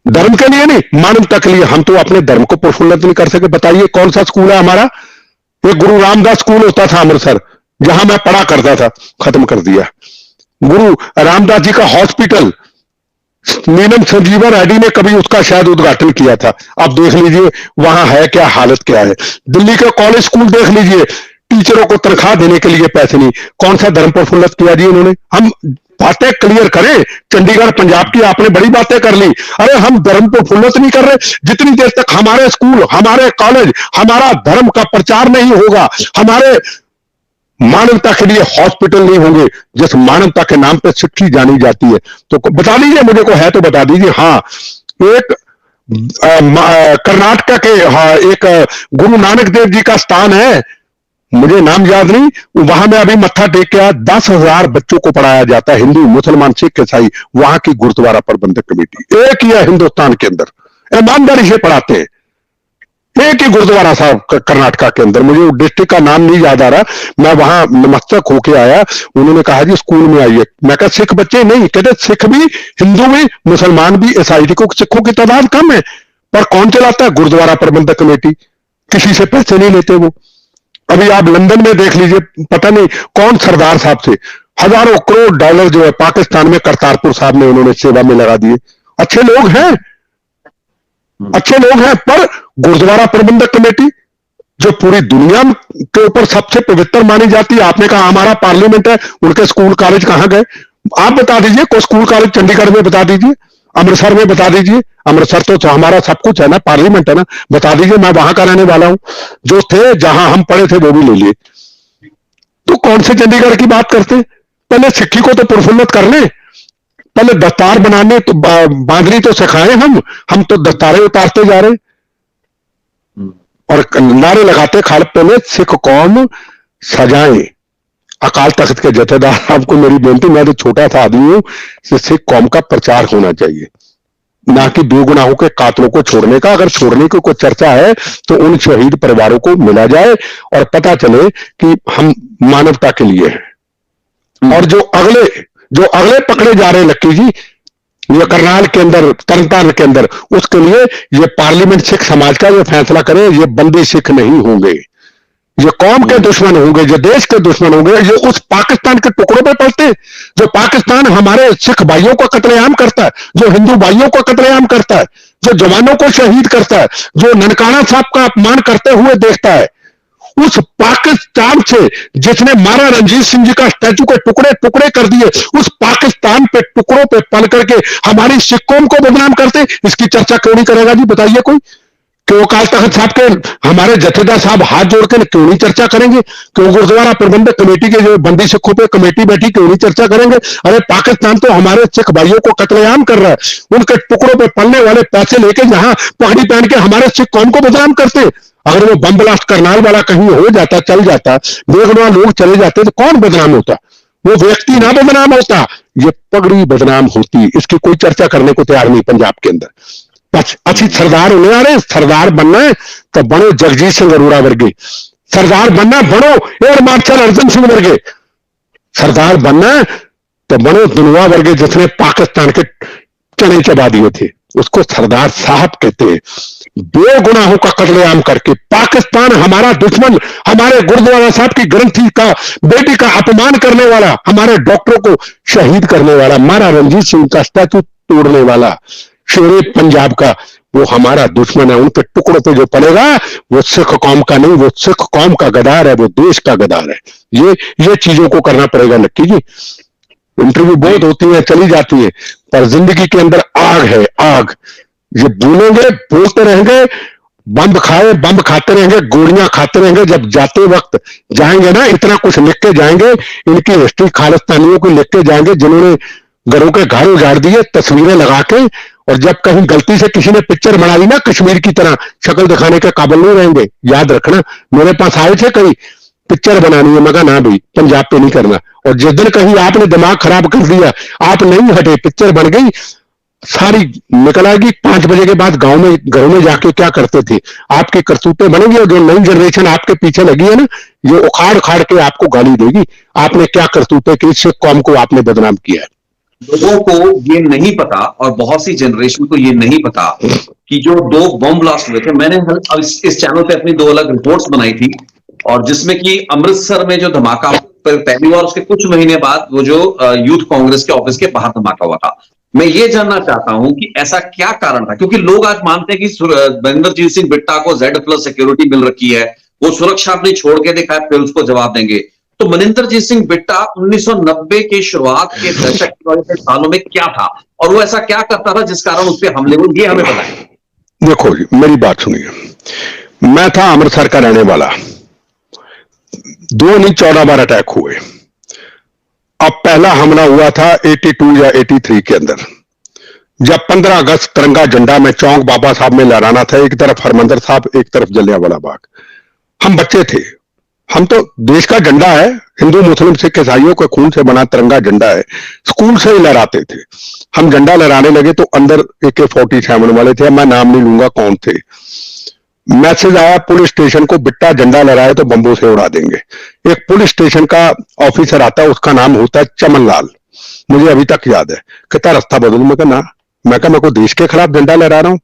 धर्म के लिए नहीं, मानवता के लिए। हम तो अपने धर्म को प्रफुल्लित नहीं कर सके। बताइए कौन सा स्कूल है हमारा? एक गुरु रामदास स्कूल होता था अमृतसर, जहां मैं पढ़ा करता था, खत्म कर दिया। गुरु रामदास जी का हॉस्पिटल नीलम संजीवन रेड्डी ने कभी उसका शायद उद्घाटन किया था। अब देख लीजिए वहां है क्या, हालत क्या है। दिल्ली के कॉलेज स्कूल देख लीजिए, टीचरों को तनख्वाह देने के लिए पैसे नहीं। कौन सा धर्म प्रफुल्लित किया जी इन्होंने? हम बातें क्लियर करें। चंडीगढ़ पंजाब की आपने बड़ी बातें कर ली, अरे हम धर्म प्रफुल्लित नहीं कर रहे। जितनी देर तक हमारे स्कूल, हमारे कॉलेज, हमारा धर्म का प्रचार नहीं होगा, हमारे मानवता के लिए हॉस्पिटल नहीं होंगे, जिस मानवता के नाम पे शिक्षी जानी जाती है, तो बता दीजिए मुझे को है तो बता दीजिए। हाँ, एक कर्नाटक के, हाँ, एक गुरु नानक देव जी का स्थान है, मुझे नाम याद नहीं, वहां में अभी मत्था टेक के 10,000 बच्चों को पढ़ाया जाता है, हिंदू, मुसलमान, सिख, ईसाई। वहां की गुरुद्वारा प्रबंधक कमेटी एक ही है हिंदुस्तान के अंदर, ईमानदारी से पढ़ाते हैं। एक ही गुरुद्वारा साहब कर्नाटका के अंदर, मुझे डिस्ट्रिक्ट का नाम नहीं याद आ रहा, मैं वहां नमस्तक होके आया। उन्होंने कहा जी स्कूल में आइए। मैं कहा सिख बच्चे नहीं, कहते सिख भी, हिंदू भी, मुसलमान भी, ईसाई को, सिखों की तादाद कम है, पर कौन चलाता है? गुरुद्वारा प्रबंधक कमेटी। किसी से पैसे नहीं लेते वो। अभी आप लंदन में देख लीजिए, पता नहीं कौन सरदार साहब से हजारों करोड़ डॉलर जो है पाकिस्तान में करतारपुर साहब ने उन्होंने सेवा में लगा दिए। अच्छे लोग हैं, अच्छे लोग हैं, पर गुरुद्वारा प्रबंधक कमेटी जो पूरी दुनिया के ऊपर सबसे पवित्र मानी जाती है, आपने कहा हमारा पार्लियामेंट है, उनके स्कूल कॉलेज कहां गए? आप बता दीजिए, कोई स्कूल कॉलेज चंडीगढ़ में बता दीजिए, अमृतसर में बता दीजिए। अमृतसर तो हमारा सब कुछ है ना, पार्लियामेंट है ना, बता दीजिए। मैं वहां का रहने वाला हूं, जो थे जहां हम पढ़े थे वो भी ले लिए। तो कौन से चंडीगढ़ की बात करते? पहले सिक्की को तो प्रफुल्लित कर ले, पहले दस्तार बनाने तो बांधनी तो सिखाए। हम तो दस्तारें उतारते जा रहे और नारे लगाते खालपे में सिख कौम सजाएं। अकाल तख्त के जथेदार आपको मेरी बेनती, मैं तो छोटा सा आदमी हूं, सिख कौम का प्रचार होना चाहिए, ना कि बेगुनाहों के कातलों को छोड़ने का। अगर छोड़ने की कोई चर्चा है तो उन शहीद परिवारों को मिला जाए और पता चले कि हम मानवता के लिए हैं। और जो अगले पकड़े जा रहे हैं लक्की जी, ये करनाल के अंदर, तरनतारन के अंदर, उसके लिए ये पार्लियामेंट सिख समाज का ये फैसला करे, ये बंदी सिख नहीं होंगे, ये कौम के दुश्मन होंगे, जो देश के दुश्मन होंगे। ये उस पाकिस्तान के टुकड़ों पे पलते जो पाकिस्तान हमारे सिख भाइयों को कत्लेआम करता है, जो हिंदू भाइयों को कत्लेआम करता है, जो जवानों को शहीद करता है, जो ननकाना साहब का अपमान करते हुए देखता है। उस पाकिस्तान से जिसने मारा रंजीत सिंह जी का स्टैचू के टुकड़े टुकड़े कर दिए, उस पाकिस्तान पे टुकड़ों पे पल करके हमारी सिख कौम को बदनाम करते, इसकी चर्चा क्यों नहीं करेगा जी? बताइए कोई। क्यों अकाल तख्त साहब के हमारे जथेदार साहब हाथ जोड़ के क्यों नहीं चर्चा करेंगे? क्यों गुरुद्वारा प्रबंधक कमेटी के जो बंदी सिखों पे कमेटी बैठी क्यों नहीं चर्चा करेंगे? अरे पाकिस्तान तो हमारे सिख भाइयों को कत्लेआम कर रहा है, उनके टुकड़ों पे पलने वाले पैसे लेके जहां पगड़ी पहन के हमारे सिख कौम को बदनाम करते। अगर वो बम ब्लास्ट करनाल वाला कहीं हो जाता, चल जाता, बेगुनाह लोग चले जाते, तो कौन बदनाम होता? वो व्यक्ति ना बदनाम होता, ये पगड़ी बदनाम होती। इसकी कोई चर्चा करने को तैयार नहीं पंजाब के अंदर। अच्छी सरदार होने आ रहे, सरदार बनना है तो बनो जगजीत सिंह अरोड़ा वर्गे, सरदार बनना बनो एयर मार्शल अर्जन सिंह वर्गे, सरदार बनना है तो बनो धनोआ वर्गे जिसने पाकिस्तान के चने चबा दिए थे, उसको सरदार साहब कहते हैं। बेगुनाहों का कत्लेआम करके पाकिस्तान हमारा दुश्मन, हमारे गुरुद्वारा साहब की ग्रंथी का बेटी का अपमान करने वाला, हमारे डॉक्टरों को शहीद करने वाला, मारा रंजीत सिंह का स्टैचू तोड़ने वाला, शेरे पंजाब का, वो हमारा दुश्मन है। उनके टुकड़ों पे जो पड़ेगा वो सिख कौम का नहीं, वो सिख कौम का गदार है, वो देश का गदार है। ये चीजों को करना पड़ेगा लक्की जी। इंटरव्यू बहुत होती है, चली जाती है, पर जिंदगी के अंदर आग है, आग। ये बोलेंगे, बोलते रहेंगे, बम खाते रहेंगे, गोलियां खाते रहेंगे। जब जाते वक्त जाएंगे ना, इतना कुछ लिख के जाएंगे, इनकी हिस्ट्री खालिस्तानियों को लिख के जाएंगे, जिन्होंने घरों के घर उजाड़ दिए तस्वीरें लगा के। और जब कहीं गलती से किसी ने पिक्चर बना ली ना कश्मीर की तरह, शक्ल दिखाने के काबिल नहीं रहेंगे। याद रखना, मेरे पास आए थे कई पिक्चर बनानी है, मगर ना भाई पंजाब पे नहीं करना। और जिस दिन कहीं आपने दिमाग खराब कर दिया, आप नहीं हटे, पिक्चर बन गई, सारी निकल आएगी। 5 बजे के बाद गांव में घरों में जाके क्या करते थे, आपकी करतूतें बनेंगी और जो नई जनरेशन आपके पीछे लगी है ना, ये उखाड़ उखाड़ के आपको गाली देगी, आपने क्या करतूतें की, इससे कौम को आपने बदनाम किया है। लोगों को ये नहीं पता और बहुत सी जनरेशन को ये नहीं पता कि जो 2 बम ब्लास्ट हुए थे, मैंने अब इस चैनल पे अपनी 2 अलग रिपोर्ट्स बनाई थी, और जिसमें कि अमृतसर में जो धमाका पहली बार, उसके कुछ महीने बाद वो जो यूथ कांग्रेस के ऑफिस के बाहर धमाका हुआ था। मैं ये जानना चाहता हूं कि ऐसा क्या कारण था, क्योंकि लोग आज मानते हैं कि मनिंदरजीत सिंह बिट्टा को Z+ सिक्योरिटी मिल रखी है, वो सुरक्षा अपनी छोड़ के दिखाए, फिर उसको जवाब देंगे। तो मनिंदरजीत सिंह बिट्टा 1990 के शुरुआत के दशक के सालों में क्या था, और वो ऐसा क्या करता था जिस कारण उस पर हमले हुए, ये हमें बताएं। देखो जी, मेरी बात सुनिए, मैं था अमृतसर का रहने वाला, 2 नहीं 14 बार अटैक हुए। अब पहला हमला हुआ था 82 या 83 के अंदर, जब 15 अगस्त तिरंगा झंडा में चौक बाबा साहब में लहराना था, एक तरफ हरमंदिर साहब, एक तरफ जलियांवाला बाग। हम बच्चे थे, हम तो देश का झंडा है, हिंदू मुस्लिम सिख ईसाइयों के खून से बना तिरंगा झंडा है, स्कूल से ही लहराते थे। हम झंडा लहराने लगे तो अंदर AK-47 वाले थे, मैं नाम नहीं लूंगा कौन थे। मैसेज आया पुलिस स्टेशन को, बिट्टा झंडा लहराए तो बम्बों से उड़ा देंगे। एक पुलिस स्टेशन का ऑफिसर आता है, उसका नाम होता है चमन लाल, मुझे अभी तक याद है। कहता रास्ता बदल, मैं कहा ना, मैं कहा मैं को देश के खिलाफ झंडा लहरा रहा हूं,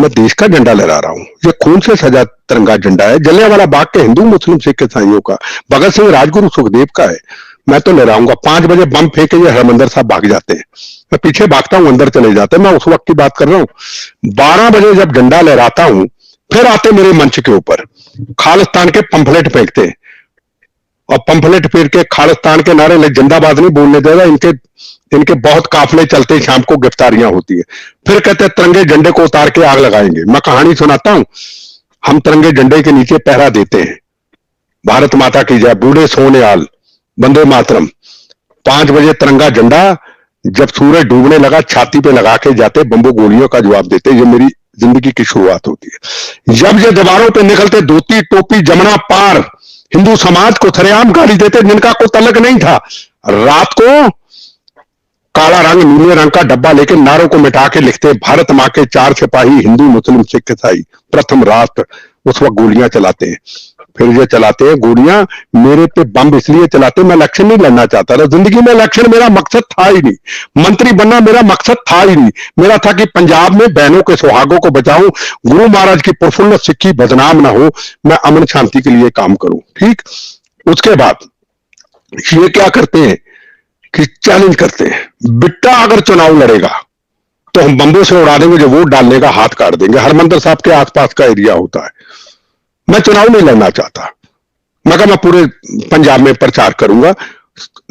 मैं देश का झंडा लहरा रहा हूं, ये खून से सजा तिरंगा झंडा है, जलियांवाला बाग के हिंदू मुस्लिम सिख ईसाइयों का, भगत सिंह राजगुरु सुखदेव का है, मैं तो लहराऊंगा। 5 बजे बम फेंके, ये हरमंदिर साहब भाग जाते हैं, मैं पीछे भागता हूं, अंदर चले जाते हैं। मैं उस वक्त की बात कर रहा हूं। 12 बजे जब झंडा लहराता हूं, फिर आते मेरे मंच के ऊपर, खालिस्तान के पंफलेट फेंकते, और पंफलेट फेंक के खालिस्तान के नारे, जिंदाबाद नहीं बोलने देगा, इनके बहुत काफले चलते, शाम को गिरफ्तारियां होती है। फिर कहते तिरंगे झंडे को उतार के आग लगाएंगे। मैं कहानी सुनाता हूं, हम तिरंगे झंडे के नीचे पहरा देते हैं, भारत माता की जय, बूढ़े सोनेयाल, वंदे मातरम। 5 बजे तिरंगा झंडा जब सूरज डूबने लगा, छाती पे लगा के जाते, बम्बू गोलियों का जवाब देते। ये मेरी जिंदगी की शुरुआत होती है। जब ये दीवारों पे निकलते, धोती टोपी जमना पार, हिंदू समाज को सरेआम गाली देते, जिनका कोई तलक नहीं था। रात को काला रंग नीले रंग का डब्बा लेके नारों को मिटा के लिखते, भारत मां के 4 सिपाही, हिंदू मुस्लिम सिख ईसाई, प्रथम राष्ट्र। उस वक्त गोलियां चलाते हैं, फिर ये चलाते हैं गोलियां, मेरे पे बम इसलिए चलाते, मैं इलेक्शन नहीं लड़ना चाहता था, जिंदगी में इलेक्शन मेरा मकसद था ही नहीं, मंत्री बनना मेरा मकसद था ही नहीं। मेरा था कि पंजाब में बहनों के सुहागों को बचाऊं, गुरु महाराज की प्रफुल्ल सिक्की बदनाम ना हो, मैं अमन शांति के लिए काम करूं। ठीक, उसके बाद ये क्या करते हैं कि चैलेंज करते हैं, बिट्टा अगर चुनाव लड़ेगा तो हम बम्बों से उड़ा देंगे, जो वोट डालने का हाथ काट देंगे। हरमंदिर साहब के आसपास का एरिया होता है, मैं चुनाव नहीं लड़ना चाहता। मैं कहा मैं पूरे पंजाब में प्रचार करूंगा।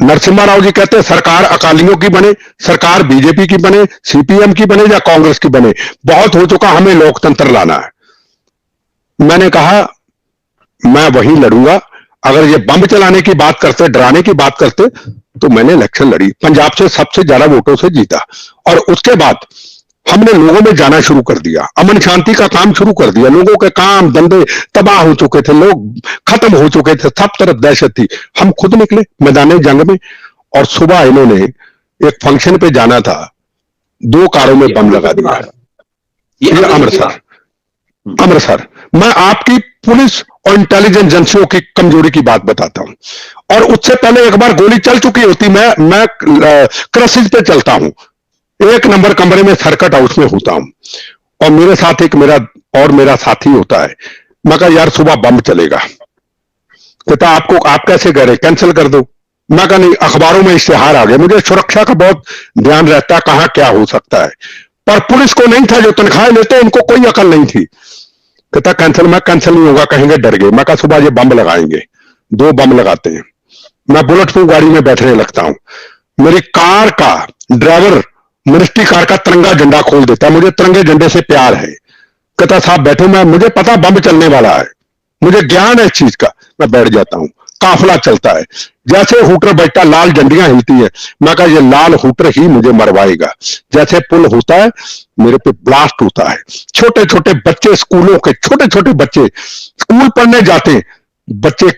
नरसिम्हा राव जी कहते हैं सरकार अकालियों की बने, सरकार बीजेपी की बने, CPM की बने या कांग्रेस की बने, बहुत हो चुका, हमें लोकतंत्र लाना है। मैंने कहा मैं वही लड़ूंगा। अगर ये बम चलाने की बात करते, डराने की बात करते, तो मैंने इलेक्शन लड़ी, पंजाब से सबसे ज्यादा वोटों से जीता, और उसके बाद हमने लोगों में जाना शुरू कर दिया, अमन शांति का काम शुरू कर दिया। लोगों के काम धंधे तबाह हो चुके थे, लोग खत्म हो चुके थे, सब तरफ दहशत थी। हम खुद निकले मैदान जंग में, और सुबह इन्होंने एक फंक्शन पे जाना था, 2 कारों में बम लगा दिया। ये अमृतसर। मैं आपकी पुलिस और इंटेलिजेंस एजेंसियों की कमजोरी की बात बताता हूं, और उससे पहले एक बार गोली चल चुकी होती। मैं क्रसिज पे चलता हूं, 1 नंबर कमरे में सर्किट हाउस में होता हूं, और मेरे साथ एक मेरा साथी होता है। मैं कहा यार सुबह बम चलेगा, कहता आप कैसे करें, कैंसिल कर दो। मैं कहा नहीं, अखबारों में इश्तेहार आ गए, मुझे सुरक्षा का बहुत ध्यान रहता है, कहां क्या हो सकता है, पर पुलिस को नहीं था, जो तनख्वाह लेते उनको कोई अकल नहीं थी। कहता कैंसिल, मैं कैंसिल नहीं होगा, कहेंगे डर गए। मैं कहा सुबह ये बम लगाएंगे, 2 बम लगाते हैं। मैं बुलेट प्रूफ गाड़ी में बैठने लगता हूं, मेरी कार का ड्राइवर मिनिस्ट्री कार का तिरंगा झंडा खोल देता है, मुझे तिरंगे झंडे से प्यार है। कहता साहब बैठो, मुझे पता बम चलने वाला है, मुझे ज्ञान है इस चीज का। मैं बैठ जाता हूं, काफिला चलता है, जैसे हूटर बैठता लाल झंडियां हिलती है। मैं कहा ये लाल हूटर ही मुझे मरवाएगा। जैसे पुल होता है मेरे पे ब्लास्ट होता है। छोटे छोटे बच्चे, स्कूलों के छोटे छोटे बच्चे स्कूल पढ़ने जाते हैं,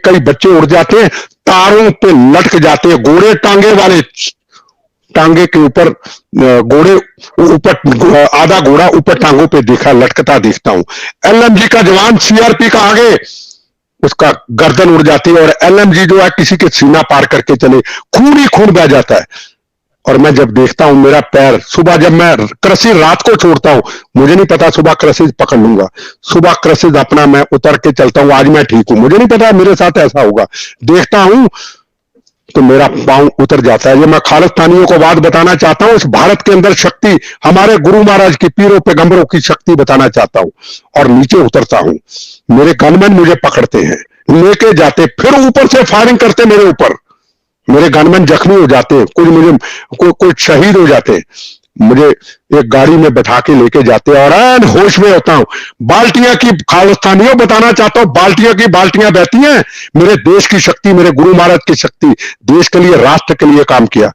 कई बच्चे उड़ जाते हैं, तारों पे लटक जाते हैं, घोड़े टांगे वाले टांगे के ऊपर घोड़े ऊपर, आधा घोड़ा ऊपर टांगों पे देखा लटकता देखता हूं। एलएमजी का जवान सीआरपी का आगे उसका गर्दन उड़ जाती है, और एलएमजी जो है किसी के सीना पार करके चले, खून ही खून बह जाता है। और मैं जब देखता हूं मेरा पैर, सुबह जब मैं क्रसिज रात को छोड़ता हूं, मुझे नहीं पता सुबह क्रसिज पकड़ लूंगा, सुबह क्रसिज अपना मैं उतर के चलता हूं, आज मैं ठीक हूं, मुझे नहीं पता मेरे साथ ऐसा होगा। देखता हूं तो मेरा पांव उतर जाता है। ये मैं खालिस्तानियों को बात बताना चाहता हूं, इस भारत के अंदर शक्ति, हमारे गुरु महाराज की, पीरों पैगंबरों की शक्ति बताना चाहता हूं। और नीचे उतरता हूं, मेरे गनमैन मुझे पकड़ते हैं, लेके जाते, फिर ऊपर से फायरिंग करते मेरे ऊपर, मेरे गनमैन जख्मी हो जाते हैं, कुछ शहीद हो जाते हैं। मुझे एक गाड़ी में बैठा के लेके जाते हैं, और ऐन होश में होता हूं। बाल्टियां की, खालिस्तानियों बताना चाहता हूं, बाल्टियां की बाल्टियां बहती हैं। मेरे देश की शक्ति, मेरे गुरु महाराज की शक्ति, देश के लिए, राष्ट्र के लिए काम किया।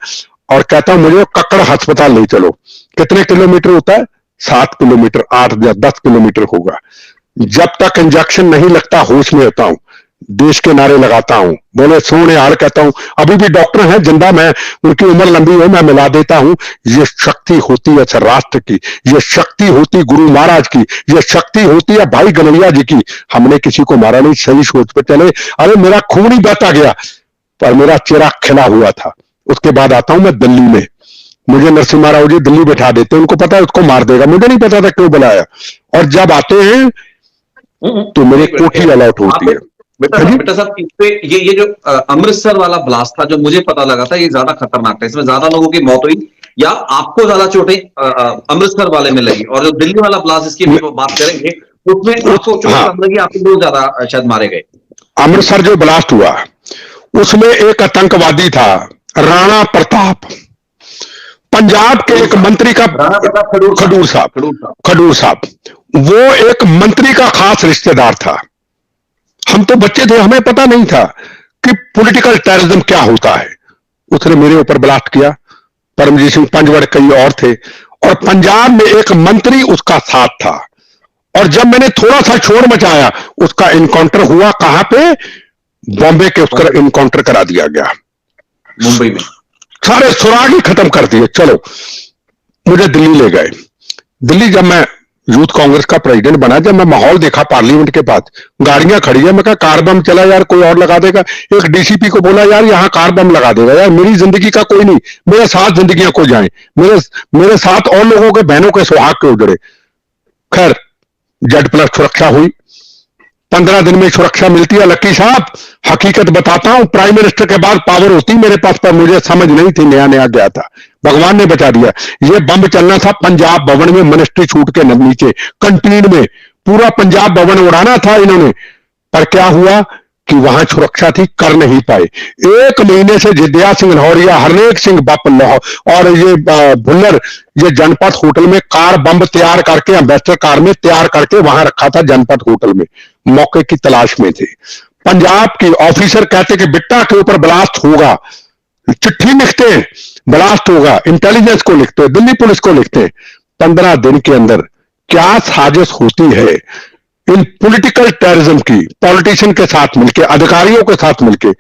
और कहता हूं मुझे कक्कड़ अस्पताल ले चलो। कितने किलोमीटर होता है? 7 किलोमीटर, 8 या 10 किलोमीटर होगा। जब तक इंजेक्शन नहीं लगता होश में होता हूं, देश के नारे लगाता हूं, बोले सोने हाल कहता हूं। अभी भी डॉक्टर हैं जिंदा, मैं उनकी उम्र लंबी हो, मैं मिला देता हूं। ये शक्ति होती है राष्ट्र की, ये शक्ति होती गुरु महाराज की, ये शक्ति होती है भाई गनैया जी की। हमने किसी को मारा नहीं, सही सोच पे चले। अरे मेरा खून ही बहता गया, पर मेरा चेहरा खिला हुआ था। उसके बाद आता हूं मैं दिल्ली में, मुझे नरसिम्हा राव जी दिल्ली बैठा देते, उनको पता है उसको मार देगा, मुझे नहीं पता था क्यों बुलाया। और जब आते हैं तो मेरी कोठी अलॉट होती है। बेटा साहब, इसपे ये जो अमृतसर वाला ब्लास्ट था, जो मुझे पता लगा था, ये ज्यादा खतरनाक था, इसमें ज्यादा लोगों की मौत हुई, या आपको ज्यादा चोटें अमृतसर वाले में लगी? और जो दिल्ली वाला ब्लास्ट, इसकी भी बात करेंगे, उसमें आपको चोट कम लगी, आपको बहुत ज्यादा शायद मारे गए। अमृतसर जो ब्लास्ट हुआ उसमें एक आतंकवादी था, राणा प्रताप, पंजाब के एक मंत्री का, खडूर साहब, वो एक मंत्री का खास रिश्तेदार था। हम तो बच्चे थे, हमें पता नहीं था कि पॉलिटिकल टेररिज्म क्या होता है। उसने मेरे ऊपर ब्लास्ट किया, परमजीत सिंह पंजवड़, कई और थे, और पंजाब में एक मंत्री उसका साथ था। और जब मैंने थोड़ा सा शोर मचाया, उसका इनकाउंटर हुआ। कहां पे? बॉम्बे के, उसका इनकाउंटर करा दिया गया, मुंबई में। सारे सुराग ही खत्म कर दिए। चलो, मुझे दिल्ली ले गए। दिल्ली जब मैं यूथ कांग्रेस का प्रेसिडेंट बना, जब मैं माहौल देखा पार्लियामेंट के पास, गाड़ियां खड़ी है, मैं कहा कार बम चला यार, कोई और लगा देगा। एक डीसीपी को बोला यार यहाँ कार बम लगा देगा यार, मेरी जिंदगी का कोई नहीं, मेरे साथ जिंदगियां को जाए, मेरे साथ और लोगों के, बहनों के सुहाग के उजड़े। खैर Z+ सुरक्षा हुई, 15 दिन में सुरक्षा मिलती है। लक्की साहब, हकीकत बताता हूं, प्राइम मिनिस्टर के बाद पावर होती मेरे पास, पर मुझे समझ नहीं थी, नया नया गया था, भगवान ने बचा दिया। ये बम चलना था पंजाब भवन में, मिनिस्ट्री छूट के नीचे कंटीन में, पूरा पंजाब भवन उड़ाना था इन्होंने। पर क्या हुआ कि वहां सुरक्षा थी, कर नहीं पाए। 1 महीने से जिद्या सिंह लाहौरिया, हरनेक सिंह बप और ये भुल्लर, ये जनपद होटल में कार बम तैयार करके, एम्बेसडर कार में तैयार करके वहां रखा था, जनपद होटल में, मौके की तलाश में थे। पंजाब के ऑफिसर कहते कि बिट्टा के ऊपर ब्लास्ट होगा, चिट्ठी लिखते हैं, ब्लास्ट होगा, इंटेलिजेंस को लिखते हैं, दिल्ली पुलिस को लिखते हैं। 15 दिन के अंदर क्या साजिश होती है इन पॉलिटिकल टेररिज्म की, पॉलिटिशियन के साथ मिलके, अधिकारियों के साथ मिलके।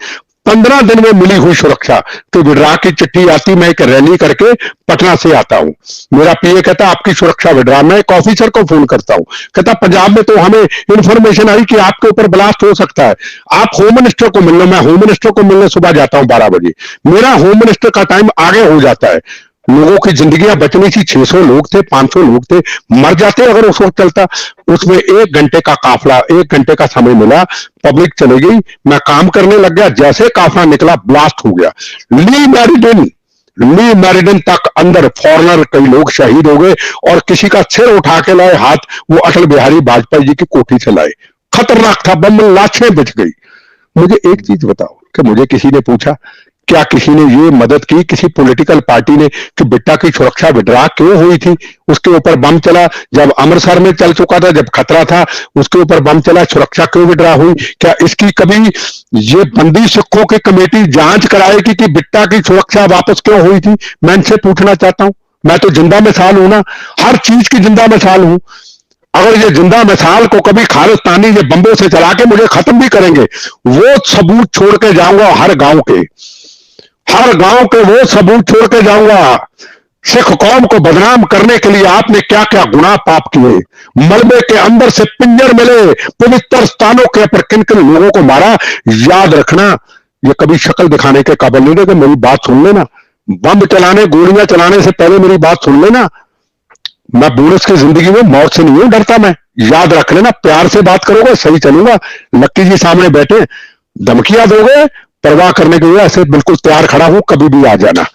15 दिन में मिली हुई सुरक्षा। तो विड्रा की चिट्ठी आती, मैं एक रैली करके पटना से आता हूं, मेरा पीए कहता आपकी सुरक्षा विड्रा। मैं एक ऑफिसर को फोन करता हूं, कहता पंजाब में तो हमें इंफॉर्मेशन आई कि आपके ऊपर ब्लास्ट हो सकता है, आप होम मिनिस्टर को मिल लो। मैं होम मिनिस्टर को मिलने सुबह जाता हूं 12 बजे, मेरा होम मिनिस्टर का टाइम आगे हो जाता है। लोगों की जिंदगियां बचनी थी, 600 लोग थे, 500 लोग थे, मर जाते अगर उस वक्त चलता। उसमें 1 घंटे का काफला, 1 घंटे का समय मिला, पब्लिक चली गई, मैं काम करने लग गया। जैसे काफला निकला, ब्लास्ट हो गया। ली मेरिडियन तक अंदर फॉरनर कई लोग शहीद हो गए, और किसी का सिर उठा के लाए हाथ, वो अटल बिहारी वाजपेयी जी की कोठी से लाए। खतरनाक था, बम में लाशें बच गई। मुझे एक चीज बताओ कि मुझे किसी ने पूछा, क्या किसी ने ये मदद की, किसी पॉलिटिकल पार्टी ने, कि बिट्टा की सुरक्षा विड्रा क्यों हुई थी? उसके ऊपर बम चला, जब अमृतसर में चल चुका था, जब खतरा था, उसके ऊपर बम चला, सुरक्षा क्यों विड्रा हुई? क्या इसकी कभी ये बंदी सिखों की कमेटी जांच कराएगी कि बिट्टा की सुरक्षा वापस क्यों हुई थी? मैं इनसे पूछना चाहता हूं। मैं तो जिंदा मिसाल हूं ना, हर चीज की जिंदा मिसाल हूं। अगर ये जिंदा मिसाल को कभी खालिस्तानी ये बम्बों से चला के मुझे खत्म भी करेंगे, वो सबूत छोड़ के जाऊंगा हर गांव के, हर गांव के वो सबूत छोड़ के जाऊंगा। सिख कौम को बदनाम करने के लिए आपने क्या क्या गुनाह पाप किए, मलबे के अंदर से पिंजर मिले, पवित्र स्थानों के पर किन किन लोगों को मारा, याद रखना। ये कभी शक्ल दिखाने के काबिल नहीं रहेगा। मेरी बात सुन लेना, बम चलाने गोलियां चलाने से पहले मेरी बात सुन लेना। मैं बोनस की जिंदगी में मौत से नहीं हूं डरता। मैं याद रख लेना, प्यार से बात करोगे सही चलूंगा। लक्की जी सामने बैठे, धमकियां दोगे, परवाह करने के लिए ऐसे बिल्कुल तैयार खड़ा हूं, कभी भी आ जाना।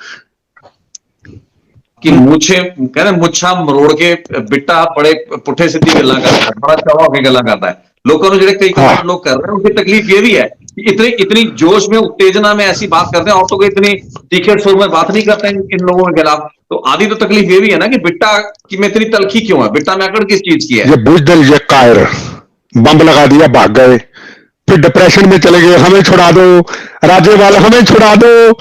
कि मुछे कहते मुच्छा मरोड़ के बिट्टा बड़े पुठे सीधी गल्ला करता है, बड़ा चवा होकर गल्ला करता है। लोगों ने जो कई कमेंट लोग कर रहे हैं, उनकी तकलीफ ये भी है कि इतनी इतनी जोश में उत्तेजना में ऐसी बात करते हैं, औरतों को इतनी तीखे सुर में बात नहीं करते हैं इन लोगों के खिलाफ। तो आधी तो तकलीफ ये भी है ना कि बिट्टा की में इतनी तलखी क्यों है, बिट्टा में अकड़ किस चीज की है। ये बुजदिल, ये कायर, बम लगा दिया, भाग गए, फिर डिप्रेशन में चले गए, हमें छुड़ा दो राज्यपाल, हमें छुड़ा दो,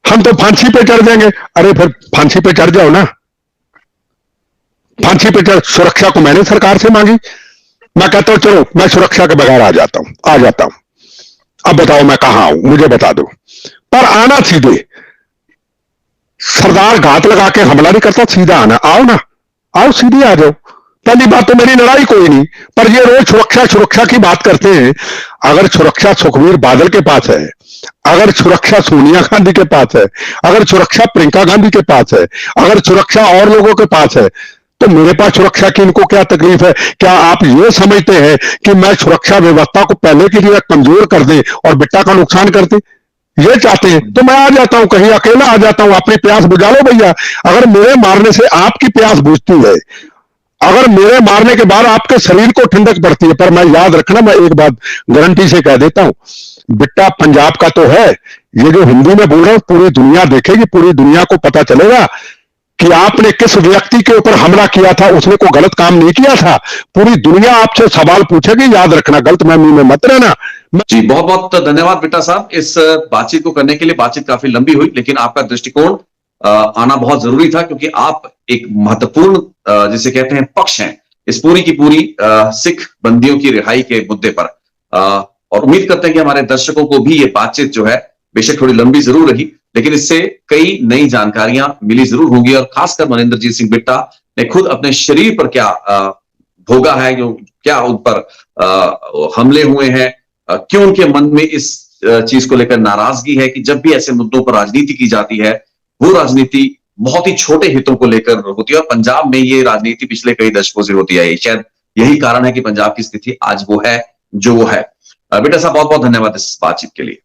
हम तो फांसी पे चढ़ जाएंगे। अरे फिर फांसी पे चढ़ जाओ ना, फांसी पे चढ़। सुरक्षा को मैंने सरकार से मांगी, मैं कहता हूं चलो मैं सुरक्षा के बगैर आ जाता हूं। अब बताओ मैं कहां आऊं, मुझे बता दो। पर आना सीधे, सरदार घात लगा के हमला नहीं करता, सीधा आना। आओ ना, आओ सीधे आ जाओ। पहली बात तो मेरी लड़ाई कोई नहीं, पर ये रोज सुरक्षा की बात करते हैं। अगर सुरक्षा सुखबीर बादल के पास है, अगर सुरक्षा सोनिया गांधी के पास है, अगर सुरक्षा प्रियंका गांधी के पास है, अगर सुरक्षा और लोगों के पास है, तो मेरे पास सुरक्षा की इनको क्या तकलीफ है? क्या आप ये समझते हैं कि मैं सुरक्षा व्यवस्था को पहले की तरह कमजोर कर दें और बिट्टा का नुकसान कर दें? ये चाहते हैं तो मैं आ जाता हूं, कहीं अकेला आ जाता हूं, अपनी प्यास बुझा लो भैया। अगर मेरे मारने से आपकी प्यास बुझती है, अगर मेरे मारने के बाद आपके शरीर को ठंडक पड़ती है, पर मैं याद रखना, मैं एक बात गारंटी से कह देता हूं, बिट्टा पंजाब का तो है। ये जो हिंदी में बोल रहा हूं पूरी दुनिया देखेगी, पूरी दुनिया को पता चलेगा कि आपने किस व्यक्ति के ऊपर हमला किया था, उसने कोई गलत काम नहीं किया था। पूरी दुनिया आपसे सवाल पूछेगी, याद रखना, गलत महमी में मत रहना। जी बहुत बहुत धन्यवाद बिट्टा साहब इस बातचीत को करने के लिए। बातचीत काफी लंबी हुई, लेकिन आपका दृष्टिकोण आना बहुत जरूरी था, क्योंकि आप एक महत्वपूर्ण जिसे कहते हैं पक्ष हैं इस पूरी की पूरी सिख बंदियों की रिहाई के मुद्दे पर। और उम्मीद करते हैं कि हमारे दर्शकों को भी ये बातचीत जो है, बेशक थोड़ी लंबी जरूर रही, लेकिन इससे कई नई जानकारियां मिली जरूर होंगी। और खासकर मनिंदरजीत सिंह बिट्टा ने खुद अपने शरीर पर क्या भोगा है, जो क्या उन पर हमले हुए हैं, क्यों उनके मन में इस चीज को लेकर नाराजगी है कि जब भी ऐसे मुद्दों पर राजनीति की जाती है, वो राजनीति बहुत ही छोटे हितों को लेकर होती है। और पंजाब में ये राजनीति पिछले कई दशकों से होती है। शायद यही कारण है कि पंजाब की स्थिति आज वो है जो वो है। बेटा साहब बहुत बहुत धन्यवाद इस बातचीत के लिए।